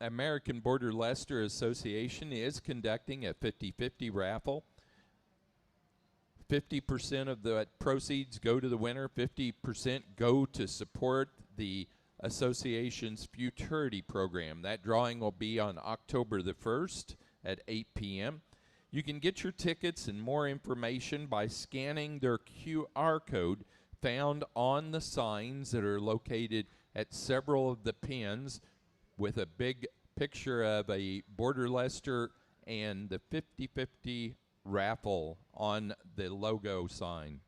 American Border Leicester Association is conducting a 50-50 raffle. 50% of the proceeds go to the winner, 50% go to support the association's futurity program. That drawing will be on October the 1st at 8 p.m. You can get your tickets and more information by scanning their QR code found on the signs that are located at several of the pins with a big picture of a Border Leicester and the 50-50 raffle on the logo sign.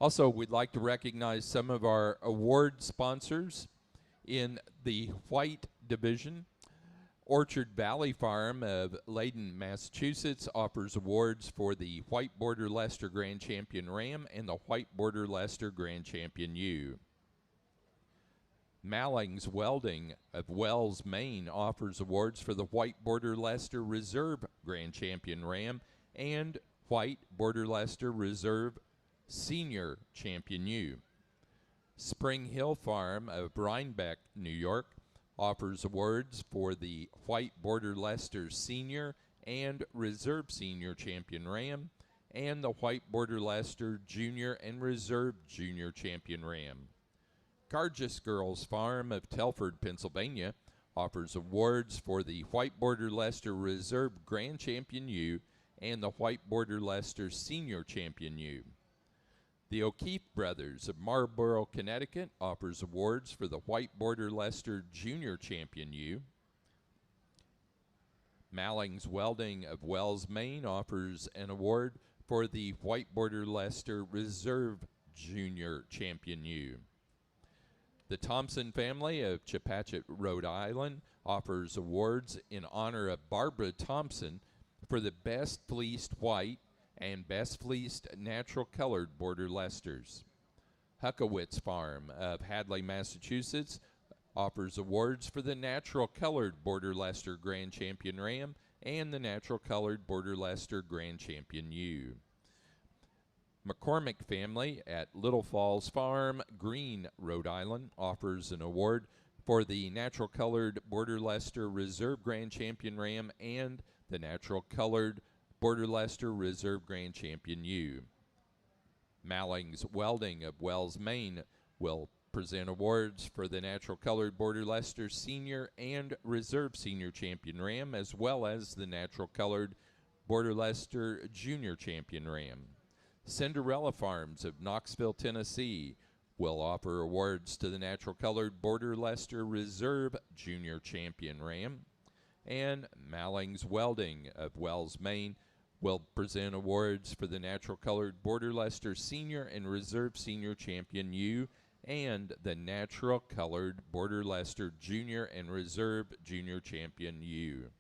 Also, we'd like to recognize some of our award sponsors in the white division. Orchard Valley Farm of Leyden, Massachusetts offers awards for the White Border Leicester Grand Champion Ram and the White Border Leicester Grand Champion Ewe. Malling's Welding of Wells, Maine offers awards for the White Border Leicester Reserve Grand Champion Ram and White Border Leicester Reserve Senior Champion Ewe. Spring Hill Farm of Rhinebeck, New York offers awards for the White Border Leicester Senior and Reserve Senior Champion Ram and the White Border Leicester Junior and Reserve Junior Champion Ram. Gargis Girls Farm of Telford, Pennsylvania offers awards for the White Border Leicester Reserve Grand Champion Ewe and the White Border Leicester Senior Champion Ewe. The O'Keefe Brothers of Marlborough, Connecticut offers awards for the White Border Leicester Junior Champion Ewe. Malling's Welding of Wells, Maine offers an award for the White Border Leicester Reserve Junior Champion Ewe. The Thompson family of Chepachet, Rhode Island offers awards in honor of Barbara Thompson for the Best Fleeced White and Best Fleeced Natural Colored Border Leicesters. Huckowitz Farm of Hadley, Massachusetts offers awards for the Natural Colored Border Leicester Grand Champion Ram and the Natural Colored Border Leicester Grand Champion Ewe. McCormick family at Little Falls Farm, Greene, Rhode Island offers an award for the Natural Colored Border Leicester Reserve Grand Champion Ram and the Natural Colored Border Leicester Reserve Grand Champion Ewe. Malling's Welding of Wells, Maine will present awards for the Natural Colored Border Leicester Senior and Reserve Senior Champion Ram, as well as the Natural Colored Border Leicester Junior Champion Ram. Cinderella Farms of Knoxville, Tennessee will offer awards to the Natural Colored Border Leicester Reserve Junior Champion Ram. And Malling's Welding of Wells, Maine will present awards for the Natural Colored Border Leicester Senior and Reserve Senior Champion Ewe and the Natural Colored Border Leicester Junior and Reserve Junior Champion Ewe.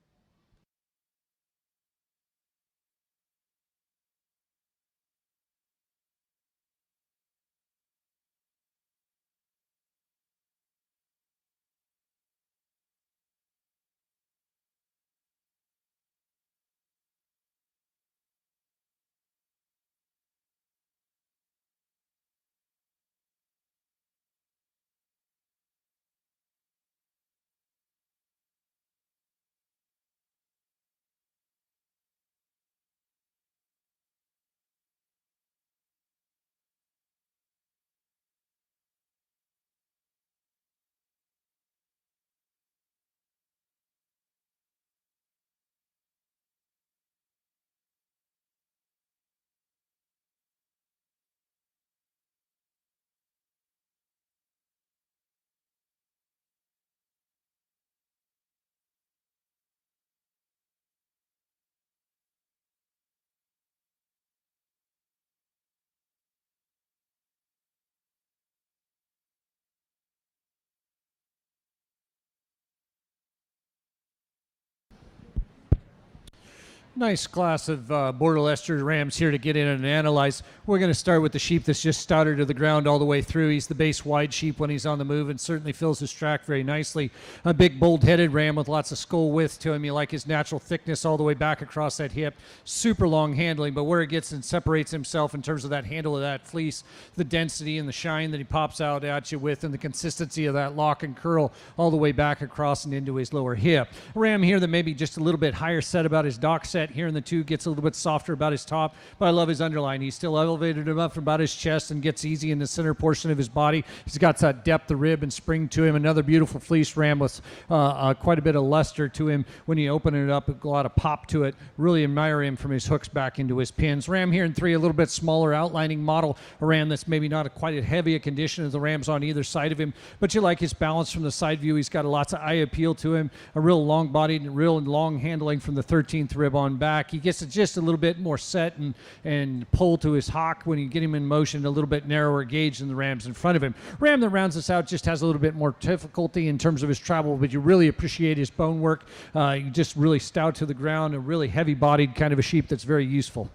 Nice class of Border Leicester Rams here to get in and analyze. We're going to start with the sheep that's just started to the ground all the way through. He's the base wide sheep when he's on the move and certainly fills his track very nicely. A big bold-headed ram with lots of skull width to him. You like his natural thickness all the way back across that hip. Super long handling, but where it gets and separates himself in terms of that handle of that fleece, the density and the shine that he pops out at you with, and the consistency of that lock and curl all the way back across and into his lower hip. A ram here that maybe just a little bit higher set about his dock set here in the two, gets a little bit softer about his top, but I love his underline. He's still elevated him up from about his chest and gets easy in the center portion of his body. He's got that depth of rib and spring to him. Another beautiful fleece ram with quite a bit of luster to him when you open it up, a lot of pop to it. Really admire him from his hooks back into his pins. Ram here in 3, a little bit smaller outlining model, a ram that's maybe not quite as heavy a condition as the rams on either side of him, but you like his balance from the side view. He's got lots of eye appeal to him, a real long bodied and real long handling from the 13th rib on back. He gets just a little bit more set and pull to his hock when you get him in motion, a little bit narrower gauge than the rams in front of him. Ram that rounds us out just has a little bit more difficulty in terms of his travel, but you really appreciate his bone work. You just really stout to the ground, a really heavy bodied kind of a sheep that's very useful.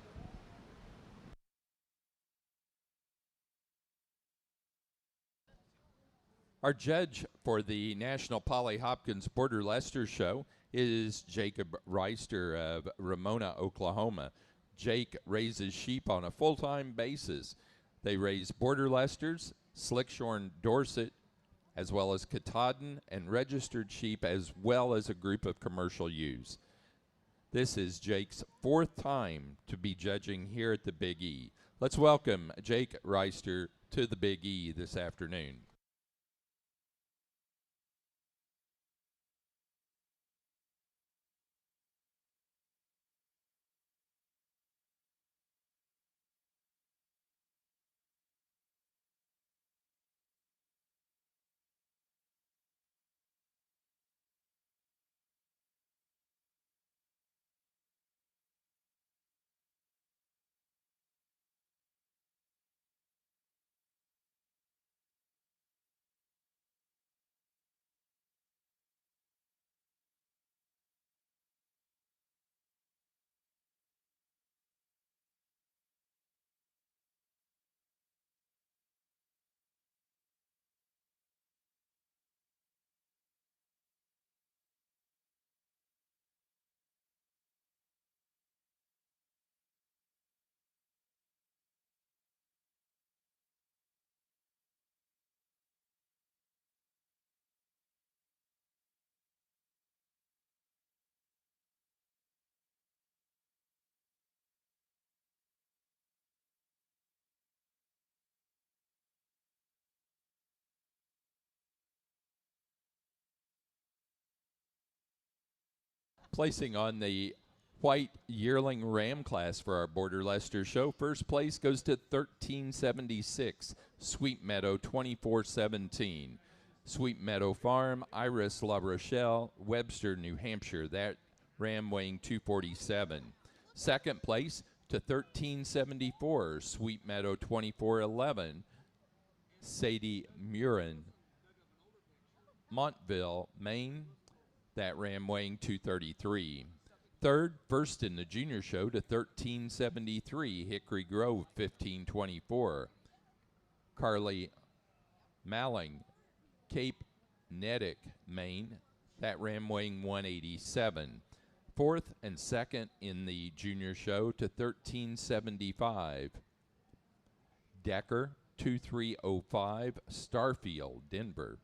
Our judge for the National Polly Hopkins Border Leicester show is Jacob Reister of Ramona, Oklahoma. Jake raises sheep on a full-time basis. They raise Border Leicesters, Slickshorn Dorset, as well as Katahdin and registered sheep, as well as a group of commercial ewes. This is Jake's 4th time to be judging here at the Big E. Let's welcome Jake Reister to the Big E this afternoon. Placing on the white yearling ram class for our Border Leicester show, first place goes to 1376, Sweet Meadow 2417. Sweet Meadow Farm, Iris La Rochelle, Webster, New Hampshire. That ram weighing 247. Second place to 1374, Sweet Meadow 2411, Sadie Murin, Montville, Maine. That ram weighing 233. Third, first in the junior show to 1373, Hickory Grove 1524. Carly Malling, Cape Nedick, Maine. That ram weighing 187. Fourth and second in the junior show to 1375. Decker 2305, Starfield, Denver.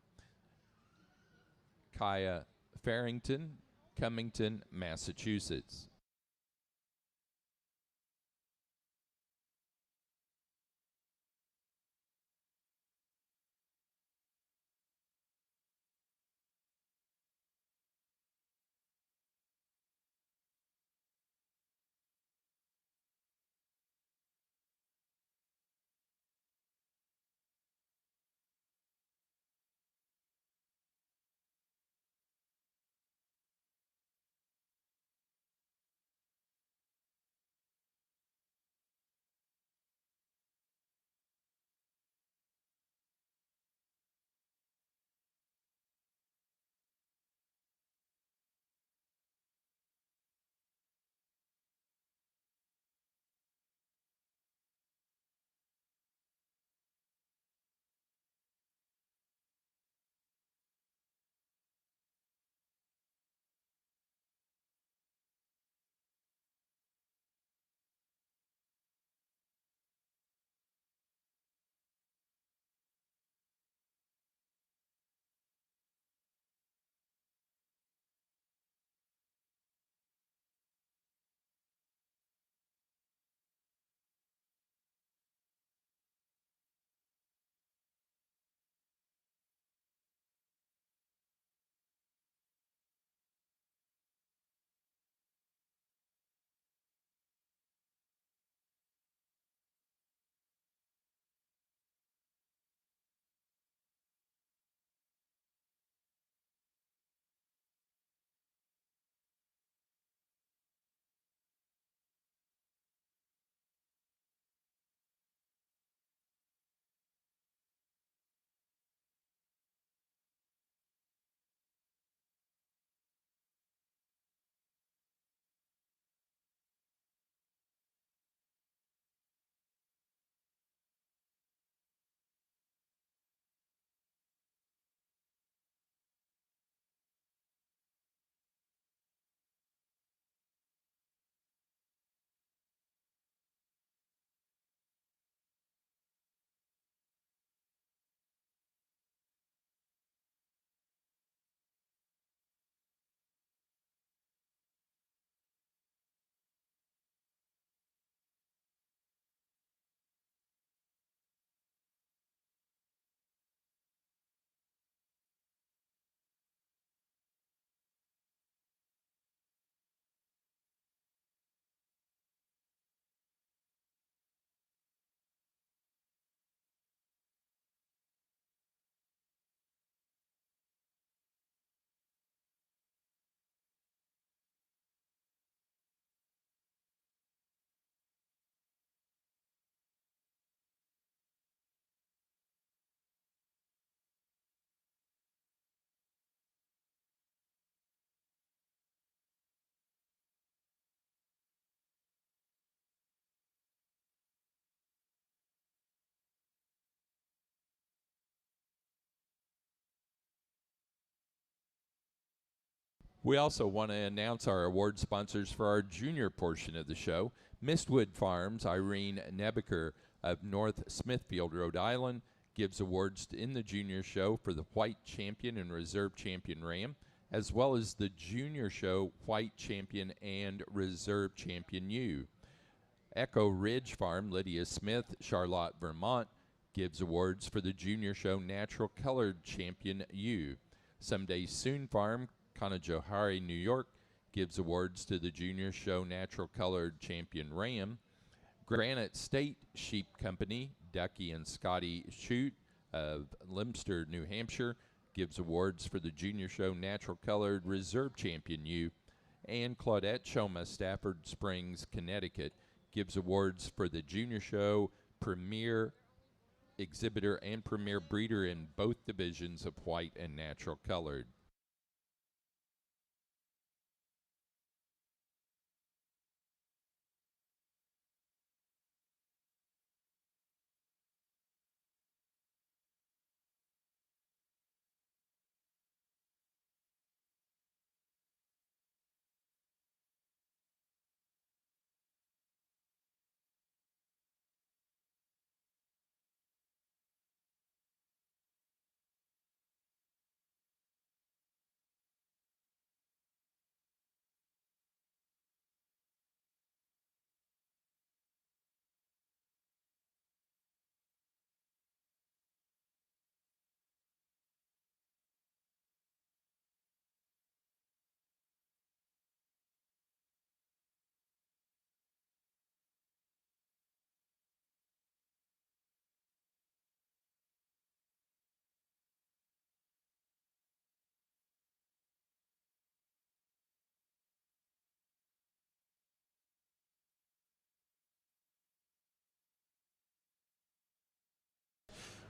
Kaya Farrington, Cummington, Massachusetts. We also want to announce our award sponsors for our junior portion of the show. Mistwood Farms, Irene Nebeker of North Smithfield, Rhode Island, gives awards in the junior show for the White Champion and Reserve Champion Ram, as well as the junior show White Champion and Reserve Champion ewe. Echo Ridge Farm, Lydia Smith, Charlotte, Vermont, gives awards for the junior show Natural Colored Champion ewe. Someday Soon Farm, Kanajohari, New York, gives awards to the junior show Natural Colored Champion Ram. Granite State Sheep Company, Ducky and Scotty Shute of Leicester, New Hampshire, gives awards for the junior show Natural Colored Reserve Champion ewe. And Claudette Choma, Stafford Springs, Connecticut, gives awards for the junior show Premier Exhibitor and Premier Breeder in both divisions of white and natural colored.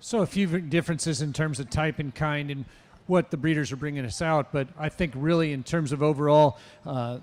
So a few differences in terms of type and kind and what the breeders are bringing us out, but I think really in terms of overall,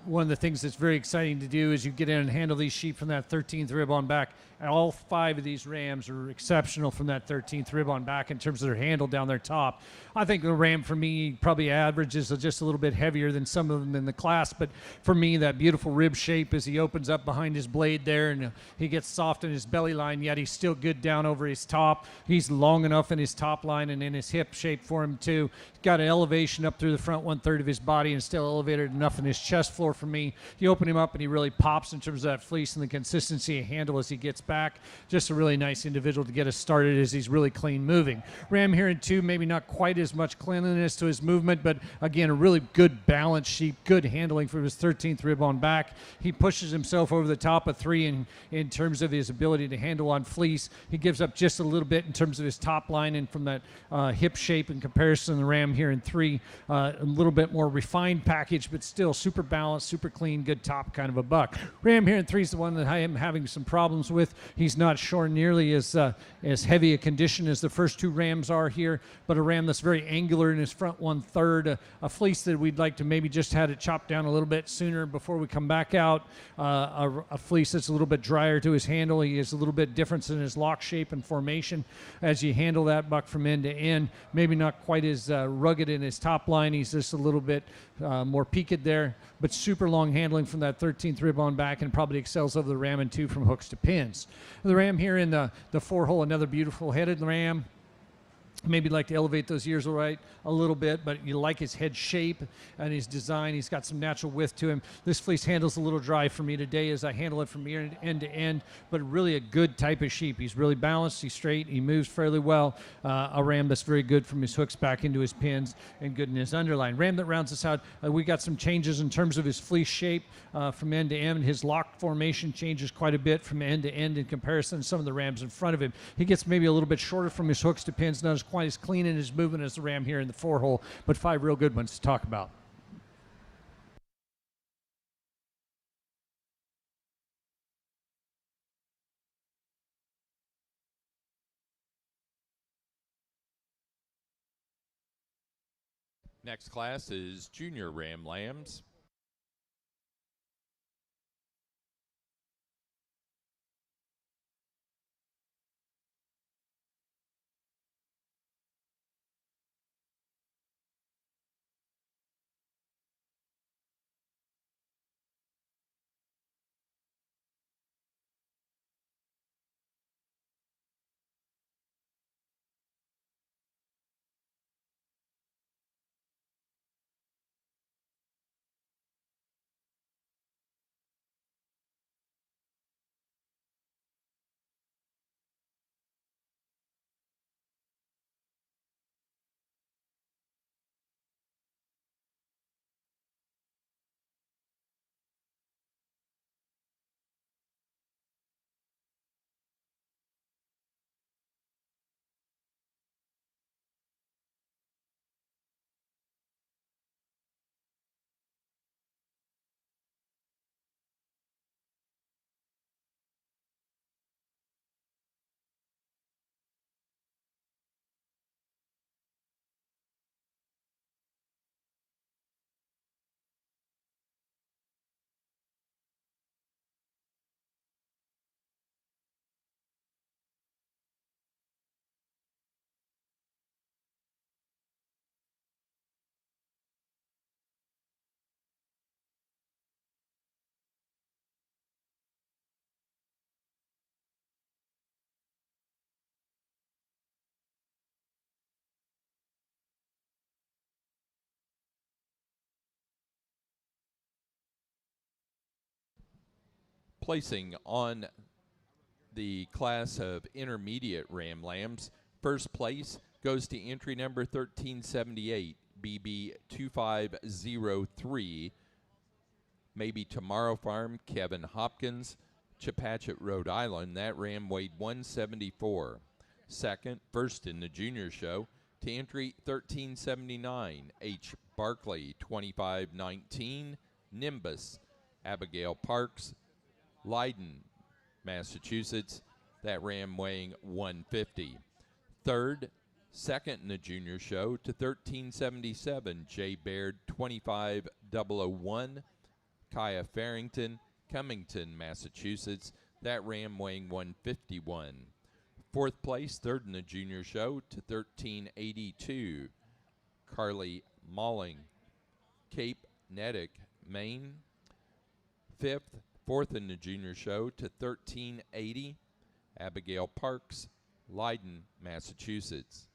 one of the things that's very exciting to do is you get in and handle these sheep from that 13th rib on back. And all 5 of these rams are exceptional from that 13th rib on back in terms of their handle down their top. I think the ram for me probably averages just a little bit heavier than some of them in the class, but for me that beautiful rib shape as he opens up behind his blade there and he gets soft in his belly line, yet he's still good down over his top. He's long enough in his top line and in his hip shape for him too. Got an elevation up through the front 1/3 of his body and still elevated enough in his chest floor for me. You open him up and he really pops in terms of that fleece and the consistency of handle as he gets back. Just a really nice individual to get us started as he's really clean moving. Ram here in 2, maybe not quite as much cleanliness to his movement, but again, a really good balanced sheep, good handling for his 13th rib on back. He pushes himself over the top of 3 in terms of his ability to handle on fleece. He gives up just a little bit in terms of his top line and from that hip shape in comparison to the ram here in 3, a little bit more refined package, but still super balanced, super clean, good top kind of a buck. Ram here in 3 is the one that I am having some problems with. He's not showing nearly as heavy a condition as the first 2 rams are here, but a ram that's very angular in his front 1/3, a fleece that we'd like to maybe just had it chopped down a little bit sooner before we come back out, a fleece that's a little bit drier to his handle. He has a little bit difference in his lock shape and formation as you handle that buck from end to end. Maybe not quite as rugged in his top line. He's just a little bit more peaked there, but super long handling from that 13th rib on back and probably excels over the ram in 2 from hooks to pins. The ram here in the 4 hole, another beautiful headed ram. Maybe like to elevate those ears right a little bit, but you like his head shape and his design. He's got some natural width to him. This fleece handle's a little dry for me today as I handle it from end to end, but really a good type of sheep. He's really balanced, he's straight, he moves fairly well. A ram that's very good from his hooks back into his pins and good in his underline. Ram that rounds us out, we got some changes in terms of his fleece shape from end to end. His lock formation changes quite a bit from end to end in comparison to some of the rams in front of him. He gets maybe a little bit shorter from his hooks to pins, not as quite as clean in his movement as the ram here in the 4 hole, but 5 real good ones to talk about. Next class is Junior Ram Lambs. Placing on the class of intermediate ram lambs, first place goes to entry number 1378, BB 2503, Maybe Tomorrow Farm, Kevin Hopkins, Chepachet, Rhode Island. That ram weighed 174. Second, first in the junior show, to entry 1379, H. Barkley 2519, Nimbus, Abigail Parks, Leiden, Massachusetts. That ram weighing 150. Third, second in the junior show to 1377, J. Baird 25001, Kaya Farrington, Cummington, Massachusetts. That ram weighing 151. Fourth place, third in the junior show to 1382, Carly Malling, Cape Nedick, Maine. Fifth, fourth in the junior show to 1380, Abigail Parks, Leiden, Massachusetts.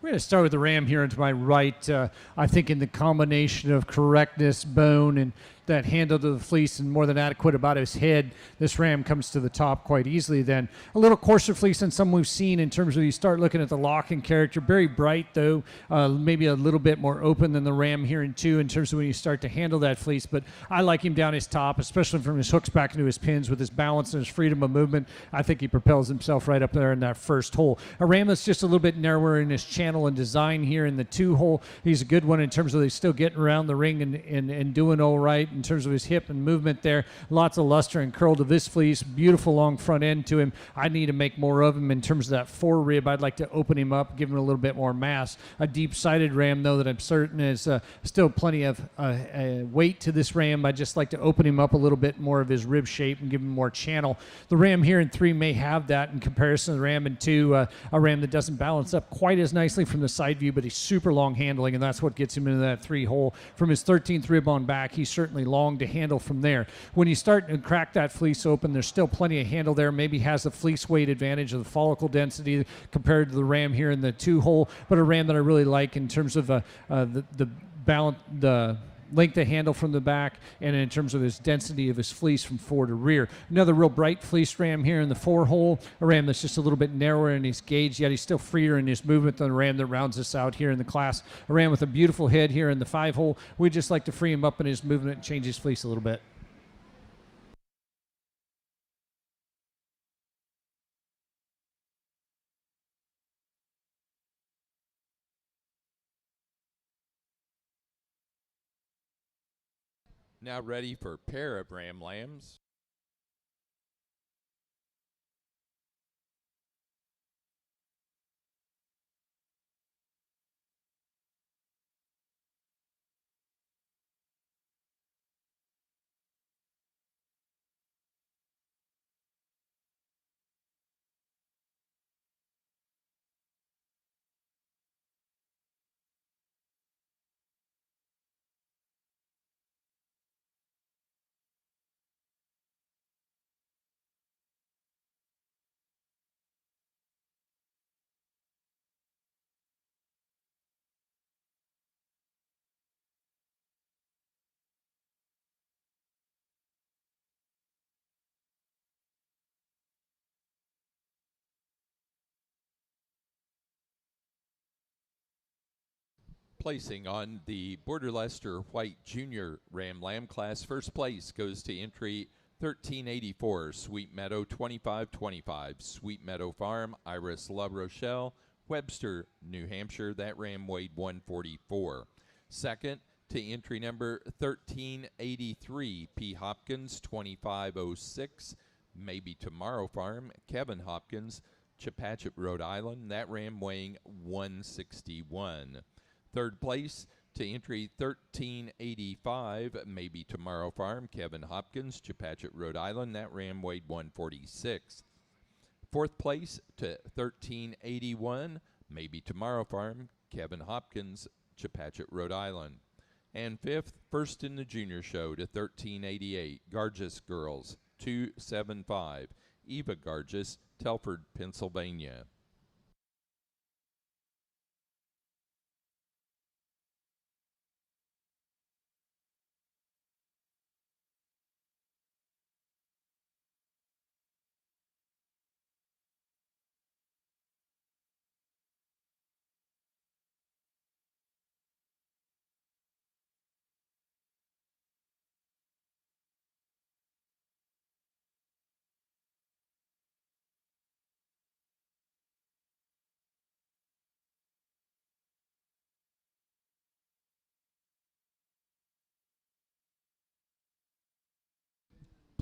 We're going to start with the ram here to my right. I think in the combination of correctness, bone, and that handle to the fleece and more than adequate about his head, this ram comes to the top quite easily. Then a little coarser fleece than some we've seen in terms of you start looking at the lock and character. Very bright though, maybe a little bit more open than the ram here in two in terms of when you start to handle that fleece. But I like him down his top, especially from his hooks back into his pins with his balance and his freedom of movement. I think he propels himself right up there in that first hole. A ram that's just a little bit narrower in his channel and design here in the two hole. He's a good one in terms of he's still getting around the ring and doing all right in terms of his hip and movement there. Lots of luster and curl to this fleece. Beautiful long front end to him. I need to make more of him in terms of that fore rib. I'd like to open him up, give him a little bit more mass. A deep-sided ram, though, that I'm certain is still plenty of weight to this ram. I'd just like to open him up a little bit more of his rib shape and give him more channel. The ram here in three may have that in comparison to the ram in two. A ram that doesn't balance up quite as nicely from the side view, but he's super long handling, and that's what gets him into that three hole. From his 13th rib on back, he's certainly long to handle from there. When you start to crack that fleece open, there's still plenty of handle there. Maybe has the fleece weight advantage of the follicle density compared to the ram here in the two hole, but a ram that I really like in terms of the balance, the length of handle from the back, and in terms of his density of his fleece from fore to rear. Another real bright fleece ram here in the four hole, a ram that's just a little bit narrower in his gauge, yet he's still freer in his movement than the ram that rounds us out here in the class. A ram with a beautiful head here in the five hole. We just like to free him up in his movement and change his fleece a little bit. Now ready for pair of ram lambs. Placing on the Border Leicester White Junior Ram Lamb class, first place goes to entry 1384, Sweet Meadow 2525, Sweet Meadow Farm, Iris La Rochelle, Webster, New Hampshire. That ram weighed 144. Second to entry number 1383, P. Hopkins 2506, Maybe Tomorrow Farm, Kevin Hopkins, Chepachet, Rhode Island. That ram weighing 161. Third place to entry 1385, Maybe Tomorrow Farm, Kevin Hopkins, Chepachet, Rhode Island. That ram weighed 146. Fourth place to 1381, Maybe Tomorrow Farm, Kevin Hopkins, Chepachet, Rhode Island. And fifth, first in the junior show to 1388, Gargis Girls 275, Eva Gargis, Telford, Pennsylvania.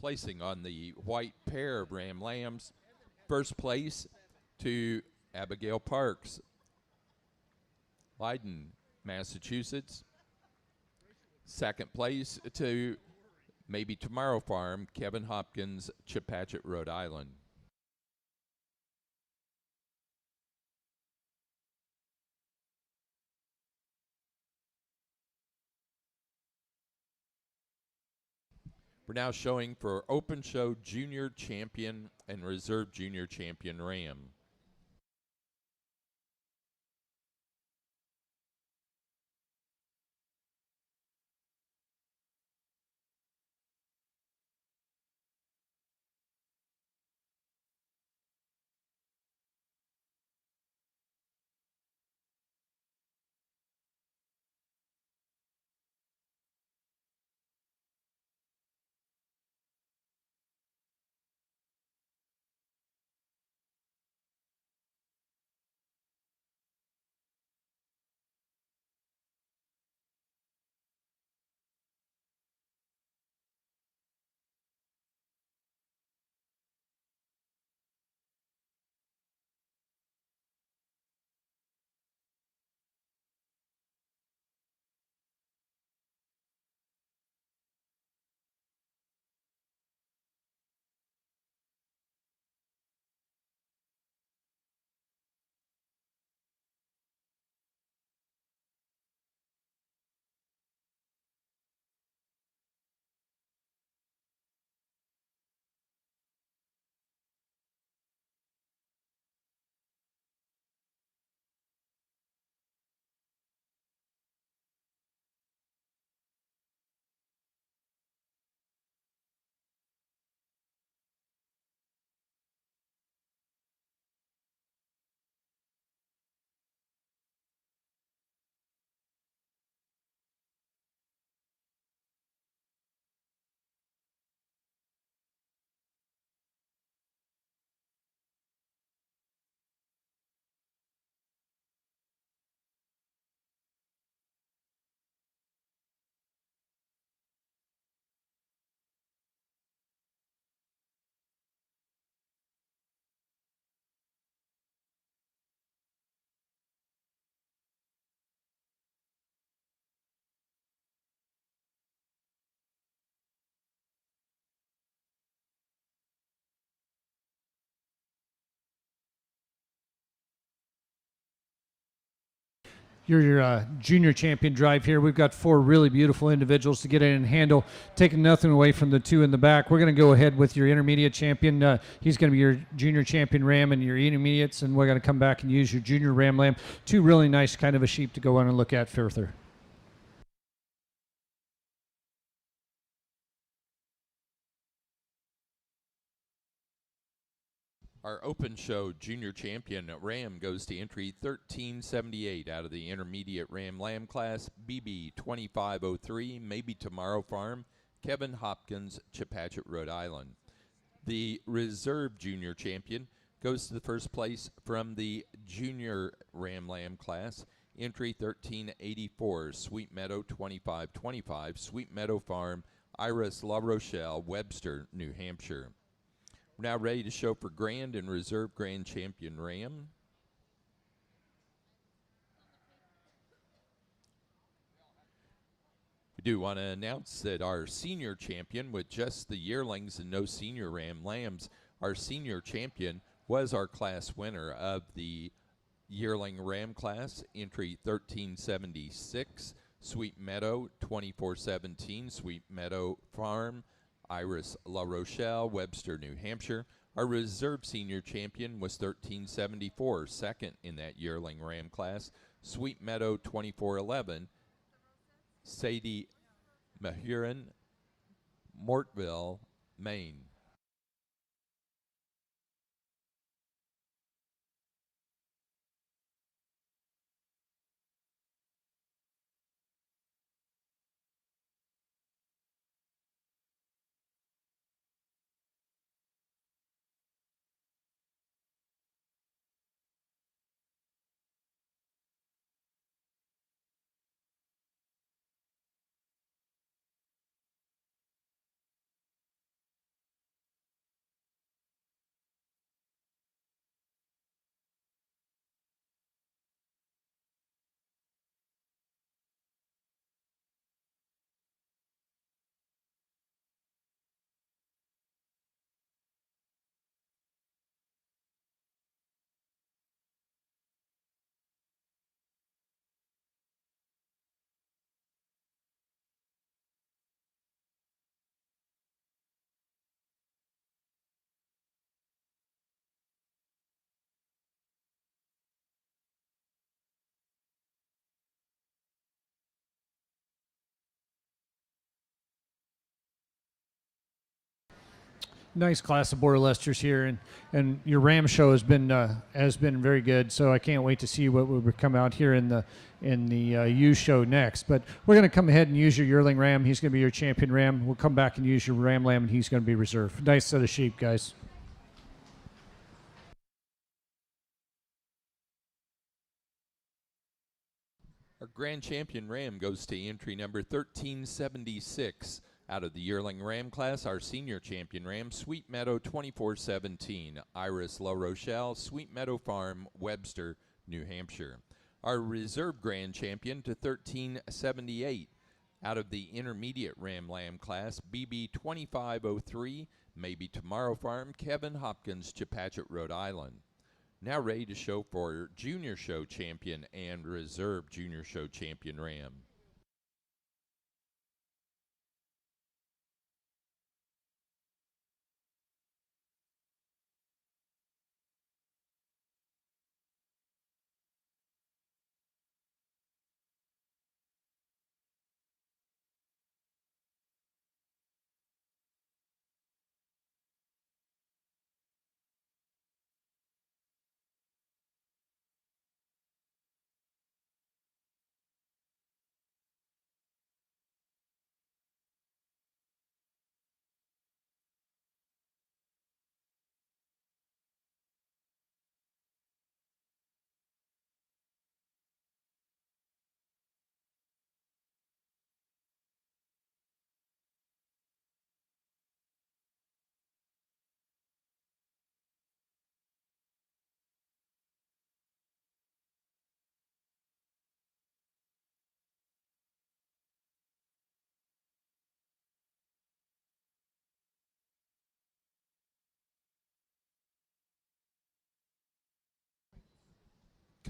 Placing on the white pair of ram lambs, first place to Abigail Parks, Leiden, Massachusetts. Second place to Maybe Tomorrow Farm, Kevin Hopkins, Chepachet, Rhode Island. We're now showing for Open Show Junior Champion and Reserve Junior Champion Ram. your junior champion drive here. We've got 4 really beautiful individuals to get in and handle, taking nothing away from the 2 in the back. We're going to go ahead with your intermediate champion. He's going to be your junior champion ram and your intermediates, and we're going to come back and use your junior ram lamb. 2 really nice kind of a sheep to go on and look at further. Our open show junior champion ram goes to entry 1378 out of the intermediate ram lamb class, BB 2503, Maybe Tomorrow Farm, Kevin Hopkins, Chepachet, Rhode Island. The reserve junior champion goes to the first place from the junior ram lamb class, entry 1384, Sweet Meadow 2525, Sweet Meadow Farm, Iris La Rochelle, Webster, New Hampshire. We're now ready to show for Grand and Reserve Grand Champion Ram. We do want to announce that our senior champion, with just the yearlings and no senior ram lambs, our senior champion was our class winner of the yearling ram class, entry 1376, Sweet Meadow 2417, Sweet Meadow Farm, Iris La Rochelle, Webster, New Hampshire. Our reserve senior champion was 1374, second in that yearling ram class, Sweet Meadow 2411, Sadie Mahurin, Mortville, Maine. Nice class of Border Leicesters here, and your ram show has been very good. So I can't wait to see what will come out here in the ewe show next. But we're going to come ahead and use your yearling ram. He's going to be your champion ram. We'll come back and use your ram lamb, and he's going to be reserved. Nice set of sheep, guys. Our grand champion ram goes to entry number 1376 out of the yearling ram class. Our senior champion ram, Sweet Meadow 2417, Iris La Rochelle, Sweet Meadow Farm, Webster, New Hampshire. Our reserve grand champion to 1378 out of the intermediate ram lamb class, BB 2503, Maybe Tomorrow Farm, Kevin Hopkins, Chepachet, Rhode Island. Now ready to show for junior show champion and reserve junior show champion ram.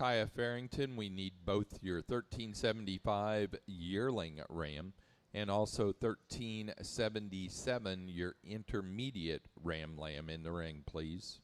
Taya Farrington, we need both your 1375 yearling ram and also 1377 your intermediate ram lamb in the ring, please.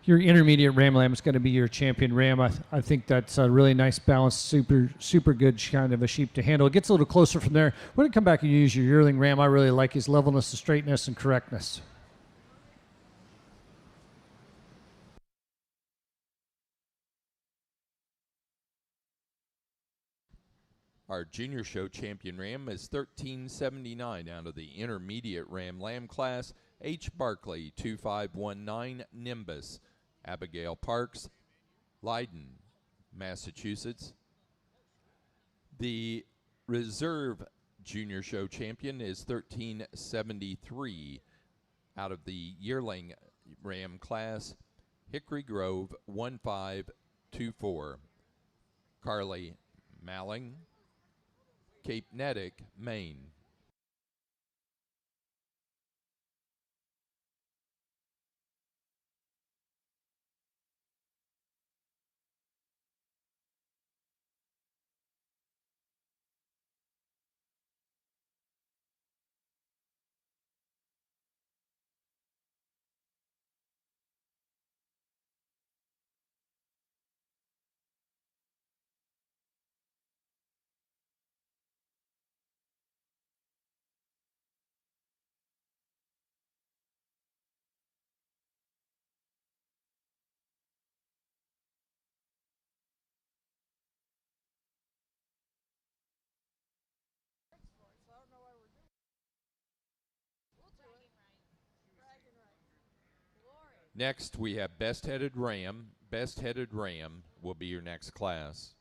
Your intermediate ram lamb is going to be your champion ram. I think that's a really nice balanced, super good kind of a sheep to handle. It gets a little closer from there. When you come back and you use your yearling ram, I really like his levelness, the straightness, and correctness. Our junior show champion ram is 1379 out of the intermediate ram lamb class, H. Barkley 2519 Nimbus, Abigail Parks, Leiden, Massachusetts. The reserve junior show champion is 1373 out of the yearling ram class, Hickory Grove 1524, Carly Malling, Cape Nedick, Maine. Next, we have Best Headed Ram. Best Headed Ram will be your next class.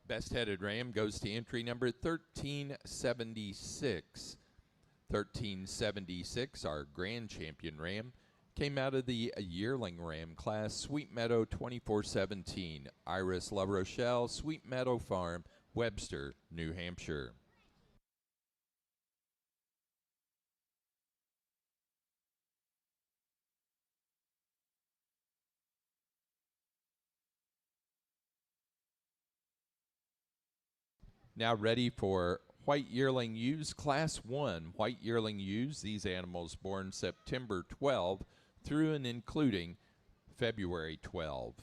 Best headed ram goes to entry number 1376. 1376, our grand champion ram, came out of the yearling ram class, Sweet Meadow 2417, Iris La Rochelle, Sweet Meadow Farm, Webster, New Hampshire. Now ready for white yearling ewes, Class 1 white yearling ewes. These animals born September 12 through and including February 12.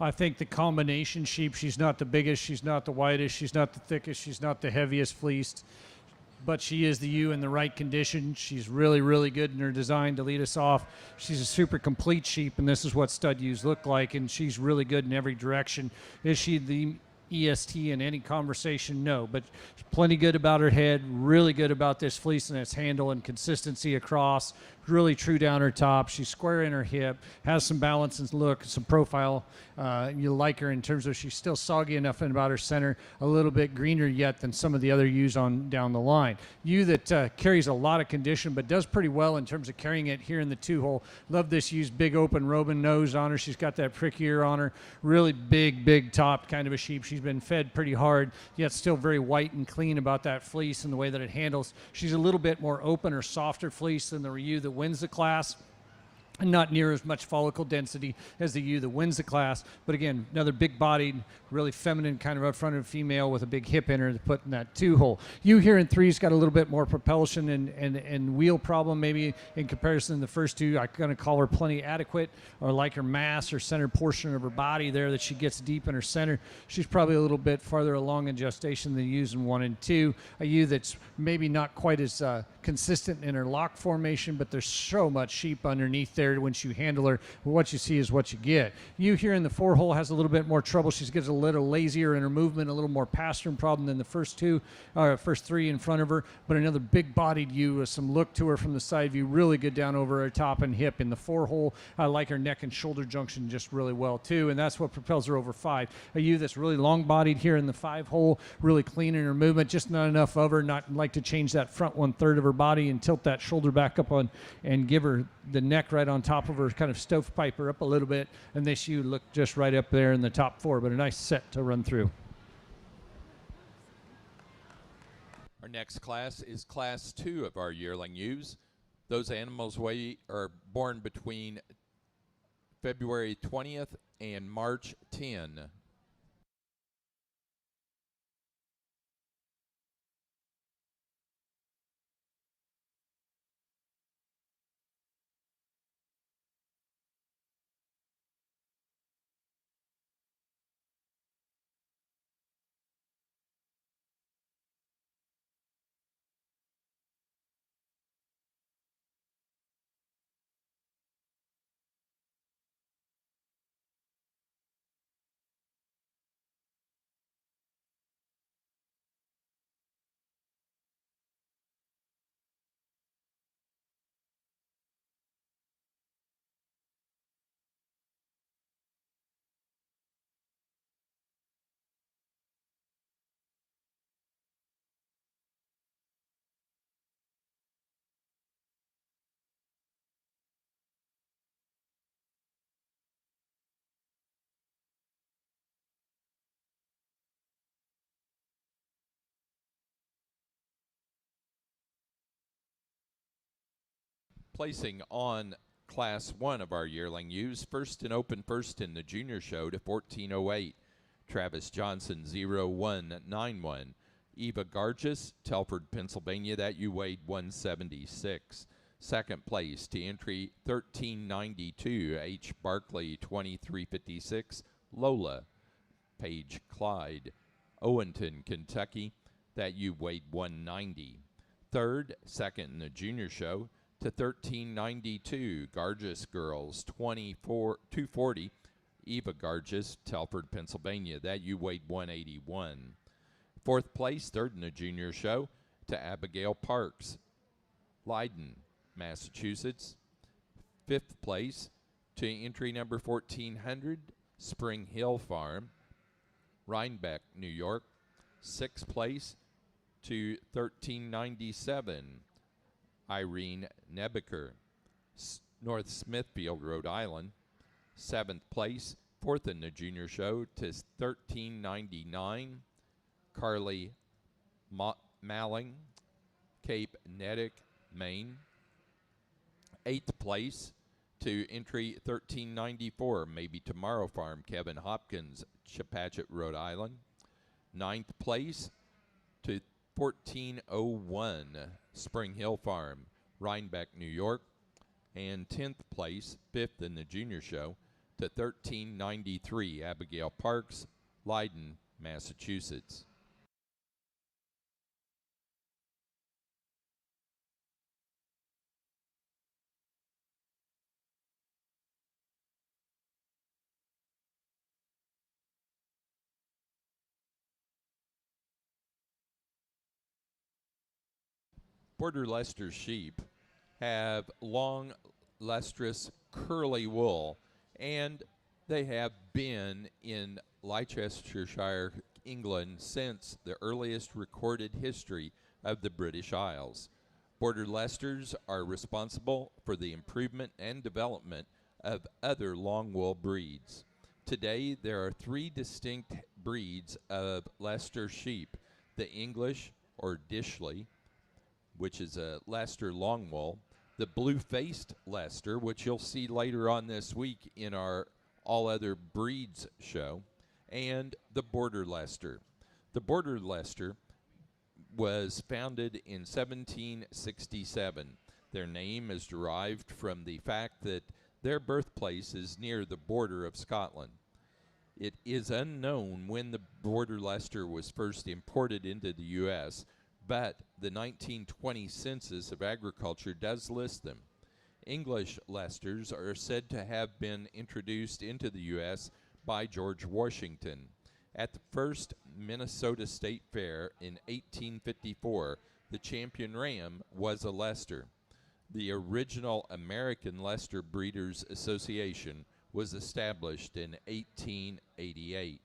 I think the combination sheep, she's not the biggest, she's not the widest, she's not the thickest, she's not the heaviest fleeced, but she is the ewe in the right condition. She's really, really good in her design to lead us off. She's a super complete sheep, and this is what stud ewes look like, and she's really good in every direction. Is she the EST in any conversation? No, but plenty good about her head, really good about this fleece and its handle and consistency across, really true down her top. She's square in her hip, has some balance and look, some profile. You like her in terms of she's still soggy enough in about her center, a little bit greener yet than some of the other ewes on down the line. Ewe that carries a lot of condition but does pretty well in terms of carrying it here in the 2-hole. Love this ewe's big open Robin nose on her. She's got that prick ear on her. Really big top kind of a sheep. She's been fed pretty hard, yet still very white and clean about that fleece and the way that it handles. She's a little bit more open or softer fleece than the ewe that wins the class. And not near as much follicle density as the ewe that wins the class. But again, another big-bodied, really feminine kind of up-fronted female with a big hip in her to put in that 2-hole. Ewe here in 3's got a little bit more propulsion and wheel problem maybe in comparison to the first two. I'm going to call her plenty adequate, or like her mass or center portion of her body there that she gets deep in her center. She's probably a little bit farther along in gestation than ewes in 1 and 2. A ewe that's maybe not quite as consistent in her lock formation, but there's so much sheep underneath there once you handle her. What you see is what you get. Ewe here in the 4-hole has a little bit more trouble. She gets a little lazier in her movement, a little more pastern problem than the first 3 in front of her, but another big-bodied ewe with some look to her from the side view, really good down over her top and hip. In the 4-hole, I like her neck and shoulder junction just really well too, and that's what propels her over 5. A ewe that's really long-bodied here in the 5-hole, really clean in her movement, just not enough of her, not like to change that front 1/3 of her body and tilt that shoulder back up on and give her the neck right on top of her, kind of stovepipe her up a little bit, and this ewe look just right up there in the top 4, but a nice set to run through. Our next class is Class 2 of our yearling ewes. Those animals are born between February 20th and March 10. Placing on Class 1 of our yearling ewes, first in the junior show to 1408, Travis Johnson 0191. Eva Gargis, Telford, Pennsylvania, that ewe weighed 176. Second place to entry 1392, H. Barkley 2356, Lola. Page Clyde, Owenton, Kentucky, that ewe weighed 190. Third, second in the junior show to 1392, Gargis Girls 240, Eva Gargis, Telford, Pennsylvania, that ewe weighed 181. Fourth place, third in the junior show, to Abigail Parks, Leiden, Massachusetts. Fifth place to entry number 1400, Spring Hill Farm, Rhinebeck, New York. Sixth place to 1397, Irene Nebeker, North Smithfield, Rhode Island. Seventh place, fourth in the junior show, to 1399, Carly Malling, Cape Nettic, Maine. Eighth place to entry 1394, Maybe Tomorrow Farm, Kevin Hopkins, Chepachet, Rhode Island. Ninth place to 1401, Spring Hill Farm, Rhinebeck, New York. And 10th place, fifth in the junior show, to to 1393 Abigail Parks, Leiden, Massachusetts. Border Leicester sheep have long, lustrous, curly wool, and they have been in Leicestershire, England, since the earliest recorded history of the British Isles. Border Leicesters are responsible for the improvement and development of other long wool breeds. Today, there are three distinct breeds of Leicester sheep: the English, or Dishley, which is a Leicester long wool, the blue-faced Leicester, which you'll see later on this week in our All Other Breeds show, and the Border Leicester. The Border Leicester was founded in 1767. Their name is derived from the fact that their birthplace is near the border of Scotland. It is unknown when the Border Leicester was first imported into the U.S., but the 1920 Census of Agriculture does list them. English Leicesters are said to have been introduced into the U.S. by George Washington. At the first Minnesota State Fair in 1854, the champion ram was a Leicester. The original American Leicester Breeders Association was established in 1888.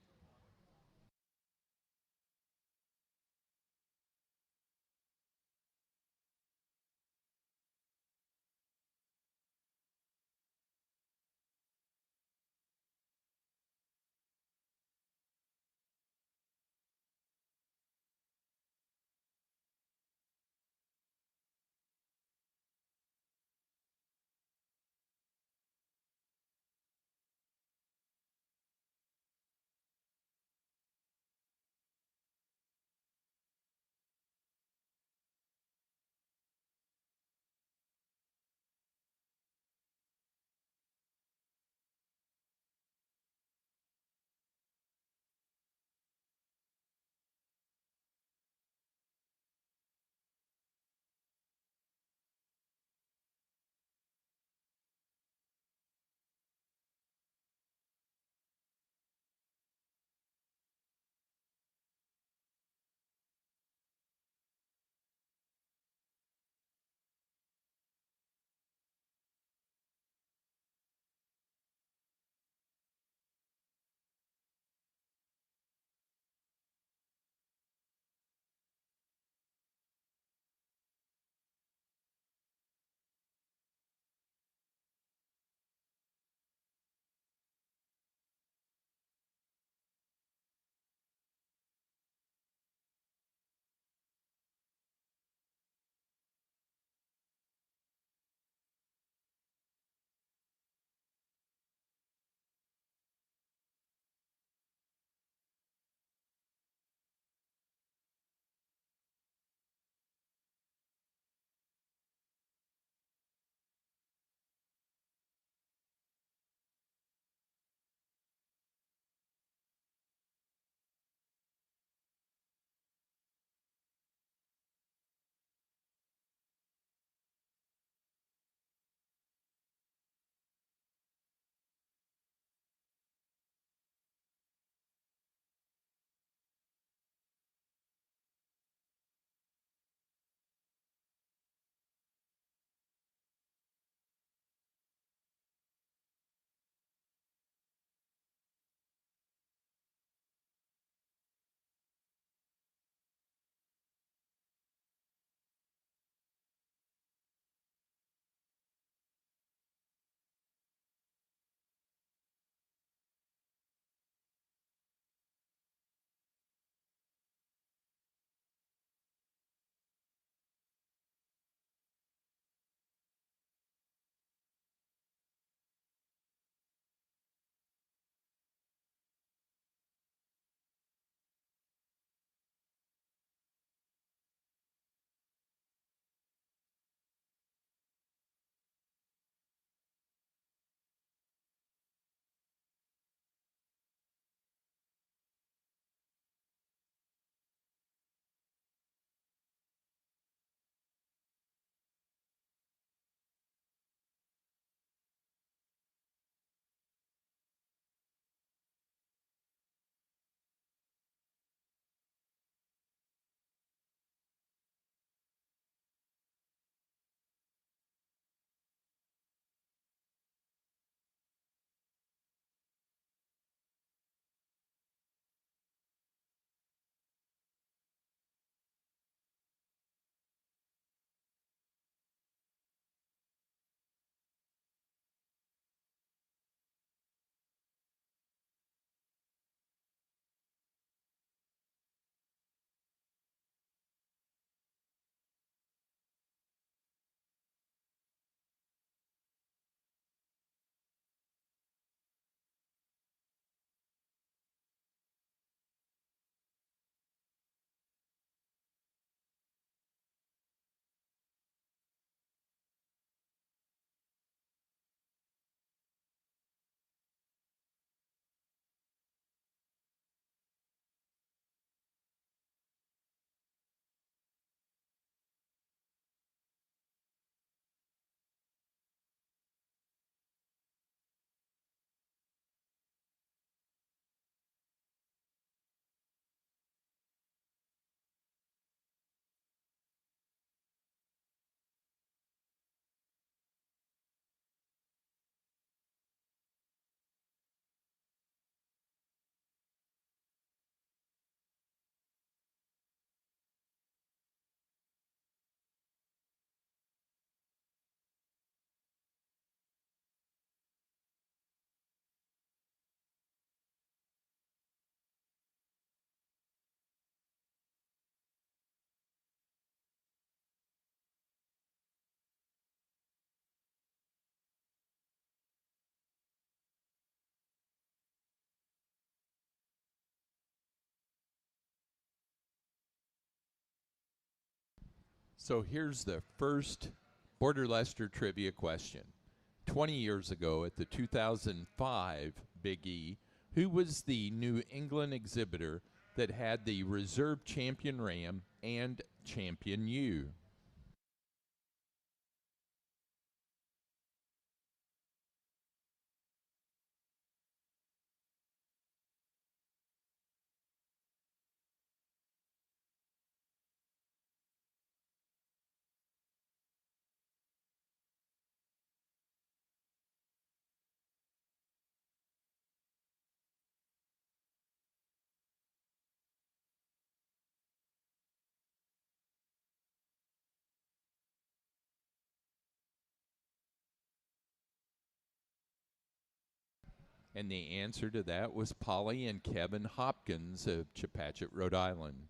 So here's the first Border Leicester trivia question. 20 years ago at the 2005 Big E, who was the New England exhibitor that had the reserve champion ram and champion ewe? And the answer to that was Polly and Kevin Hopkins of Chepachet, Rhode Island.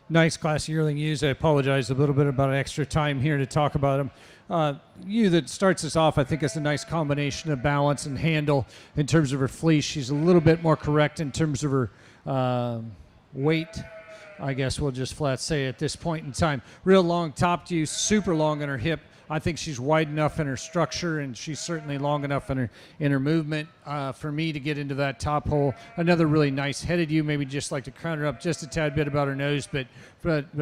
Nice class yearling ewes. I apologize a little bit about extra time here to talk about them. Ewe that starts us off, I think, is a nice combination of balance and handle in terms of her fleece. She's a little bit more correct in terms of her weight. I guess we'll just flat say at this point in time. Real long top to you, super long in her hip. I think she's wide enough in her structure, and she's certainly long enough in her movement for me to get into that top hole. Another really nice headed ewe. Maybe just like to crown her up just a tad bit about her nose, but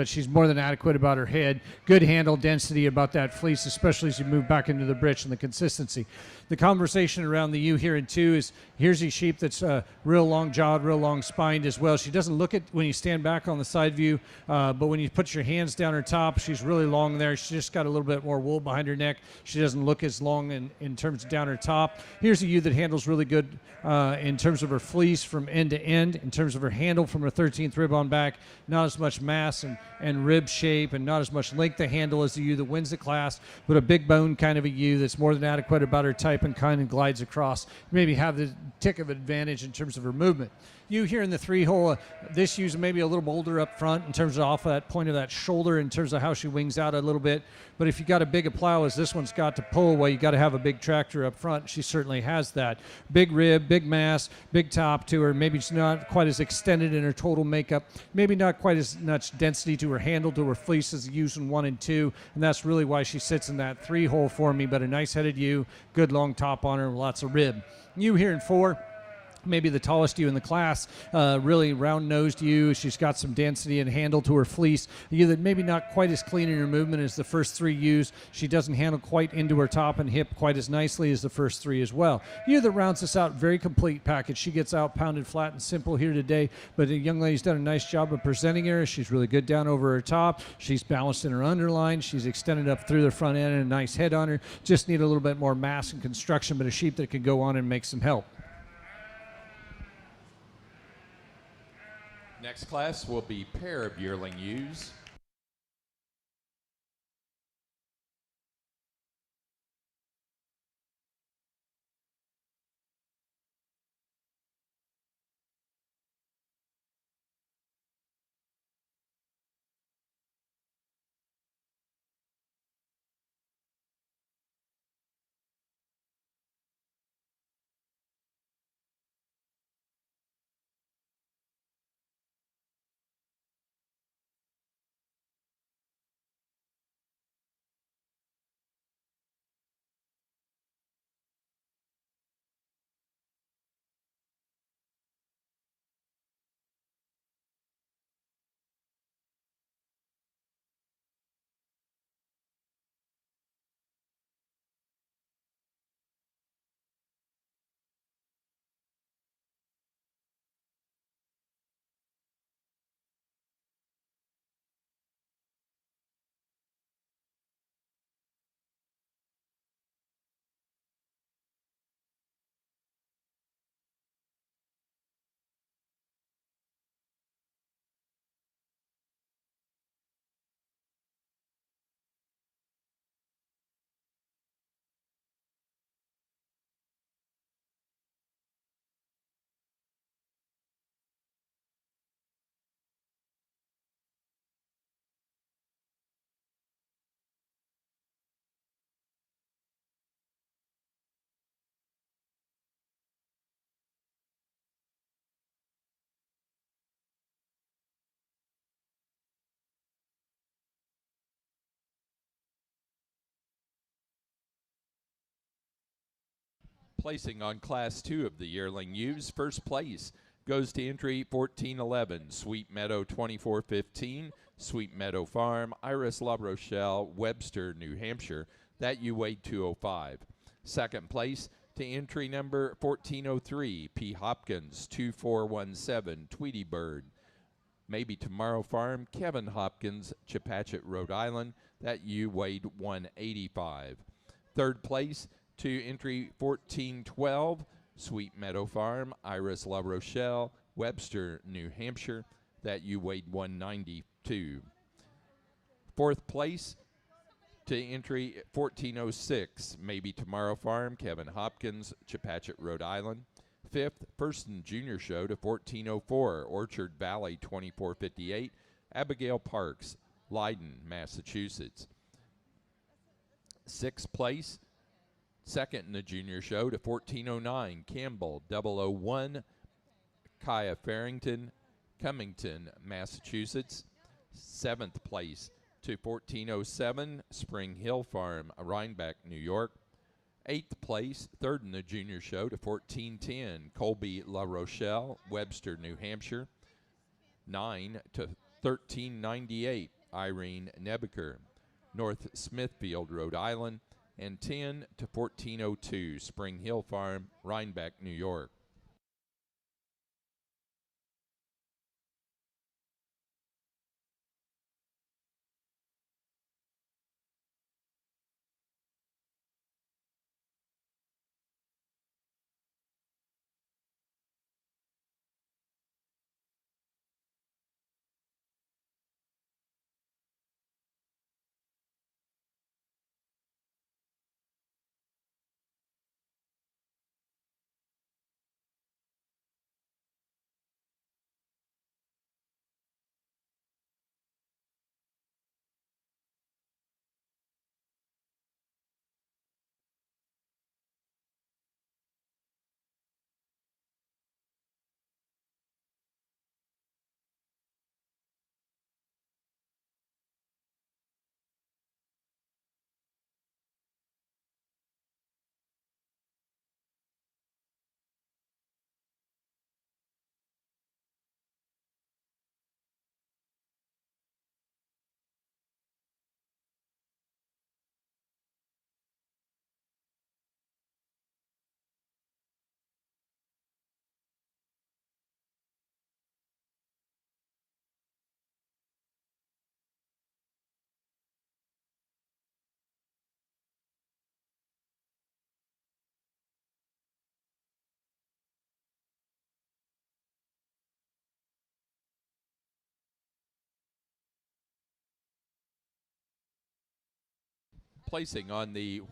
she's more than adequate about her head. Good handle density about that fleece, especially as you move back into the britch and the consistency. The conversation around the ewe here in 2 is here's a sheep that's real long jawed, real long spined as well. She doesn't look it when you stand back on the side view, but when you put your hands down her top, she's really long there. She's just got a little bit more wool behind her neck. She doesn't look as long in terms of down her top. Here's a ewe that handles really good in terms of her fleece from end to end, in terms of her handle from her 13th rib on back. Not as much mass and rib shape and not as much length to handle as the ewe that wins the class, but a big bone kind of a ewe that's more than adequate about her type and kind of glides across. Maybe have the tick of advantage in terms of her movement. You here in the 3-hole, this ewe's maybe a little bolder up front in terms of off that point of that shoulder in terms of how she wings out a little bit. But if you got a big a plow as this one's got to pull, well, you got to have a big tractor up front. She certainly has that. Big rib, big mass, big top to her. Maybe she's not quite as extended in her total makeup. Maybe not quite as much density to her handle, to her fleece as the ewes in 1 and 2. And that's really why she sits in that 3-hole for me. But a nice headed ewe, good long top on her, lots of rib. Ewe here in 4. Maybe the tallest ewe in the class, really round-nosed ewe. She's got some density and handle to her fleece. A ewe that maybe not quite as clean in her movement as the first 3 ewes. She doesn't handle quite into her top and hip quite as nicely as the first 3 as well. Ewe that rounds us out, very complete package. She gets out pounded flat and simple here today, but the young lady's done a nice job of presenting her. She's really good down over her top. She's balanced in her underline. She's extended up through the front end and a nice head on her. Just need a little bit more mass and construction, but a sheep that can go on and make some help. Next class will be pair of yearling ewes. Placing on Class 2 of the yearling ewes, first place goes to entry 1411, Sweet Meadow 2415, Sweet Meadow Farm, Iris La Rochelle, Webster, New Hampshire. That ewe weighed 205. Second place to entry number 1403, P. Hopkins 2417, Tweety Bird. Maybe Tomorrow Farm, Kevin Hopkins, Chepachet, Rhode Island. That ewe weighed 185. Third place to entry 1412, Sweet Meadow Farm, Iris La Rochelle, Webster, New Hampshire. That ewe weighed 192. Fourth place to entry 1406, Maybe Tomorrow Farm, Kevin Hopkins, Chepachet, Rhode Island. Fifth, First and Junior Show to 1404, Orchard Valley 2458, Abigail Parks, Leiden, Massachusetts. 6th place, second in the junior show to 1409, Campbell 001, Kaya Farrington, Cummington, Massachusetts. 7th place to 1407, Spring Hill Farm, Rhinebeck, New York. 8th place, third in the junior show to 1410, Colby La Rochelle, Webster, New Hampshire. 9 to 1398, Irene Nebeker, North Smithfield, Rhode Island. And 10 to 1402, Spring Hill Farm, Rhinebeck, New York. Placing on the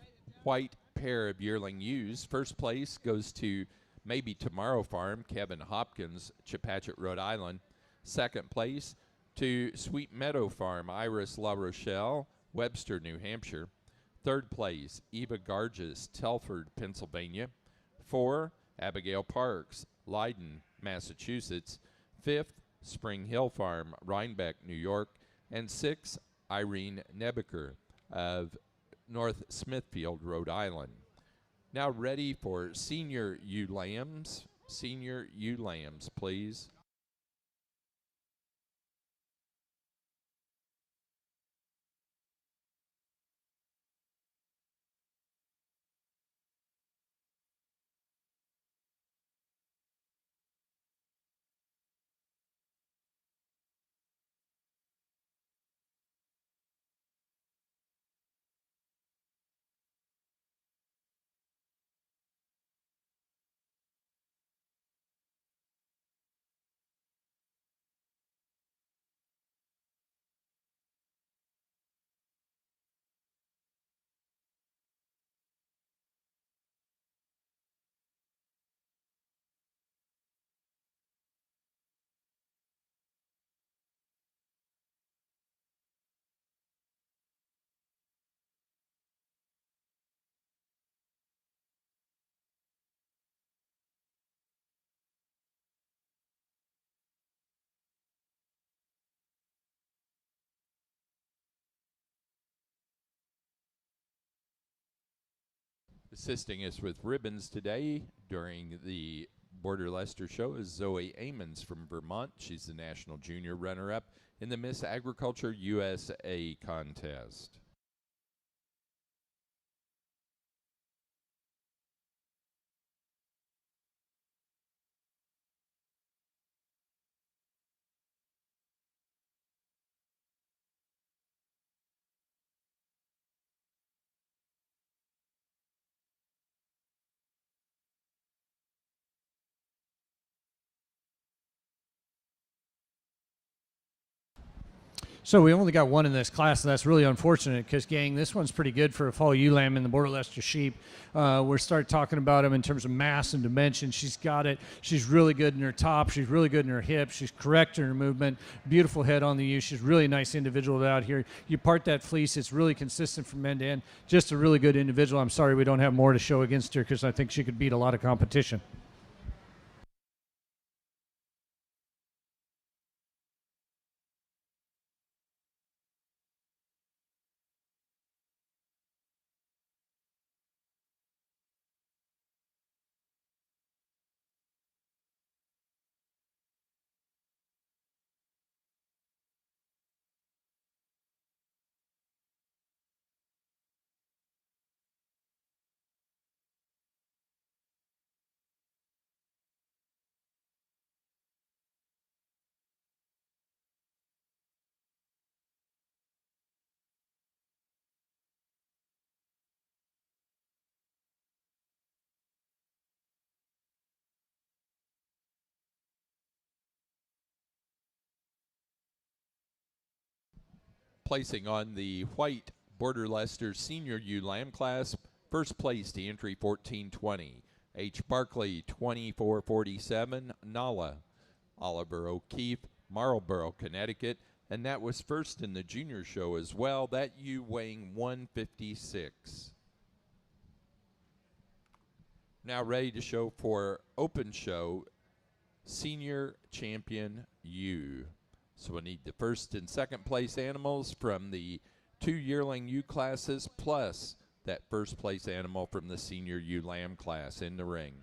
white pair of yearling ewes, first place goes to Maybe Tomorrow Farm, Kevin Hopkins, Chepachet, Rhode Island. Second place to Sweet Meadow Farm, Iris La Rochelle, Webster, New Hampshire. Third place, Eva Garges, Telford, Pennsylvania. 4, Abigail Parks, Leiden, Massachusetts. 5th, Spring Hill Farm, Rhinebeck, New York. And 6, Irene Nebeker of North Smithfield, Rhode Island. Now ready for senior ewe lambs. Senior ewe lambs, please. Assisting us with ribbons today during the Border Leicester show is Zoe Amons from Vermont. She's the national junior runner-up in the Miss Agriculture USA contest. So we only got one in this class, and that's really unfortunate because, gang, this one's pretty good for a fall ewe lamb in the Border Leicester sheep. We're start talking about them in terms of mass and dimension. She's got it. She's really good in her top. She's really good in her hips. She's correct in her movement. Beautiful head on the ewe. She's really nice individual out here. You part that fleece, it's really consistent from end to end. Just a really good individual. I'm sorry we don't have more to show against her because I think she could beat a lot of competition. Placing on the white Border Leicester Senior Ewe Lamb class, first place to entry 1420. H. Barkley 2447, Nala. Oliver O'Keefe, Marlborough, Connecticut, and that was first in the junior show as well. That ewe weighing 156. Now ready to show for open show senior champion ewe. So we need the first and second place animals from the 2 yearling ewe classes plus that first place animal from the senior ewe lamb class in the ring.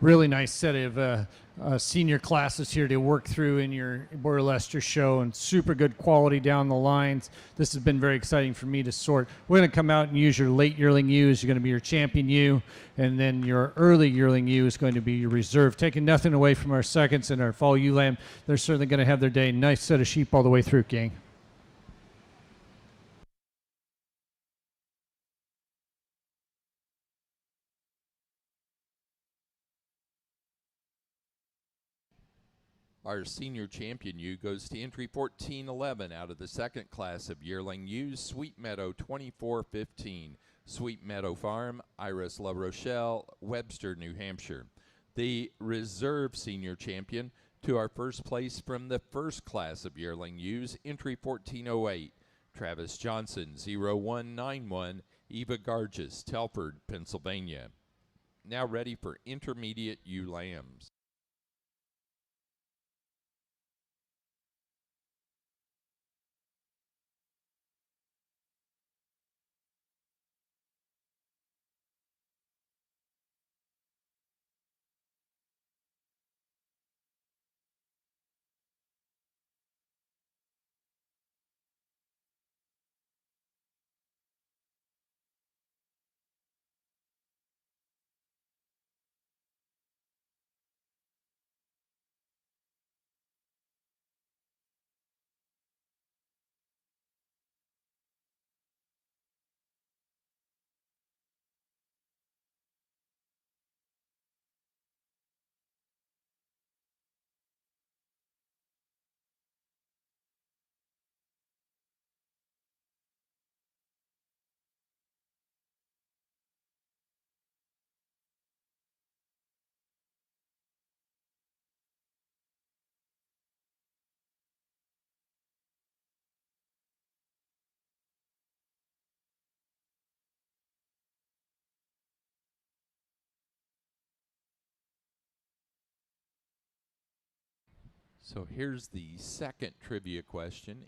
Really nice set of senior classes here to work through in your Border Leicester show, and super good quality down the lines. This has been very exciting for me to sort. We're going to come out and use your late yearling ewes. You're going to be your champion ewe, and then your early yearling ewe is going to be your reserve. Taking nothing away from our seconds and our fall ewe lamb. They're certainly going to have their day. Nice set of sheep all the way through, gang. Our senior champion ewe goes to entry 1411 out of the second class of yearling ewes, Sweet Meadow 2415. Sweet Meadow Farm, Iris La Rochelle, Webster, New Hampshire. The reserve senior champion to our first place from the first class of yearling ewes, entry 1408, Travis Johnson, 0191, Eva Garges, Telford, Pennsylvania. Now ready for intermediate ewe lambs. So here's the second trivia question.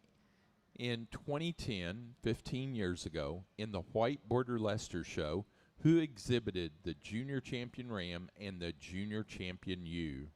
In 2010, 15 years ago, in the White Border Leicester show, who exhibited the junior champion ram and the junior champion ewe?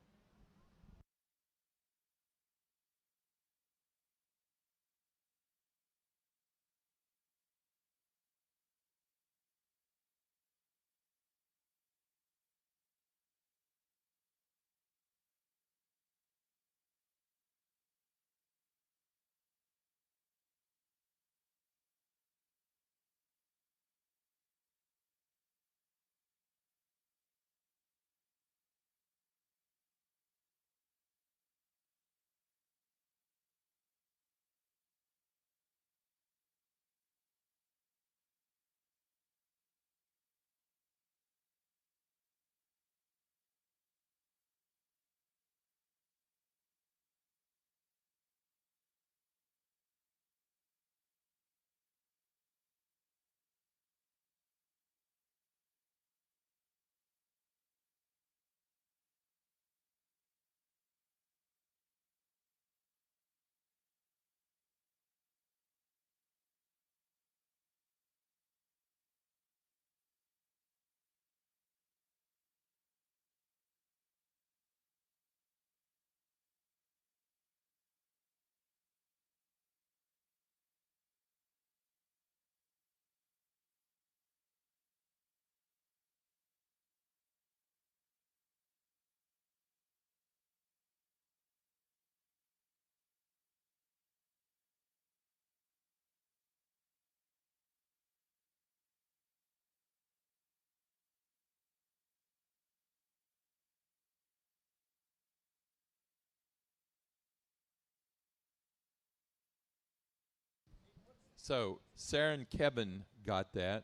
So Sarah and Kevin got that.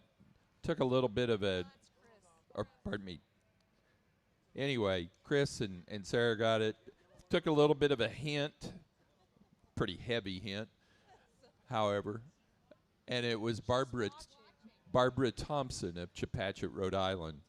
Took a little bit of a, or pardon me. Anyway, Chris and Sarah got it. Took a little bit of a hint, pretty heavy hint, however, and it was Barbara Thompson of Chepachet, Rhode Island.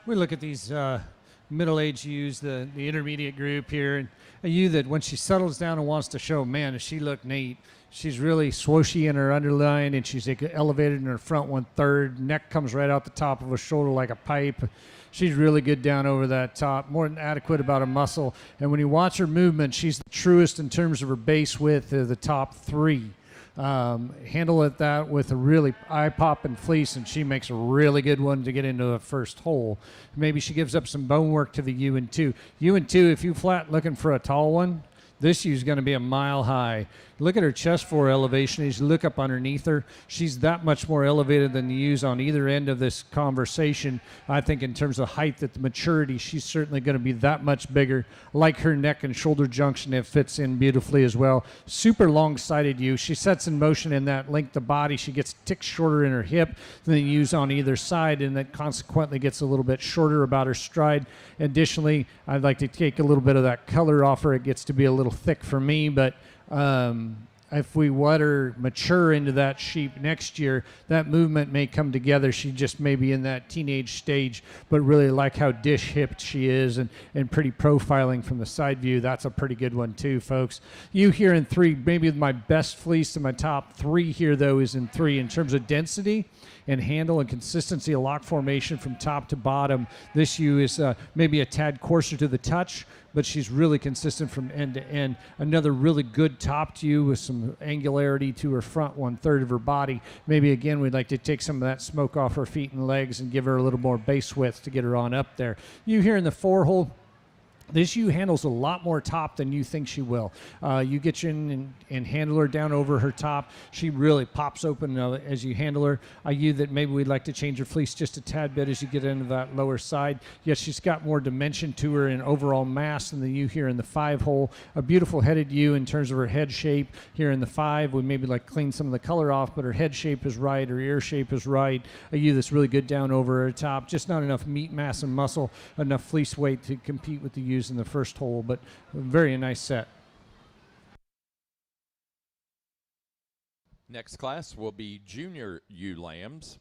We look at these middle-aged ewes, the intermediate group here, and a ewe that when she settles down and wants to show, man, does she look neat. She's really swooshy in her underline, and she's elevated in her front 1/3. Neck comes right out the top of her shoulder like a pipe. She's really good down over that top, more than adequate about her muscle. And when you watch her movement, she's the truest in terms of her base width of the top three. Handle it that with a really eye-popping fleece, and she makes a really good one to get into the first hole. Maybe she gives up some bone work to the ewe and two. Ewe and two, if you flat looking for a tall one, this ewe's going to be a mile high. Look at her chest floor elevation. As you look up underneath her, she's that much more elevated than the ewes on either end of this conversation. I think in terms of height, at the maturity, she's certainly going to be that much bigger. Like her neck and shoulder junction, it fits in beautifully as well. Super long-sided ewe. She sets in motion in that length of body. She gets tick shorter in her hip than the ewes on either side, and that consequently gets a little bit shorter about her stride. Additionally, I'd like to take a little bit of that color off her. It gets to be a little thick for me, but if we let her mature into that sheep next year, that movement may come together. She just may be in that teenage stage, but really like how dish-hipped she is and pretty profiling from the side view. That's a pretty good one too, folks. You here in 3, maybe my best fleece in my top 3 here, though, is in 3. In terms of density and handle and consistency of lock formation from top to bottom, this ewe is maybe a tad coarser to the touch, but she's really consistent from end to end. Another really good topped ewe with some angularity to her front 1/3 of her body. Maybe again, we'd like to take some of that smoke off her feet and legs and give her a little more base width to get her on up there. You here in the 4 hole, this ewe handles a lot more top than you think she will. You get in and handle her down over her top. She really pops open as you handle her. A ewe that maybe we'd like to change her fleece just a tad bit as you get into that lower side. Yes, she's got more dimension to her in overall mass than the ewe here in the 5 hole. A beautiful headed ewe in terms of her head shape here in the 5. We maybe like clean some of the color off, but her head shape is right. Her ear shape is right. A ewe that's really good down over her top. Just not enough meat mass and muscle, enough fleece weight to compete with the ewes in the first hole, but a very nice set. Next class will be junior ewe lambs.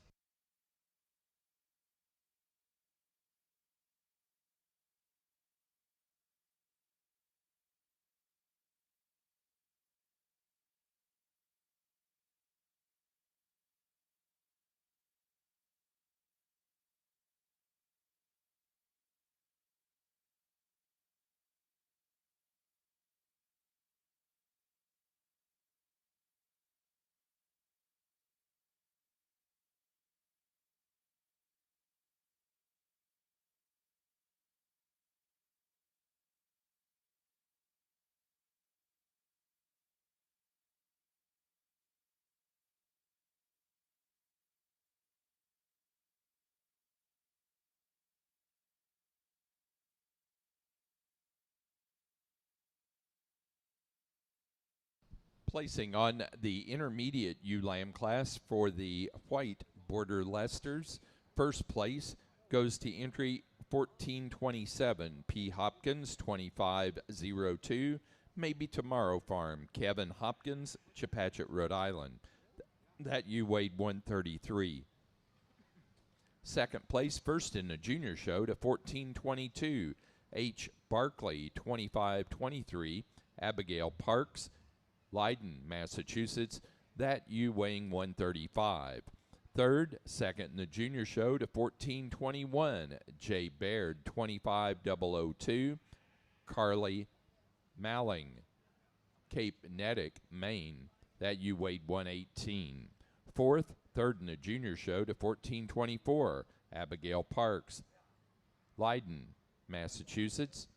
Placing on the intermediate ewe lamb class for the white border Leicesters, first place goes to entry 1427 P. Hopkins 2502, Maybe Tomorrow Farm, Kevin Hopkins, Chepachet, Rhode Island. That ewe weighed 133. Second place, first in the junior show, to 1422 H. Barkley 2523, Abigail Parks, Leiden, Massachusetts. That ewe weighing 135. Third, second in the junior show, to 1421 J. Baird 25002, Carly Malling, Cape Nettic, Maine. That ewe weighed 118. Fourth, third in the junior show, to 1424 Abigail Parks, Leiden, Massachusetts.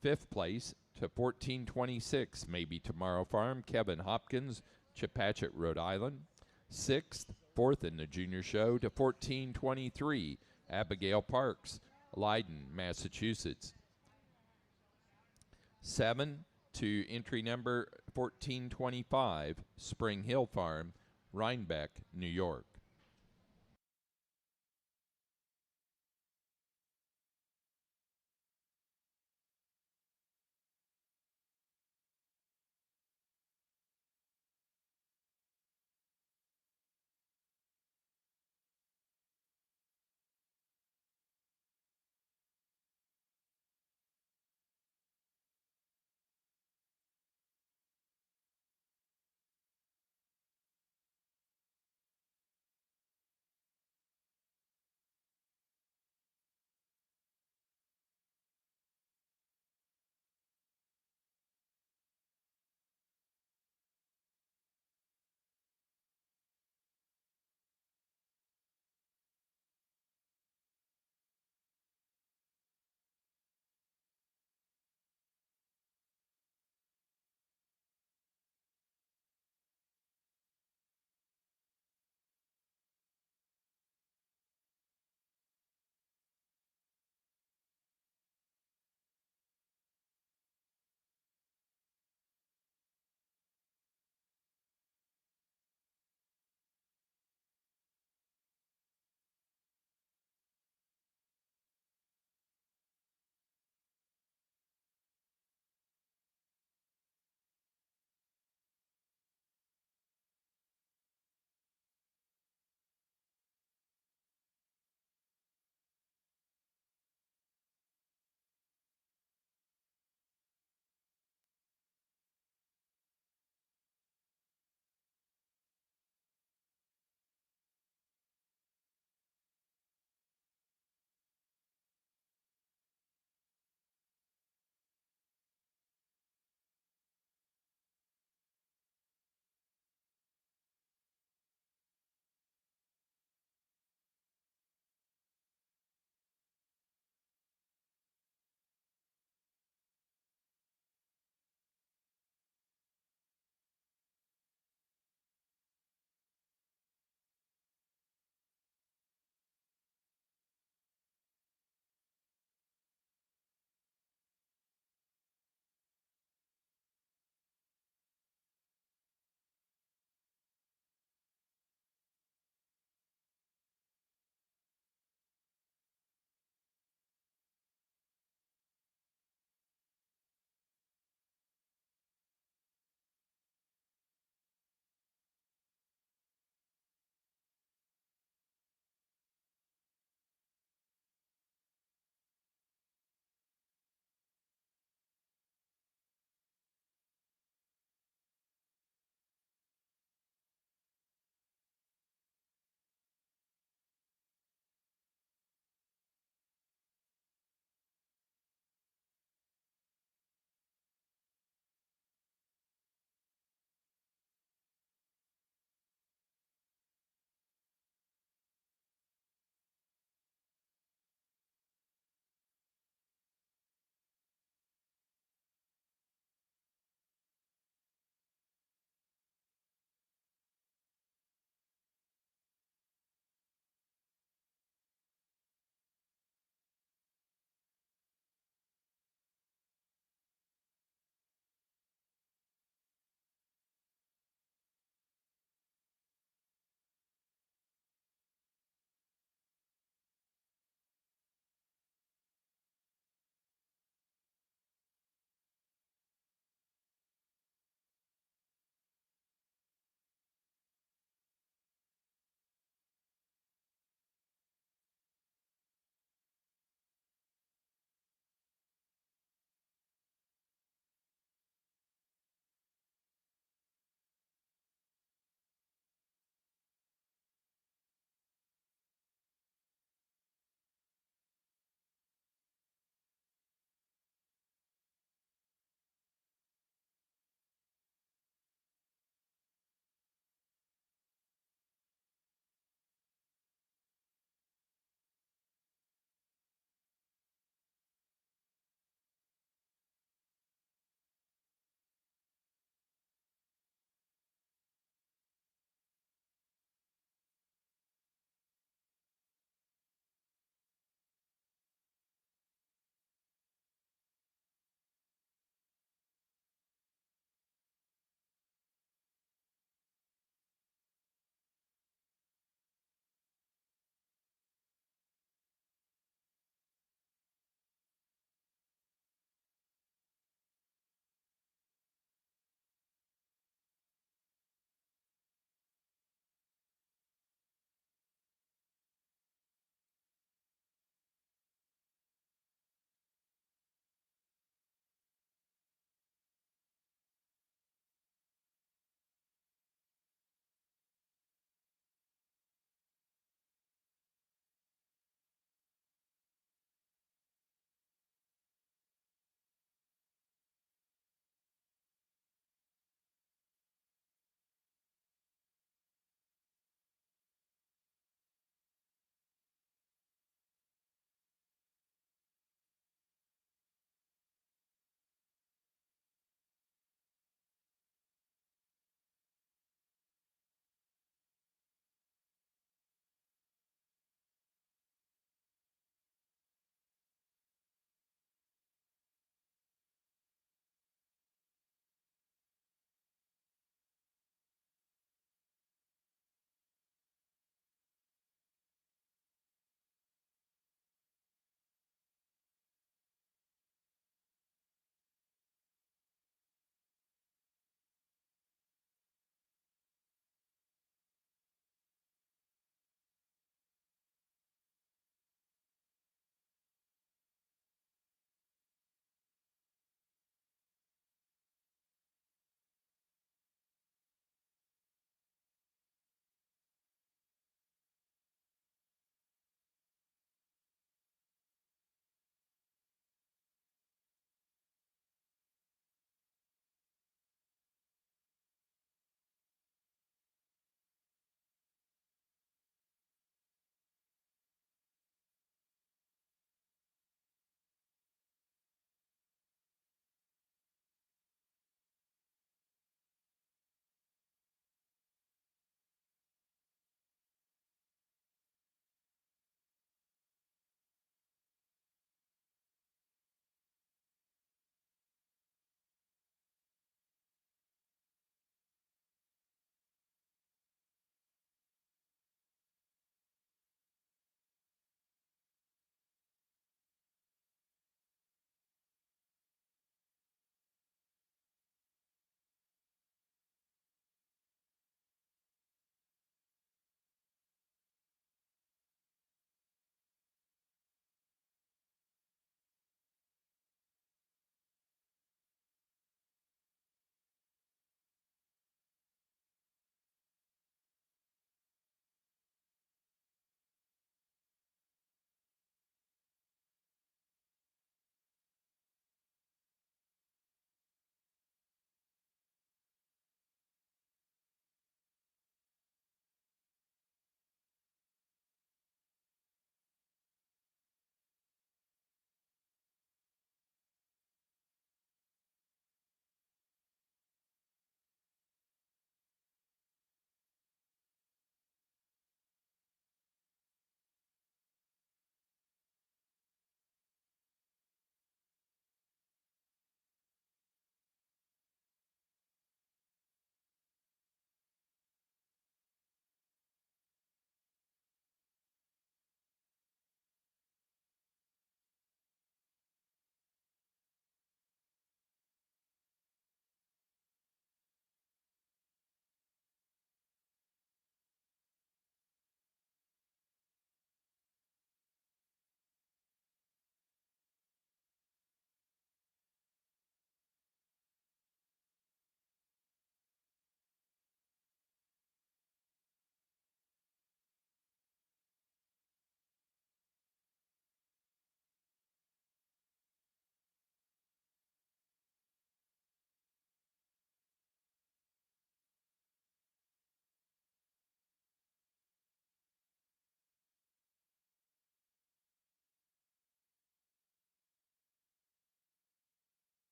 Fifth place to 1426 Maybe Tomorrow Farm, Kevin Hopkins, Chepachet, Rhode Island. Sixth, fourth in the junior show, to 1423 Abigail Parks, Leiden, Massachusetts. 7 to entry number 1425 Spring Hill Farm, Rhinebeck, New York.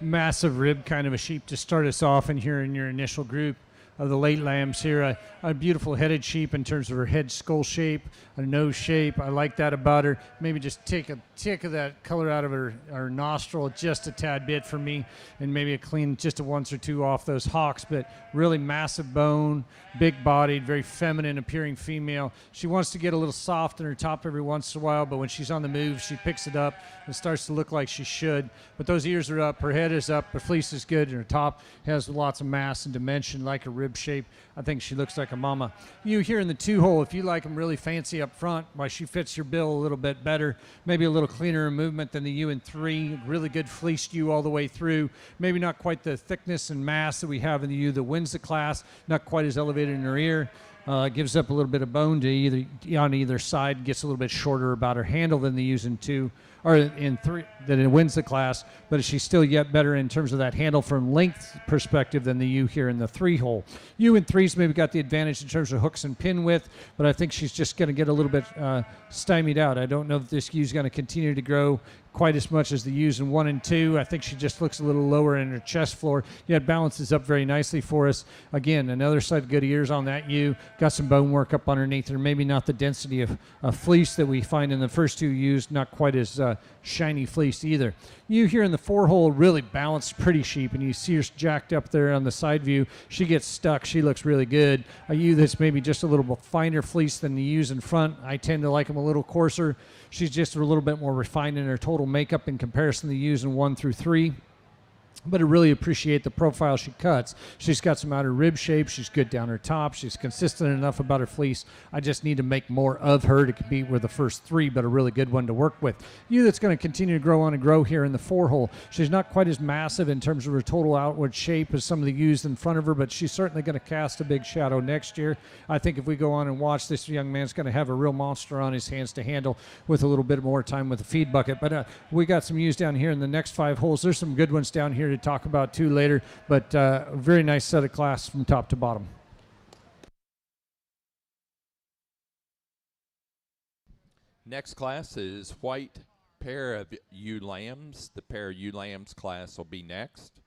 massive rib kind of a sheep to start us off in here in your initial group of the late lambs here. A beautiful headed sheep in terms of her head skull shape, a nose shape. I like that about her. Maybe just take a tick of that color out of her nostril just a tad bit for me, and maybe a clean just a once or two off those hocks. But really massive bone, big bodied, very feminine appearing female. She wants to get a little soft in her top every once in a while, but when she's on the move, she picks it up and starts to look like she should. But those ears are up, her head is up, her fleece is good, and her top has lots of mass and dimension like a rib shape. I think she looks like a mama. You here in the 2-hole, if you like them really fancy up front, why she fits your bill a little bit better, maybe a little cleaner in movement than the ewe in 3, really good fleeced ewe all the way through, maybe not quite the thickness and mass that we have in the ewe that wins the class, not quite as elevated in her ear. Gives up a little bit of bone to on either side, gets a little bit shorter about her handle than the ewes in 2, or in 3, that it wins the class, but she's still yet better in terms of that handle from length perspective than the ewe here in the 3-hole. Ewe in 3's maybe got the advantage in terms of hooks and pin width, but I think she's just going to get a little bit stymied out. I don't know if this ewe's going to continue to grow quite as much as the ewes in 1 and 2. I think she just looks a little lower in her chest floor, yet balances up very nicely for us. Again, another set of good ears on that ewe. Got some bone work up underneath her, maybe not the density of fleece that we find in the first 2 ewes, not quite as shiny fleece either. You here in the 4-hole, really balanced, pretty sheep, and you see her jacked up there on the side view. She gets stuck. She looks really good. A ewe that's maybe just a little bit finer fleece than the ewes in front. I tend to like them a little coarser. She's just a little bit more refined in her total makeup in comparison to the ewes in 1 through 3. But I really appreciate the profile she cuts. She's got some outer rib shape. She's good down her top. She's consistent enough about her fleece. I just need to make more of her to compete with the first 3, but a really good one to work with. Ewe that's going to continue to grow on and grow here in the 4-hole. She's not quite as massive in terms of her total outward shape as some of the ewes in front of her, but she's certainly going to cast a big shadow next year. I think if we go on and watch, this young man's going to have a real monster on his hands to handle with a little bit more time with the feed bucket. But we got some ewes down here in the next 5 holes. There's some good ones down here to talk about too later, but a very nice set of class from top to bottom. Next class is white pair of ewe lambs. The pair of ewe lambs class will be next.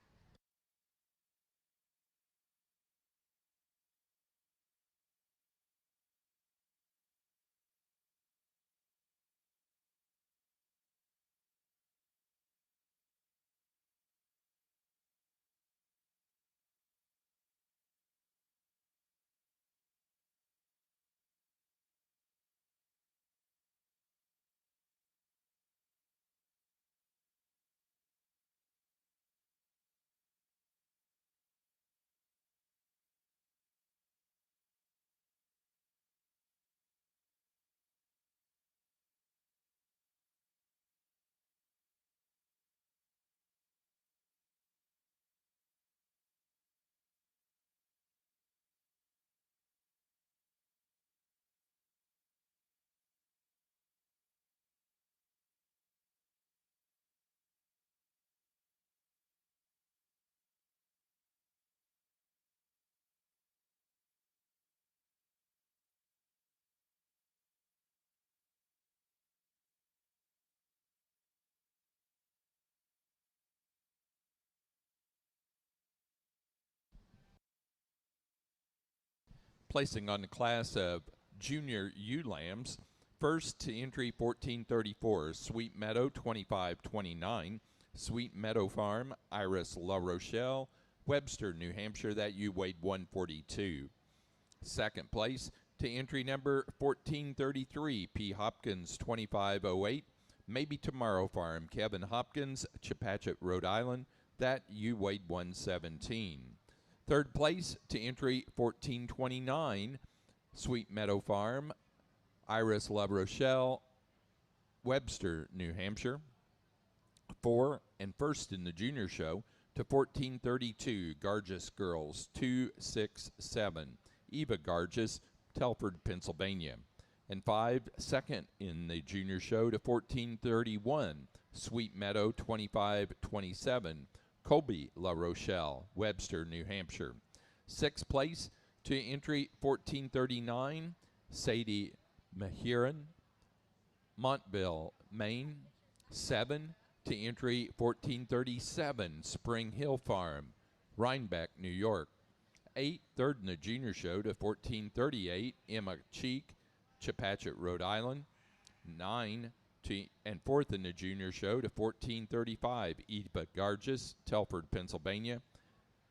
Placing on the class of junior ewe lambs, first to entry 1434, Sweet Meadow 2529, Sweet Meadow Farm, Iris La Rochelle, Webster, New Hampshire. That ewe weighed 142. Second place to entry number 1433, P. Hopkins 2508, Maybe Tomorrow Farm, Kevin Hopkins, Chepachet, Rhode Island. That ewe weighed 117. Third place to entry 1429, Sweet Meadow Farm, Iris La Rochelle, Webster, New Hampshire. 4 and first in the junior show to 1432, Gargis Girls 267, Eva Gargis, Telford, Pennsylvania. And 5 second in the junior show to 1431, Sweet Meadow 2527, Colby La Rochelle, Webster, New Hampshire. 6th place to entry 1439, Sadie Mahiran, Montville, Maine. 7 To entry 1437 Spring Hill Farm, Rhinebeck, New York. 8, third in the junior show to 1438 Emma Cheek, Chepachet, Rhode Island. 9 and fourth in the junior show to 1435 Eva Gargis, Telford, Pennsylvania.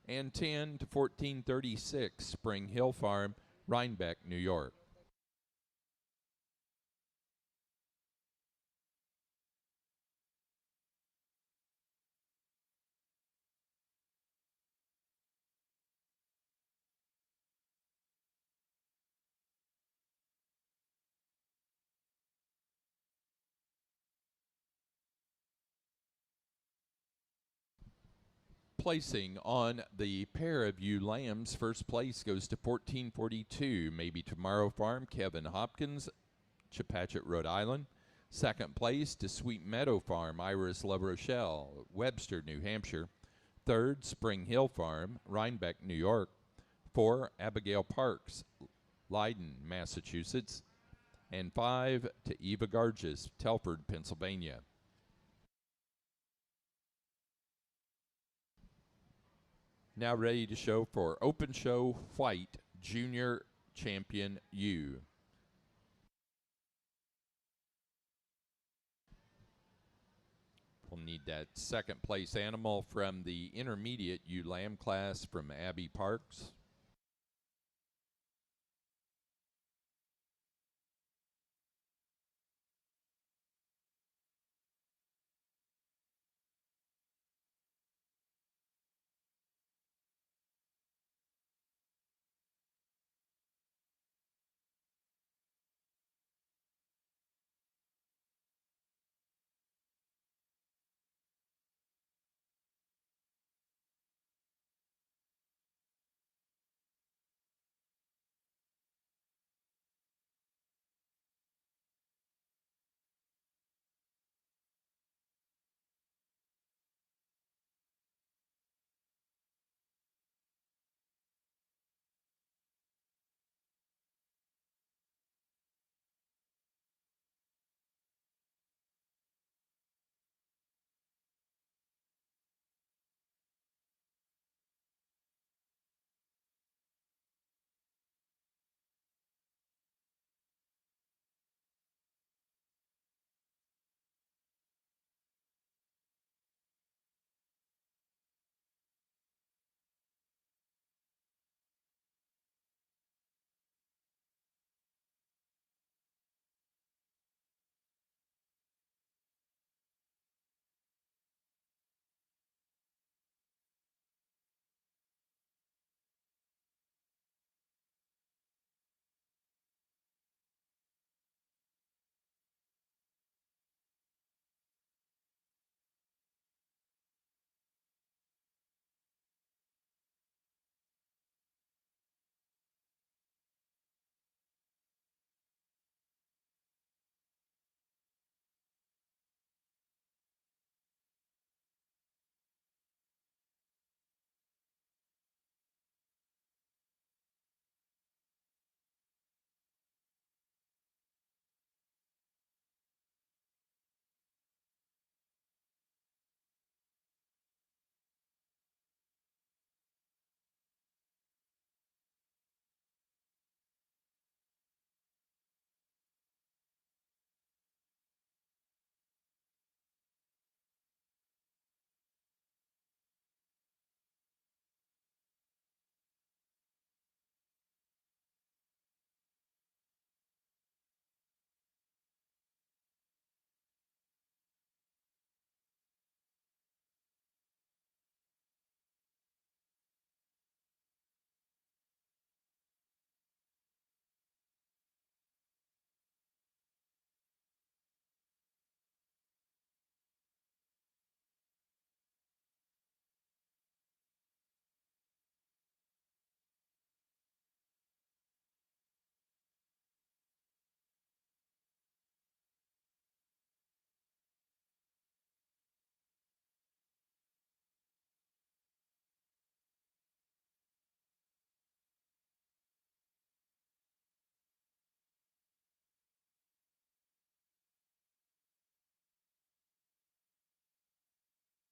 And 10 to 1436 Spring Hill Farm, Rhinebeck, New York. Placing on the pair of ewe lambs, first place goes to 1442 Maybe Tomorrow Farm, Kevin Hopkins, Chepachet, Rhode Island. Second place to Sweet Meadow Farm, Iris LaRochelle, Webster, New Hampshire. Third, Spring Hill Farm, Rhinebeck, New York. 4, Abigail Parks, Leiden, Massachusetts. And 5 to Eva Gargis, Telford, Pennsylvania. Now ready to show for Open Show White Junior Champion ewe. We'll need that second place animal from the intermediate ewe lamb class from Abby Parks.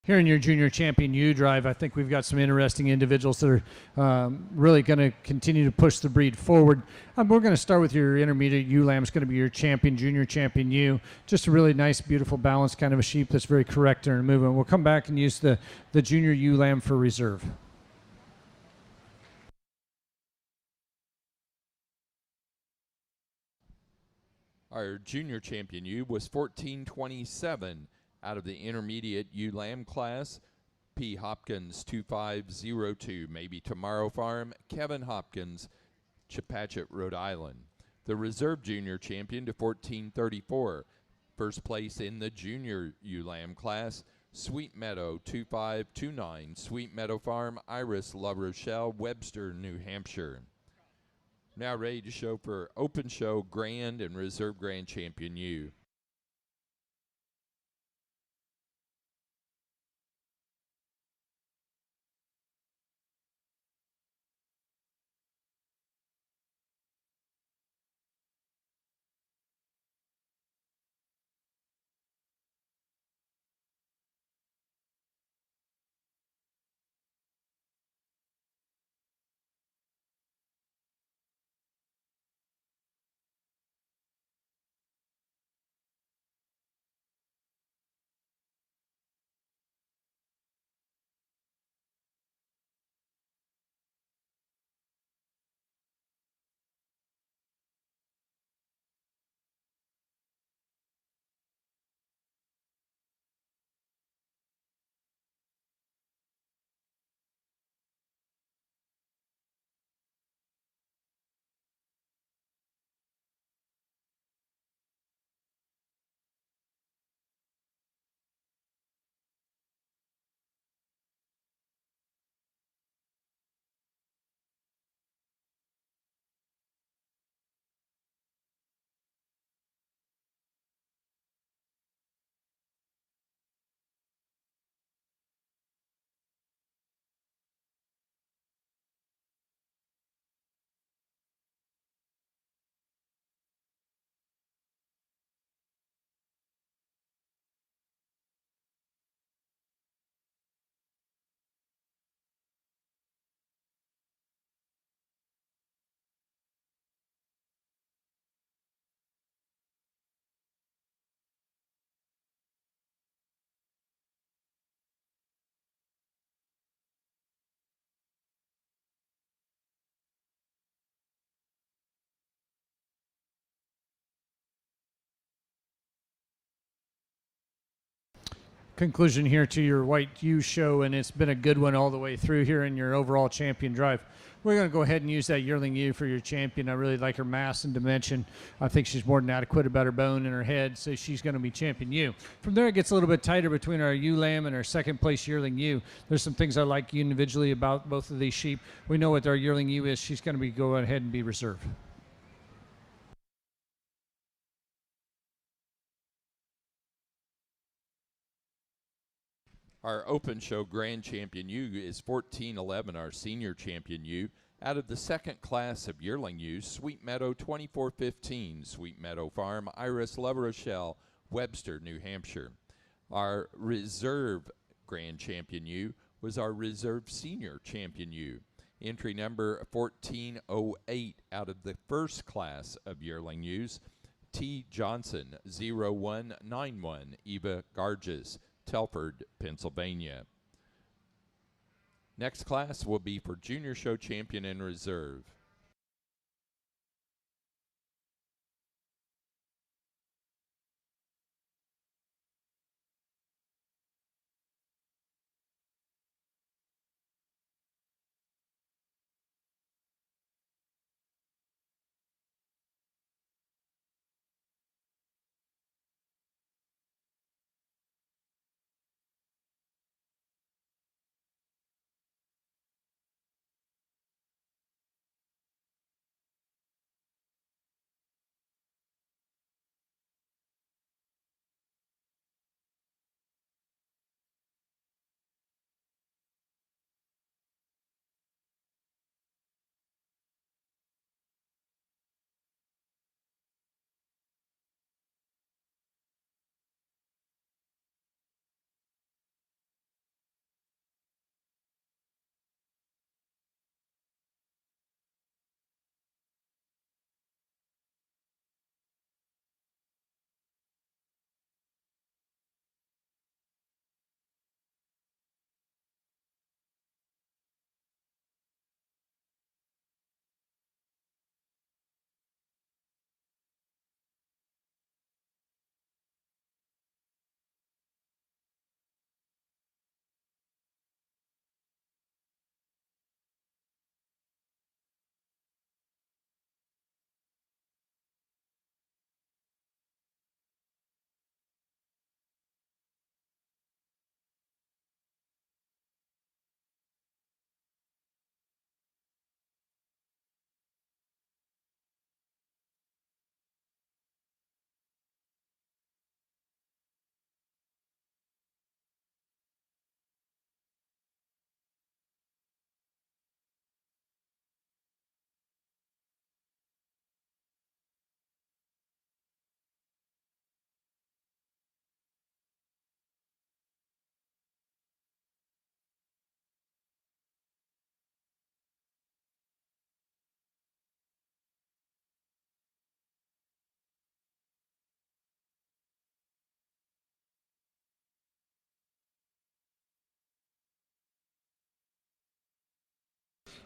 Here in your junior champion U drive, I think we've got some interesting individuals that are really going to continue to push the breed forward. We're going to start with your intermediate ewe lamb. It's going to be your champion, junior champion ewe. Just a really nice, beautiful, balanced kind of a sheep that's very correct in her movement. We'll come back and use the junior ewe lamb for reserve. Our junior champion ewe was 1427 out of the intermediate ewe lamb class. P. Hopkins 2502, maybe Tomorrow Farm, Kevin Hopkins, Chepachet, Rhode Island. The reserve junior champion to 1434. First place in the junior ewe lamb class, Sweet Meadow 2529, Sweet Meadow Farm, Iris, La Rochelle, Webster, New Hampshire. Now ready to show for Open Show Grand and Reserve Grand Champion ewe. Conclusion here to your white ewe show, and it's been a good one all the way through here in your overall champion drive. We're going to go ahead and use that yearling ewe for your champion. I really like her mass and dimension. I think she's more than adequate about her bone and her head, so she's going to be champion ewe. From there, it gets a little bit tighter between our ewe lamb and our second place yearling ewe. There's some things I like individually about both of these sheep. We know what our yearling ewe is. She's going to be go ahead and be reserved. Our Open Show Grand Champion ewe is 1411, our Senior Champion ewe. Out of the second class of yearling ewes, Sweet Meadow 2415, Sweet Meadow Farm, Iris, La Rochelle, Webster, New Hampshire. Our Reserve Grand Champion ewe was our Reserve Senior Champion ewe. Entry number 1408 out of the first class of yearling ewes, T. Johnson 0191, Eva Garges, Telford, Pennsylvania. Next class will be for Junior Show Champion and Reserve.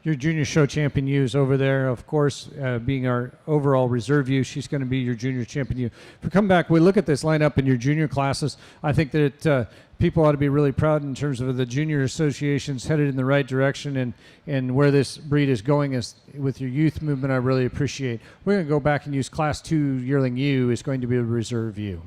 Your junior show champion ewe is over there, of course, being our overall reserve ewe. She's going to be your junior champion ewe. If we come back, we look at this lineup in your junior classes. I think that people ought to be really proud in terms of the junior associations headed in the right direction, and where this breed is going is with your youth movement. I really appreciate. We're going to go back and use Class 2 yearling ewe is going to be a reserve ewe.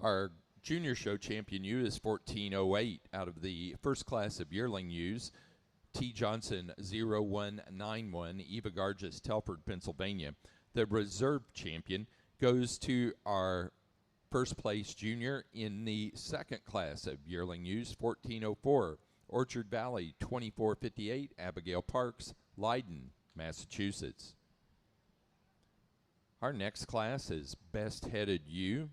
Our junior show champion ewe is 1408 out of the first class of yearling ewes. T. Johnson 0191, Eva Gargis, Telford, Pennsylvania. The reserve champion goes to our first place junior in the second class of yearling ewes, 1404, Orchard Valley 2458, Abigail Parks, Leiden, Massachusetts. Our next class is best headed ewe.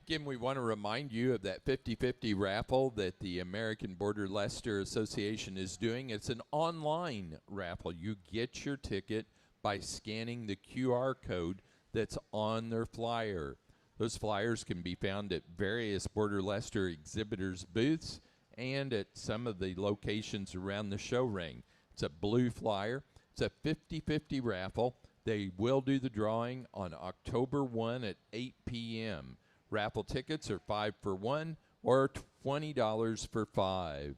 Again, we want to remind you of that 50-50 raffle that the American Border Leicester Association is doing. It's an online raffle. You get your ticket by scanning the QR code that's on their flyer. Those flyers can be found at various Border Leicester exhibitors' booths and at some of the locations around the show ring. It's a blue flyer. It's a 50-50 raffle. They will do the drawing on October 1 at 8 p.m. Raffle tickets are 5 for 1 or $20 for 5.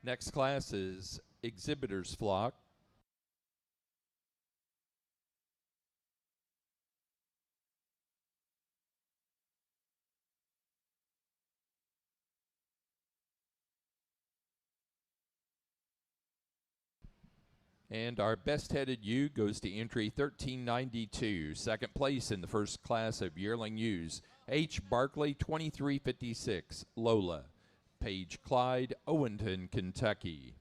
Next class is Exhibitors Flock. And our best-headed ewe goes to entry 1392, second place in the first class of yearling ewes. H. Barkley, 2356, Lola. Paige Clyde, Owenton, Kentucky.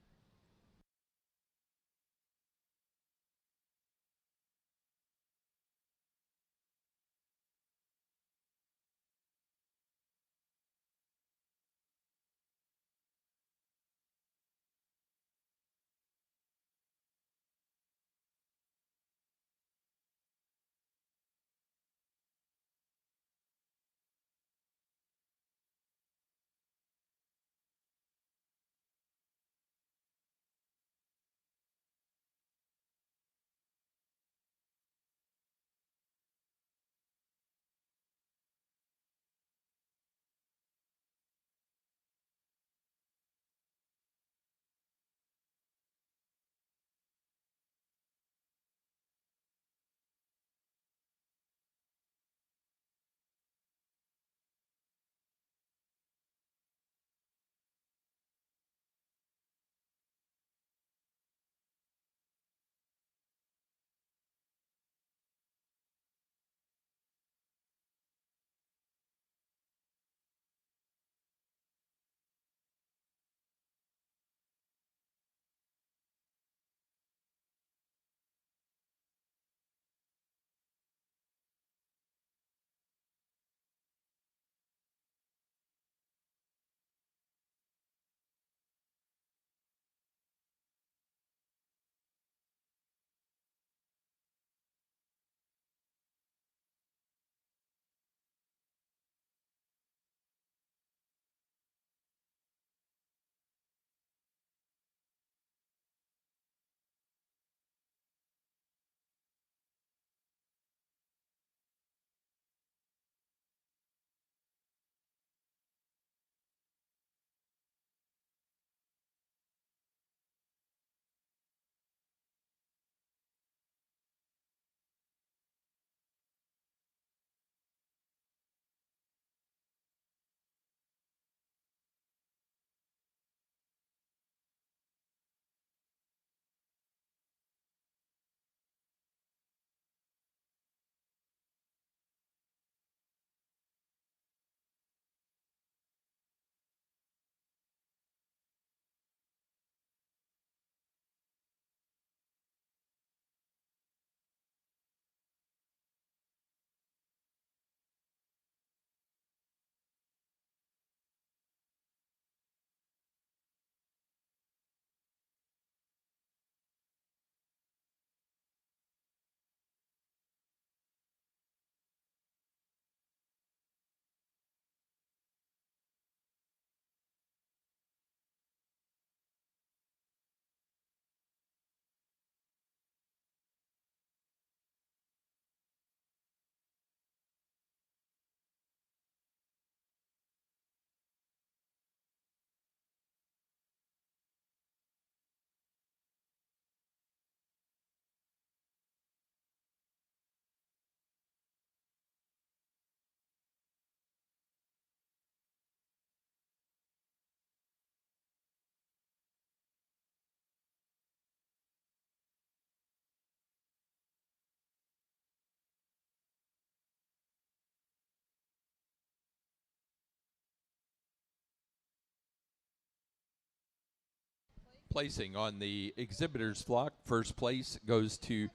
Placing on the exhibitors flock, first place goes to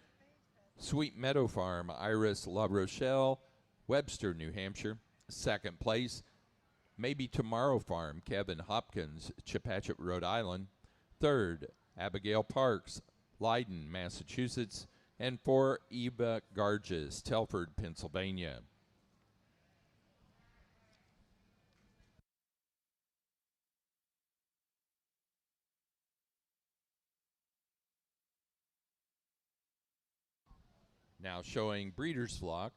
Sweet Meadow Farm, Iris La Rochelle, Webster, New Hampshire. Second place, Maybe Tomorrow Farm, Kevin Hopkins, Chepachet, Rhode Island. Third, Abigail Parks, Leiden, Massachusetts. And four, Eva Garges, Telford, Pennsylvania. Now showing breeders' flock.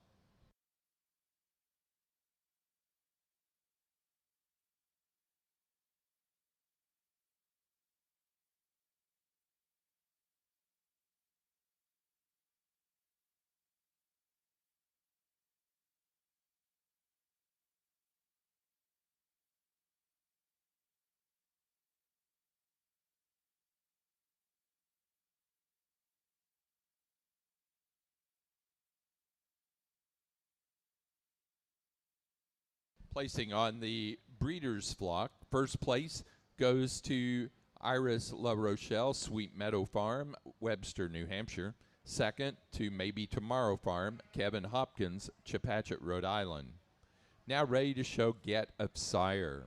Placing on the breeders' flock, first place goes to Iris La Rochelle, Sweet Meadow Farm, Webster, New Hampshire. Second to Maybe Tomorrow Farm, Kevin Hopkins, Chepachet, Rhode Island. Now ready to show Get of Sire.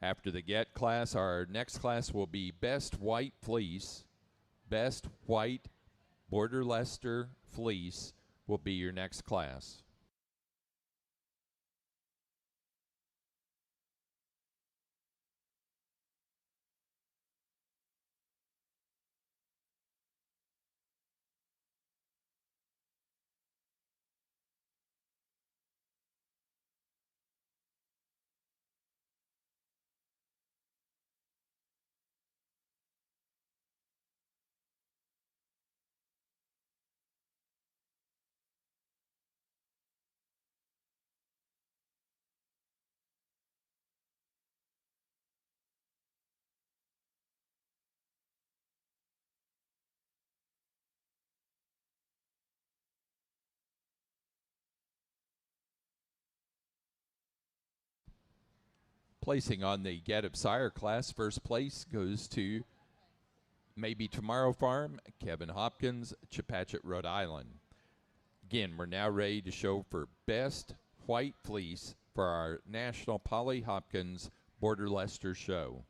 After the Get class, our next class will be Best White Fleece. Best White Border Leicester Fleece will be your next class. Placing on the Get of Sire class, first place goes to Maybe Tomorrow Farm, Kevin Hopkins, Chepachet, Rhode Island. Again, we're now ready to show for Best White Fleece for our National Polly Hopkins Border Leicester show.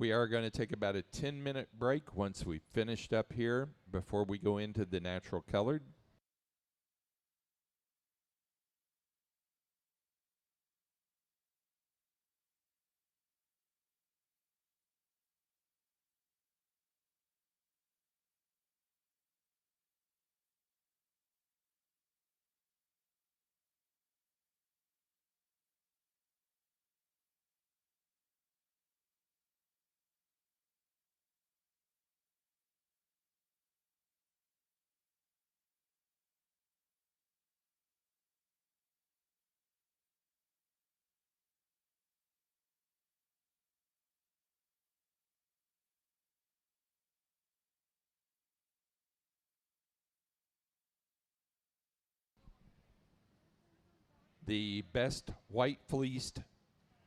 We are going to take about a 10-minute break once we've finished up here before we go into the natural colored. The best white fleeced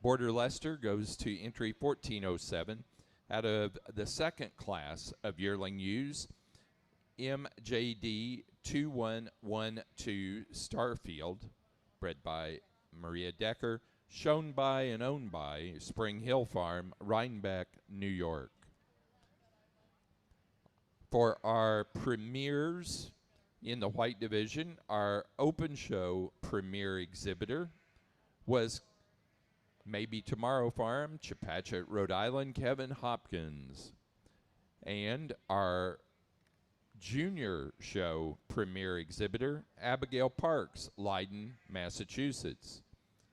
Border Leicester goes to entry 1407 out of the second class of yearling ewes, MJD 2112 Starfield, bred by Maria Decker, shown by and owned by Spring Hill Farm, Rhinebeck, New York. For our premieres in the white division, our open show premier exhibitor was Maybe Tomorrow Farm, Chepachet, Rhode Island, Kevin Hopkins. And our junior show premier exhibitor, Abigail Parks, Leiden, Massachusetts.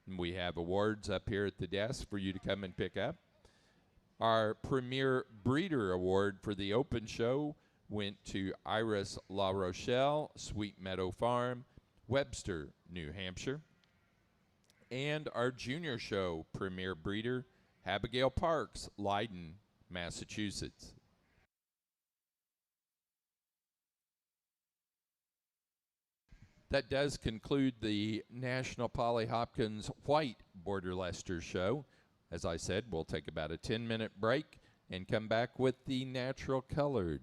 And we have awards up here at the desk for you to come and pick up. Our premier breeder award for the open show went to Iris La Rochelle, Sweet Meadow Farm, Webster, New Hampshire. And our junior show premier breeder, Abigail Parks, Leiden, Massachusetts. That does conclude the National Polly Hopkins White Border Leicester show. As I said, we'll take about a 10-minute break and come back with the natural colored.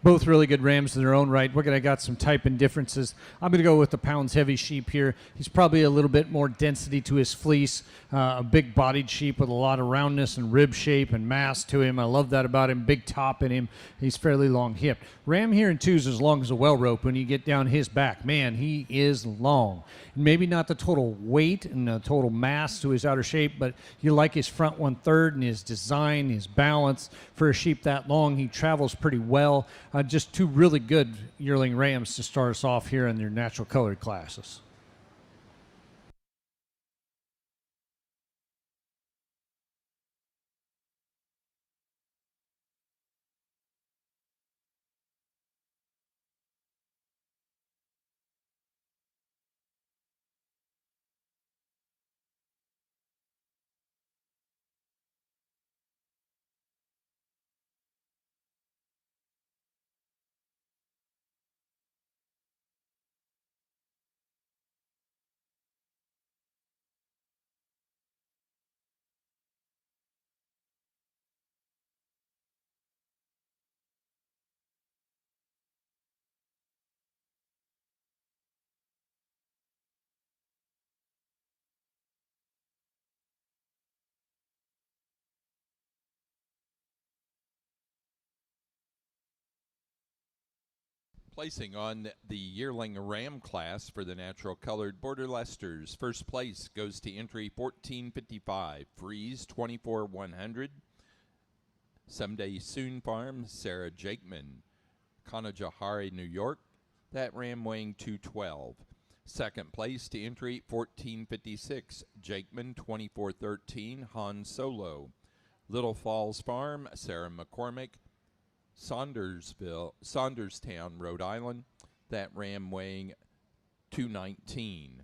Both really good rams in their own right. We're going to got some typing differences. I'm going to go with the pounds heavy sheep here. He's probably a little bit more density to his fleece, a big bodied sheep with a lot of roundness and rib shape and mass to him. I love that about him. Big top in him. He's fairly long hipped. Ram here in 2 is as long as a well rope when you get down his back. Man, he is long. Maybe not the total weight and the total mass to his outer shape, but you like his front 1/3 and his design, his balance. For a sheep that long, he travels pretty well. Just 2 really good yearling rams to start us off here in their natural colored classes. Placing on the yearling ram class for the natural colored border Leicesters. First place goes to entry 1455, Freeze 24-100. Someday Soon Farm, Sarah Jakeman, Kanajahari, New York. That ram weighing 212. Second place to entry 1456, Jakeman 2413, Han Solo. Little Falls Farm, Sarah McCormick, Saunderstown, Rhode Island. That ram weighing 219.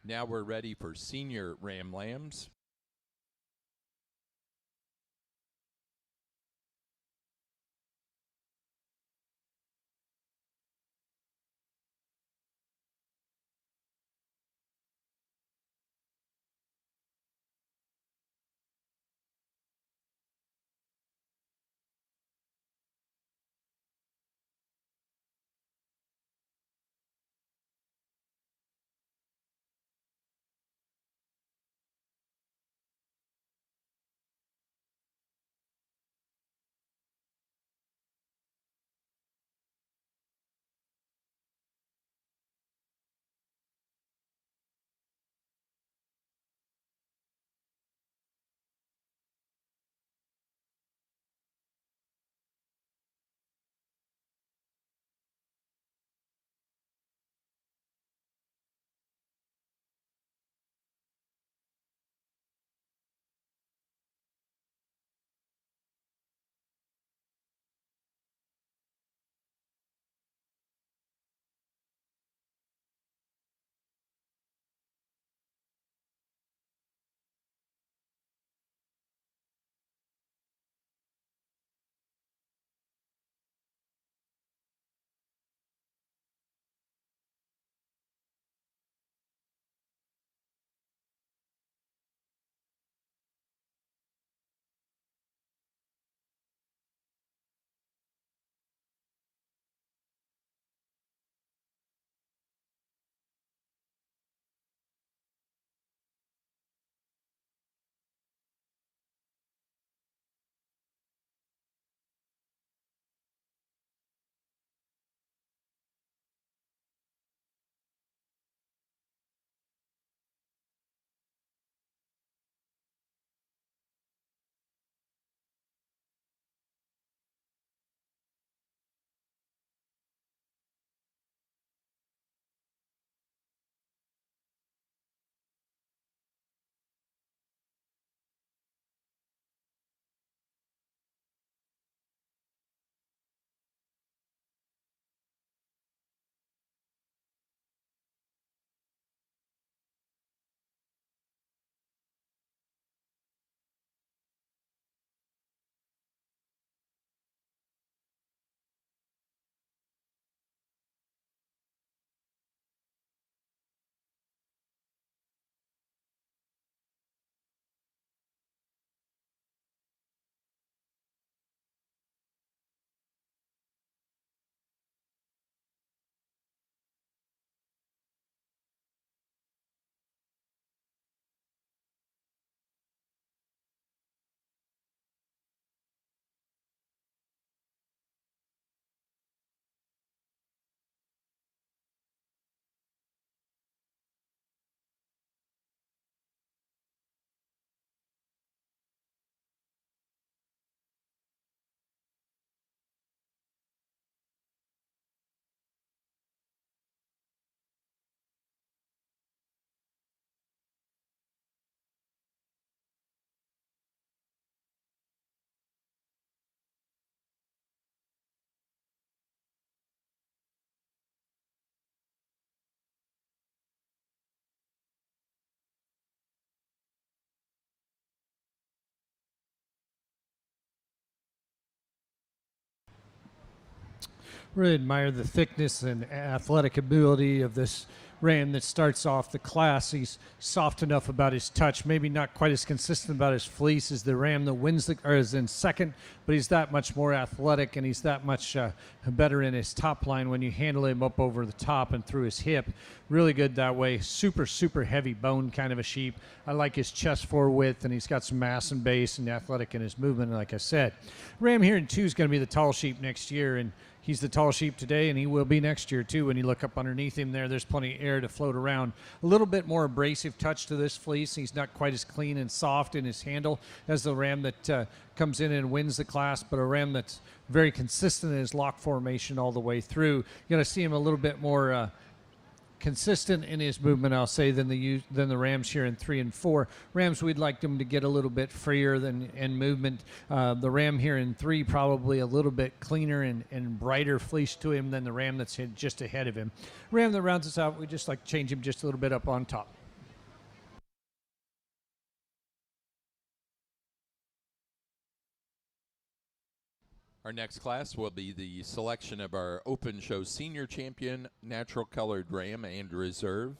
Now we're ready for senior ram lambs. Really admire the thickness and athletic ability of this ram that starts off the class. He's soft enough about his touch, maybe not quite as consistent about his fleece as the ram that wins the, or is in second, but he's that much more athletic and he's that much better in his top line when you handle him up over the top and through his hip. Really good that way. Super, super heavy bone kind of a sheep. I like his chest fore width, and he's got some mass and base and athletic in his movement, like I said. Ram here in 2 is going to be the tall sheep next year, and he's the tall sheep today, and he will be next year, too. When you look up underneath him there, there's plenty of air to float around. A little bit more abrasive touch to this fleece. He's not quite as clean and soft in his handle as the ram that comes in and wins the class, but a ram that's very consistent in his lock formation all the way through. You're going to see him a little bit more consistent in his movement, I'll say, than the rams here in 3 and 4. Rams, we'd like them to get a little bit freer than in movement. The ram here in 3 probably a little bit cleaner and brighter fleece to him than the ram that's just ahead of him. Ram that rounds us out, we just like to change him just a little bit up on top. Our next class will be the selection of our Open Show Senior Champion, Natural Colored Ram and Reserve.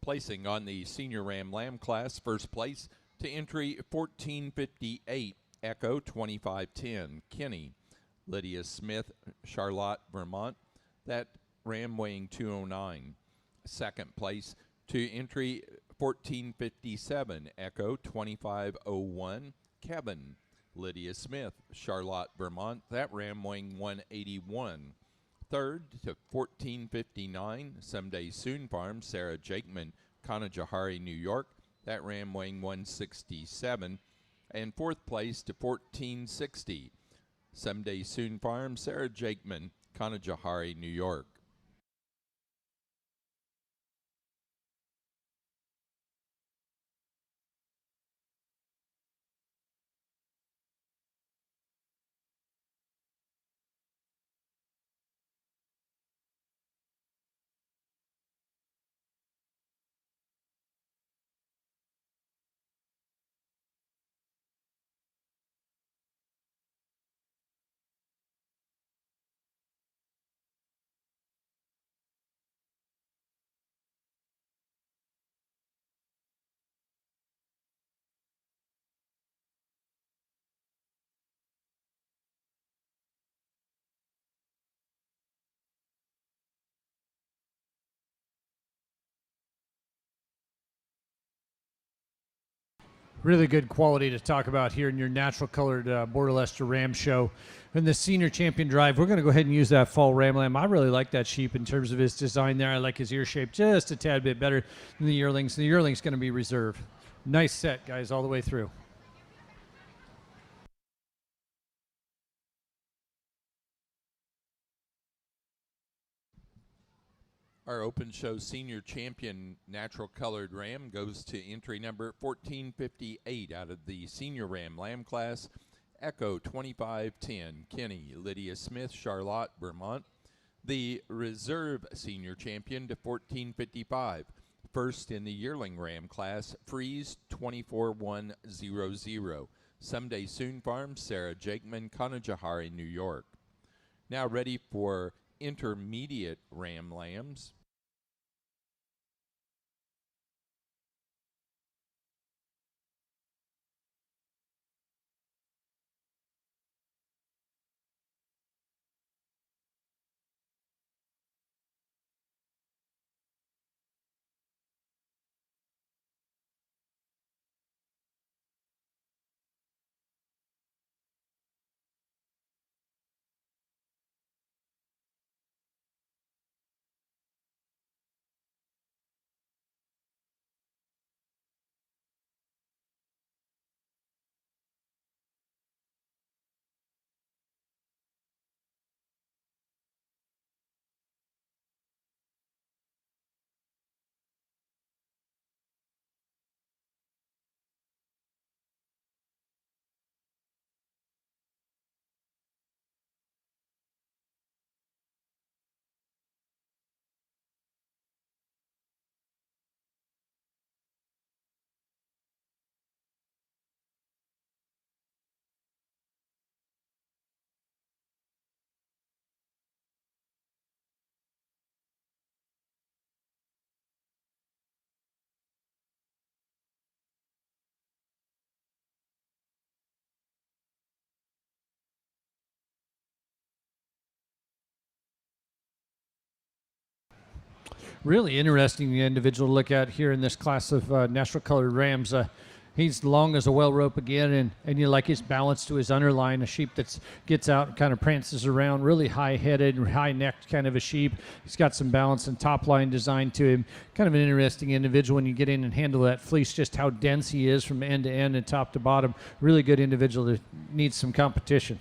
Placing on the Senior Ram Lamb class, first place to entry 1458, Echo 2510, Kenny, Lydia Smith, Charlotte, Vermont. That ram weighing 209. Second place to entry 1457, Echo 2501, Kevin, Lydia Smith, Charlotte, Vermont. That ram weighing 181. Third to 1459, Someday Soon Farm, Sarah Jakeman, Kanajahari, New York. That ram weighing 167. And fourth place to 1460, Someday Soon Farm, Sarah Jakeman, Kanajahari, New York. Really good quality to talk about here in your natural colored Border Leicester Ram show. In the Senior Champion Drive, we're going to go ahead and use that fall ram lamb. I really like that sheep in terms of his design there. I like his ear shape just a tad bit better than the yearlings. The yearling's going to be reserved. Nice set, guys, all the way through. Our Open Show Senior Champion Natural Colored Ram goes to entry number 1458 out of the Senior Ram Lamb class, Echo 2510, Kenny, Lydia Smith, Charlotte, Vermont. The Reserve Senior Champion to 1455, first in the Yearling Ram class, Freeze 24100, Someday Soon Farm, Sarah Jakeman, Kanajahari, New York. Now ready for intermediate ram lambs. Really interesting individual to look at here in this class of natural colored rams. He's long as a well rope again, and you like his balance to his underline, a sheep that gets out and kind of prances around, really high-headed, high-necked kind of a sheep. He's got some balance and top-line design to him. Kind of an interesting individual when you get in and handle that fleece, just how dense he is from end to end and top to bottom. Really good individual that needs some competition.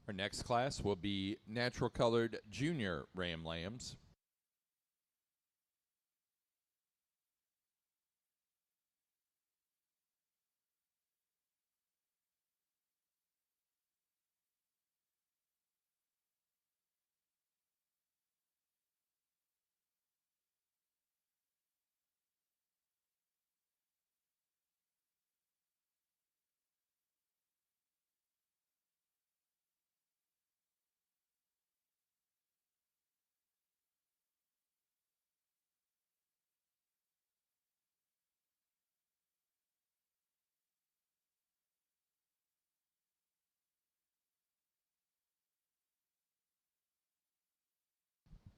Our next class will be natural colored junior ram lambs.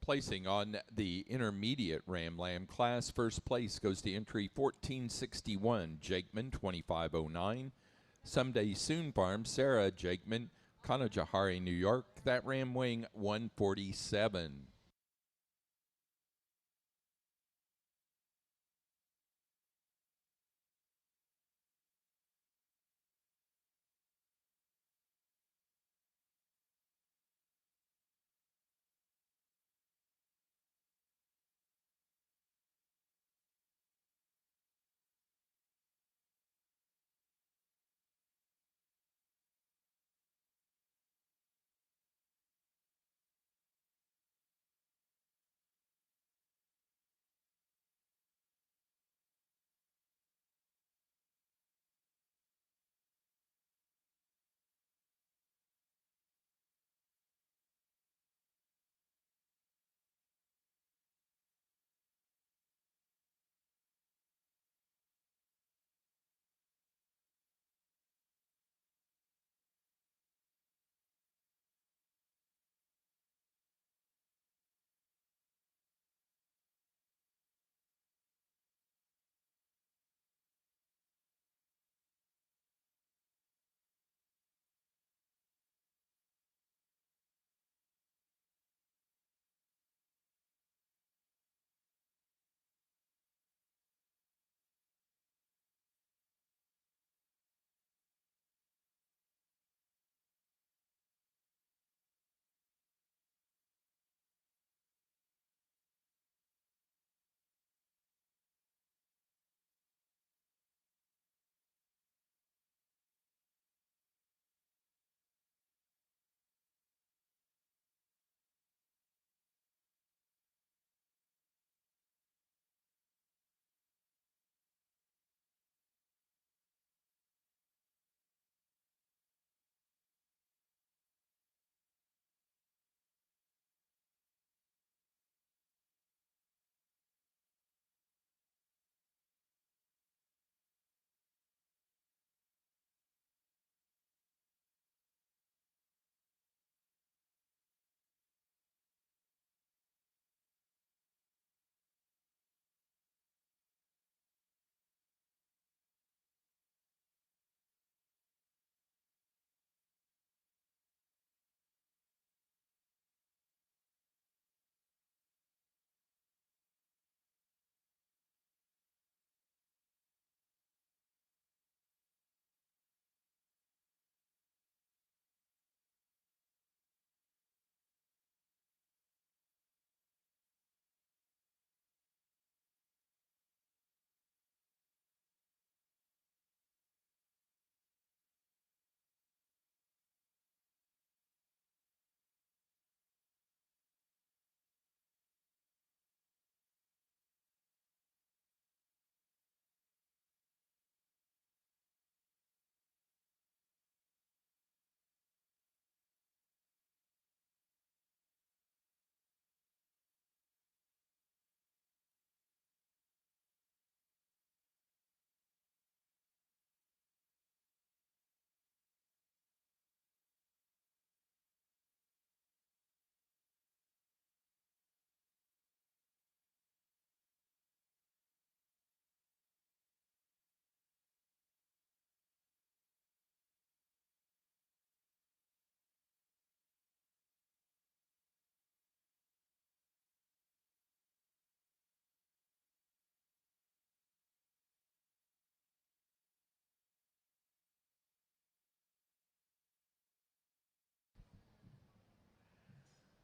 Placing on the intermediate ram lamb class, first place goes to entry 1461, Jakeman 2509. Someday Soon Farm, Sarah Jakeman, Kanajahari, New York. That ram weighing 147.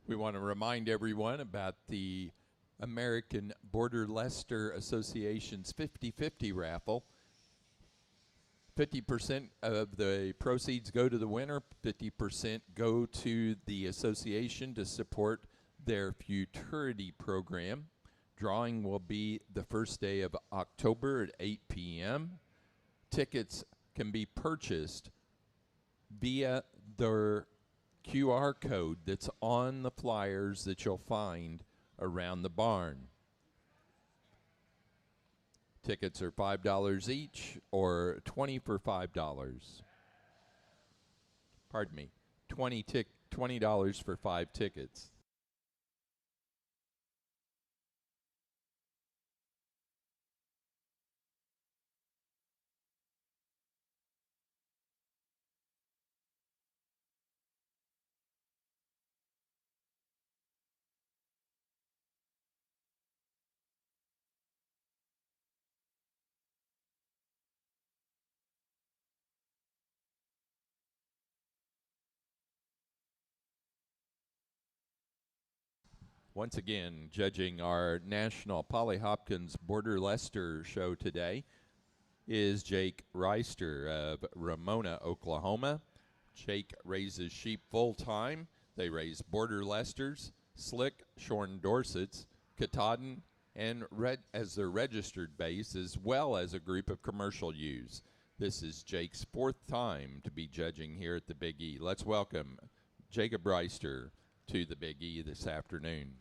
We want to remind everyone about the American Border Leicester Association's 50-50 raffle. 50% of the proceeds go to the winner, 50% go to the association to support their futurity program. Drawing will be the first day of October at 8 p.m. Tickets can be purchased via their QR code that's on the flyers that you'll find around the barn. Tickets are $5 each or 20 for $5. Pardon me, $20 for 5 tickets. Once again, judging our national Polly Hopkins Border Leicester show today is Jake Reister of Ramona, Oklahoma. Jake raises sheep full-time. They raise Border Leicesters, Slick, Shorn Dorsets, Katahdin, and as their registered base, as well as a group of commercial ewes. This is Jake's 4th time to be judging here at the Big E. Let's welcome Jacob Reister to the Big E this afternoon.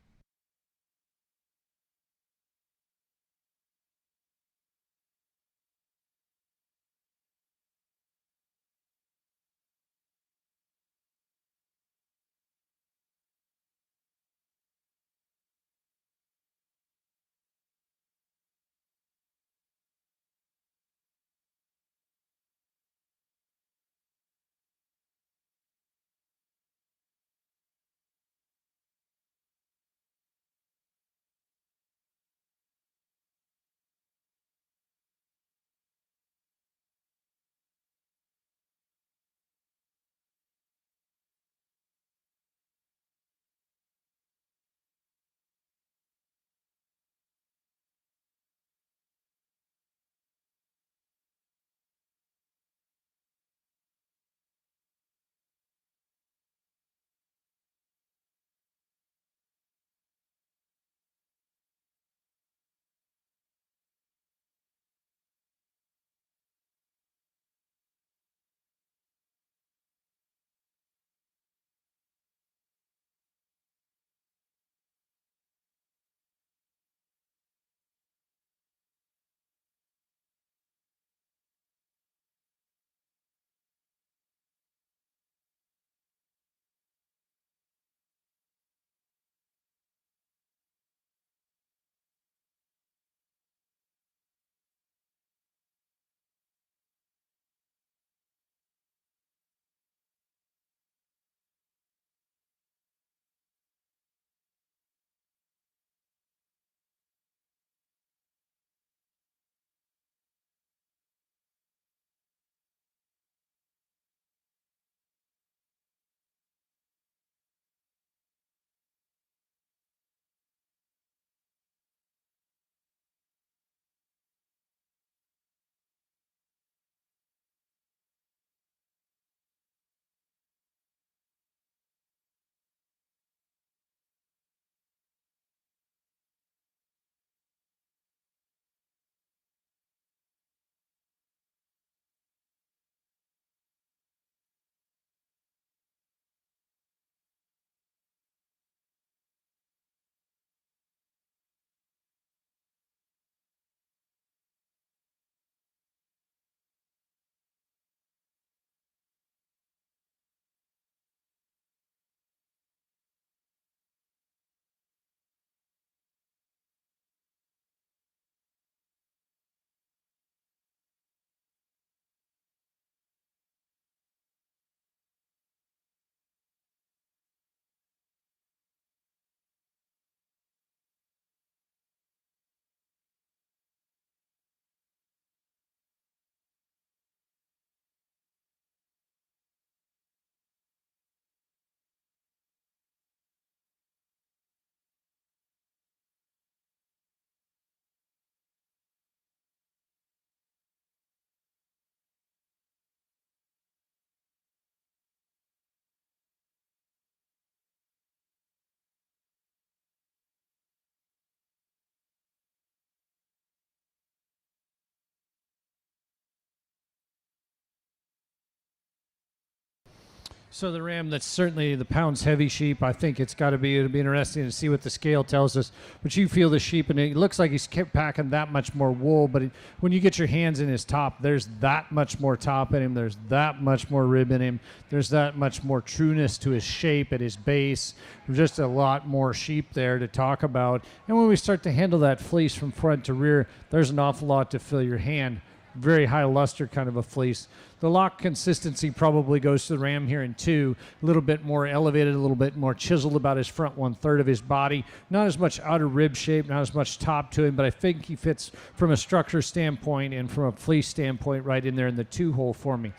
So the ram that's certainly the pounds heavy sheep. I think it'll be interesting to see what the scale tells us. But you feel the sheep, and it looks like he's kept packing that much more wool. But when you get your hands in his top, there's that much more top in him. There's that much more rib in him. There's that much more trueness to his shape at his base. There's just a lot more sheep there to talk about. And when we start to handle that fleece from front to rear, there's an awful lot to fill your hand. Very high luster kind of a fleece. The lock consistency probably goes to the ram here in 2. A little bit more elevated, a little bit more chiseled about his front 1/3 of his body. Not as much outer rib shape, not as much top to him, but I think he fits from a structure standpoint and from a fleece standpoint right in there in the 2 hole for me.